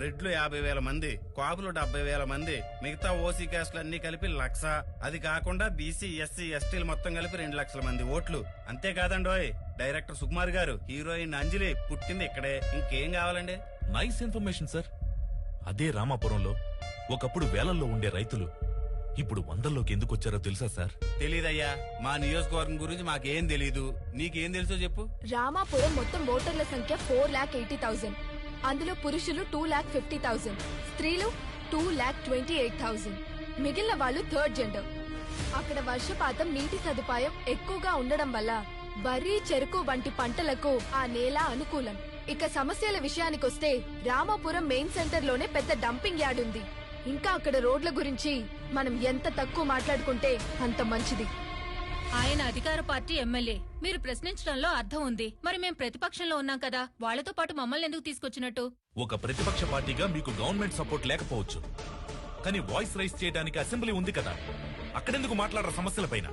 రెడ్లు 50,000 మంది, కాపులు 70,000 మంది, మిగతా ఓసీ క్యాస్ట్లు అన్ని కలిపి 1,00,000. అది కాకుండా బీసీ, ఎస్సీ, ఎస్టీలు మొత్తం కలిపి 2 లక్షల మంది ఓట్లు. అంతేకాదండోయ్, డైరెక్టర్ సుకుమార్ గారు, హీరోయిన్ అంజలి పుట్టింది ఇక్కడే. ఇంకేం కావాలండి?
Nice information sir. అదే రామాపురంలో ఒకప్పుడు వేలల్లో ఉండే రైతులు ఇప్పుడు 100లోకి ఎందుకు వచ్చారో తెలుసా సార్?
తెలీదయ్యా, మా నియోజకవర్గం గురించి మాకేం తెలీదు. నీకేం తెలుసో చెప్పు.
రామాపురం మొత్తం ఓటర్ల సంఖ్య 4,80,000. అందులో పురుషులు 2,50,000, స్త్రీలు 2,28,000. మిగిలిన వాళ్ళు థర్డ్ జెండర్. అక్కడ వర్షపాతం, నీటి సదుపాయం ఎక్కువగా ఉండడం వల్ల వరి, చెరుకు వంటి పంటలకు ఆ నేల అనుకూలం. ఇక సమస్యల విషయానికొస్తే రామాపురం మెయిన్ సెంటర్ లోనే పెద్ద డంపింగ్ యార్డ్ ఉంది. ఇంకా అక్కడ రోడ్ల గురించి మనం ఎంత తక్కువ మాట్లాడుకుంటే అంత మంచిది.
ఆయన అధికార పార్టీ ఎమ్మెల్యే. మీరు ప్రశ్నించడంలో అర్థం ఉంది. మరి మేం ప్రతిపక్షంలో ఉన్నాం కదా, వాళ్లతో పాటు మమ్మల్ని ఎందుకు తీసుకొచ్చినట్టు?
ఒక ప్రతిపక్ష పార్టీగా మీకు గవర్నమెంట్ సపోర్ట్ లేకపోవచ్చు, కానీ వాయిస్ రైజ్ చేయడానికి అసెంబ్లీ ఉంది కదా, అక్కడెందుకు మాట్లాడరు సమస్యలపైన?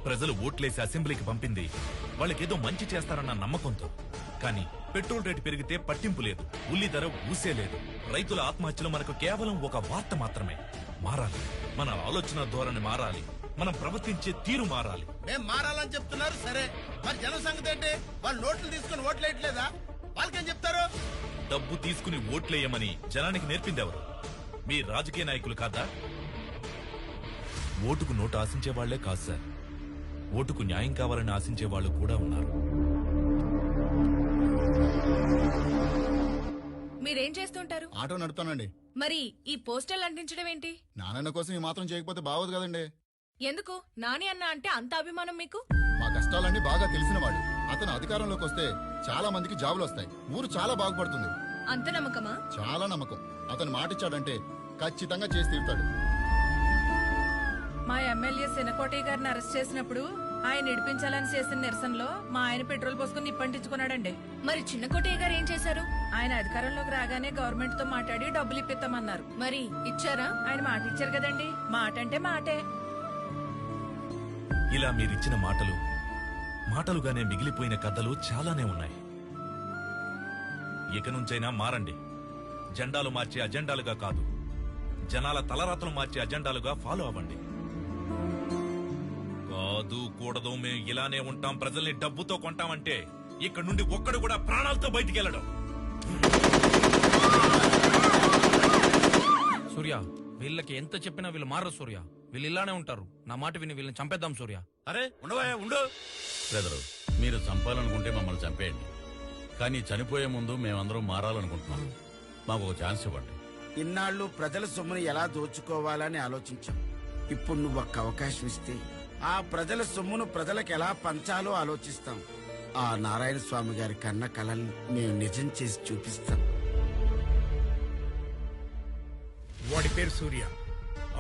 ప్రజలు ఓట్లేసి అసెంబ్లీకి పంపింది వాళ్ళకేదో మంచి చేస్తారన్న నమ్మకంతో. కానీ పెట్రోల్ రేటు పెరిగితే పట్టింపు లేదు, ఉల్లి ధర ఊసే లేదు. రైతుల ఆత్మహత్యలు మనకు కేవలం ఒక వార్త మాత్రమే. మారాలి, మన ఆలోచన ధోరణి మారాలి, మనం ప్రవర్తించే తీరు మారాలి.
మేము మారాలని చెప్తున్నారు సరే, మరి జన సంగతి ఏంటి? వాళ్ళు నోట్లు తీసుకుని ఓట్లేయట్లేదా? వాళ్ళకేం చెప్తారు?
డబ్బు తీసుకుని ఓట్లేయమని జనానికి నేర్పింది ఎవరు? మీ రాజకీయ నాయకులు కాదా? ఓటుకు నోటు ఆశించే వాళ్లే కాదు సార్, ఓటుకు న్యాయం కావాలని ఆశించే వాళ్ళు కూడా ఉన్నారు.
మీరేం చేస్తుంటారు?
ఆటో నడుపుతానండి.
మరి ఈ పోస్టర్లు అంటించడం ఏంటి?
నాన్న కోసం ఈ మాత్రం చేయకపోతే బాగోదు కదండి.
ఎందుకు? నాని అన్న అంటే అంత అభిమానం మీకు?
మా కష్టాలన్నీ బాగా తెలిసినవాడు. అతను అధికారంలోకి వస్తే చాలా మందికి జాబులు వస్తాయి, ఊరు చాలా బాగుపడుతుంది.
అంత నమ్మకమా?
చాలా నమ్మకం. అతను మాటిచ్చాడంటే ఖచ్చితంగా చేసి తీరుతాడు.
మా ఎమ్మెల్యే శనకోటయ్య గారిని అరెస్ట్ చేసినప్పుడు ఆయన ఇడిపించాలని చేసిన నిరసనలో మా ఆయన పెట్రోల్ పోసుకుని నిప్పంటించుకున్నాడండి. మరి చిన్న కోటయ్య గారు ఏం చేశారు? ఆయన అధికారంలోకి రాగానే గవర్నమెంట్ తో మాట్లాడి డబ్బులు ఇప్పిస్తామన్నారు. మరి ఇచ్చారా? ఆయన మాట ఇచ్చారు కదండి. మాట అంటే మాటే.
ఇలా మీరిచ్చిన మాటలు మాటలుగానే మిగిలిపోయిన కథలు చాలానే ఉన్నాయి. ఇక నుంచైనా మారండి. జెండాలు మార్చే అజెండాలుగా కాదు, జనాల తలరాతలు మార్చే అజెండాలుగా ఫాలో అవ్వండి. కాదు కూడదు, మేము ఇలానే ఉంటాం, ప్రజల్ని డబ్బుతో కొంటామంటే ఇక్కడ నుండి ఒక్కడు కూడా ప్రాణాలతో బయటికి వెళ్ళడం.
సూర్య, వీళ్ళకి ఎంత చెప్పినా వీళ్ళు మారరు సూర్య. వీళ్ళు ఇలానే ఉంటారు. నా మాట విని వీళ్ళని చంపేద్దాం సూర్య.
అరే ఉండవా, ఉండు. బ్రదరు, మీరు చంపాలనుకుంటే మమ్మల్ని చంపేయండి, కానీ చనిపోయే ముందు మేమందరం మారాలనుకుంటున్నాం. మాకు ఒక ఛాన్స్ ఇవ్వండి.
ఇన్నాళ్ళు ప్రజల సొమ్ముని ఎలా దోచుకోవాలని ఆలోచించాం. ఇప్పుడు నువ్వు ఒక్క అవకాశం ఇస్తే ఆ ప్రజల సొమ్మును ప్రజలకు ఎలా పంచాలో ఆలోచిస్తాం. ఆ నారాయణ స్వామి గారి కన్న కలల్ని మేము నిజం చేసి చూపిస్తాం.
వాడి పేరు సూర్య.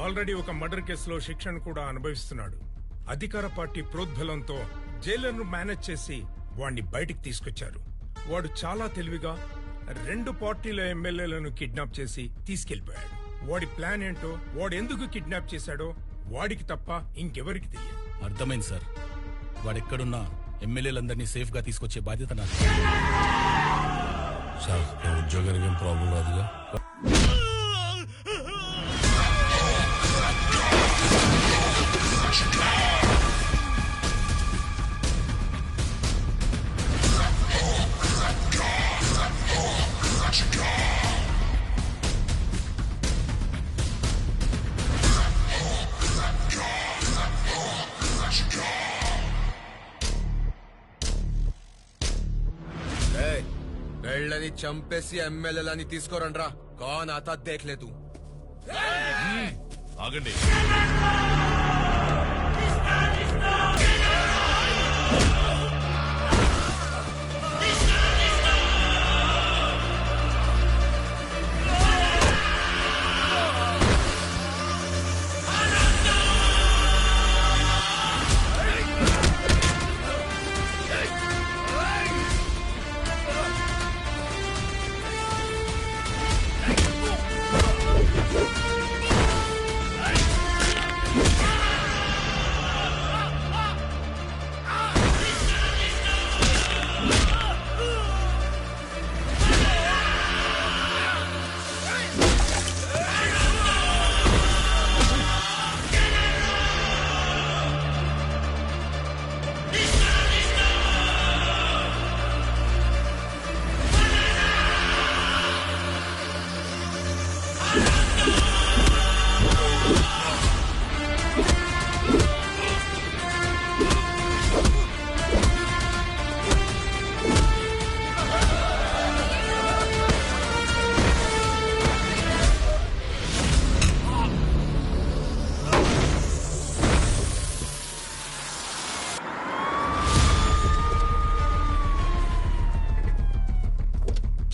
ఆల్రెడీ ఒక మర్డర్ కేసులో శిక్షను కూడా అనుభవిస్తున్నాడు. అధికార పార్టీ ప్రోద్బలంతో జైలర్ను మేనేజ్ చేసి వాడిని బయటికి తీసుకొచ్చారు. వాడు చాలా తెలివిగా 2 పార్టీల ఎమ్మెల్యేలను కిడ్నాప్ చేసి తీసుకెళ్లిపోయాడు. వాడి ప్లాన్ ఏంటో, వాడు ఎందుకు కిడ్నాప్ చేశాడో వాడికి తప్ప ఇంకెవరికి తెలియదు.
అర్థమైంది సార్. వాడెక్కడున్నా ఎమ్మెల్యేలందరినీ సేఫ్ గా తీసుకొచ్చే బాధ్యత నాది.
సార్, ఉద్యోగానికి ఏం ప్రాబ్లం కాదుగా?
వెళ్ళని చంపేసి ఎమ్మెల్యేలని తీసుకోరండ్రా. కాన్ ఆతా దేఖ్లే తూ.
ఆగండి.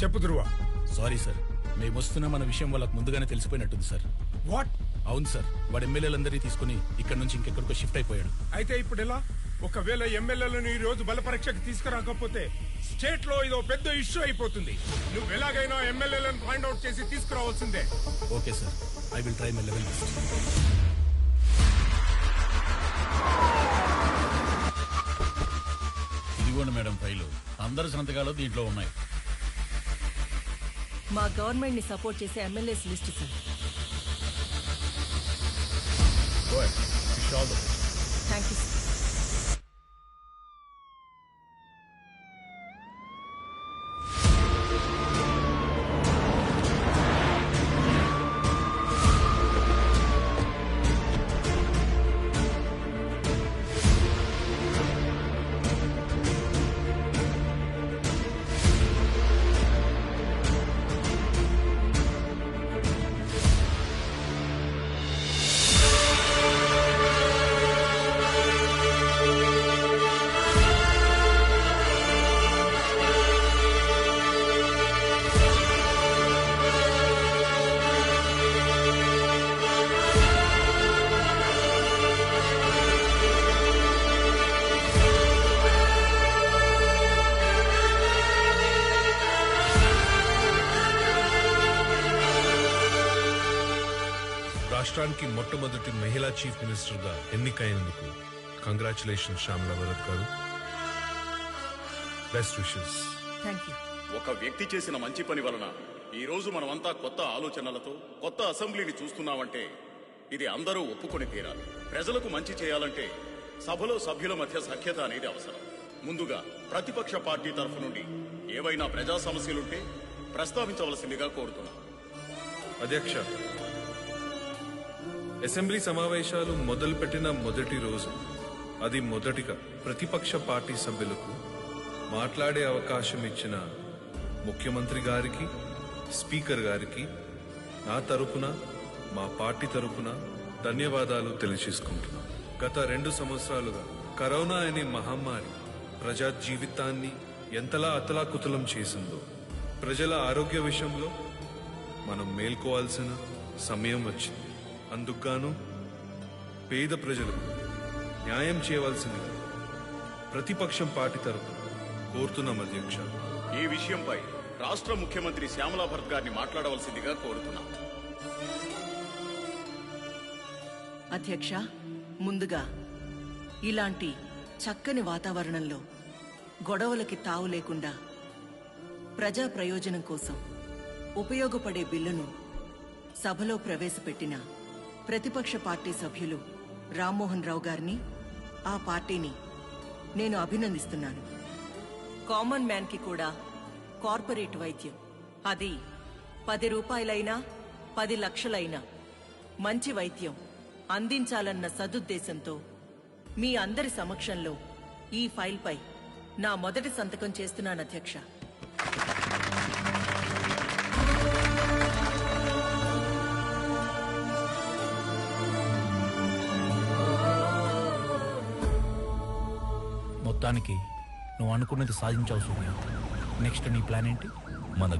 చెప్పు ధ్రువ.
సారీ సార్, మేము వస్తున్నా మన విషయం వాళ్ళకి ముందుగానే తెలిసిపోయినట్టుంది సార్.
వాట్?
అవును సార్, వాడు ఎమ్మెల్యేలందరినీ తీసుకుని ఇక్కడ నుంచి ఇంకెక్కడికో షిఫ్ట్ అయిపోయాడు.
అయితే ఇప్పుడు ఎలా? ఒకవేళ ఎమ్మెల్యేలను ఈ రోజు బల పరీక్షకు తీసుకురాకపోతే స్టేట్ లో ఇదో పెద్ద ఇష్యూ అయిపోతుంది. నువ్వు ఎలాగైనా ఎమ్మెల్యేలను ఫైండ్ అవుట్ చేసి తీసుకురావాల్సిందే.
Okay sir, I will try my level best.
ఇదిగోండి మేడం ఫైలు. అందరి సంతకాలు దీంట్లో ఉన్నాయి.
మా గవర్నమెంట్ ని సపోర్ట్ చేసే MLAs list sir. Thank you sir.
రాష్ట్రానికి మొట్టమొదటి మహిళా చీఫ్ మినిస్టర్ గా ఎన్నికైనందుకు కంగ్రాచులేషన్ శ్యామలా భరత్ గారు. Best wishes.
ఒక వ్యక్తి చేసిన మంచి పని వలన ఈ రోజు మనమంతా కొత్త ఆలోచనలతో కొత్త అసెంబ్లీని చూస్తున్నామంటే ఇది అందరూ ఒప్పుకొని తీరాలి. ప్రజలకు మంచి చేయాలంటే సభలో సభ్యుల మధ్య సఖ్యత అనేది అవసరం. ముందుగా ప్రతిపక్ష పార్టీ తరఫు నుండి ఏవైనా ప్రజా సమస్యలుంటే ప్రస్తావించవలసిందిగా కోరుతున్నాం.
అధ్యక్ష, అసెంబ్లీ సమావేశాలు మొదలుపెట్టిన మొదటి రోజు అది మొదటిగా ప్రతిపక్ష పార్టీ సభ్యులకు మాట్లాడే అవకాశం ఇచ్చిన ముఖ్యమంత్రి గారికి, స్పీకర్ గారికి నా తరపున, మా పార్టీ తరపున ధన్యవాదాలు తెలియజేసుకుంటున్నాం. గత 2 సంవత్సరాలుగా కరోనా అనే మహమ్మారి ప్రజా జీవితాన్ని ఎంతలా అతలాకుతలం చేసిందో, ప్రజల ఆరోగ్య విషయంలో మనం మేల్కోవాల్సిన సమయం వచ్చింది. అందుకుగాను పేద ప్రజలకు న్యాయం చేయవలసిందిగా ప్రతిపక్షం పార్టీ తరపున కోరుతున్నాం అధ్యక్ష.
ఈ విషయంపై రాష్ట్ర ముఖ్యమంత్రి శ్యామలా భరత్ గారిని మాట్లాడవలసిందిగా కోరుతున్నాం.
అధ్యక్ష, ముందుగా ఇలాంటి చక్కని వాతావరణంలో గొడవలకి తావు లేకుండా ప్రజా ప్రయోజనం కోసం ఉపయోగపడే బిల్లును సభలో ప్రవేశపెట్టిన ప్రతిపక్ష పార్టీ సభ్యులు రామ్మోహన్ రావు గారిని, ఆ పార్టీని నేను అభినందిస్తున్నాను. కామన్ మ్యాన్ కి కూడా కార్పొరేట్ వైద్యం, అది 10 రూపాయలైనా 10 లక్షలైనా మంచి వైద్యం అందించాలన్న సదుద్దేశంతో మీ అందరి సమక్షంలో ఈ ఫైల్పై నా మొదటి సంతకం చేస్తున్నాను అధ్యక్ష.
మొత్తానికి నువ్వు అనుకున్నది సాధించావు సూర్య. నెక్స్ట్ నీ ప్లాన్ ఏంటి?
మన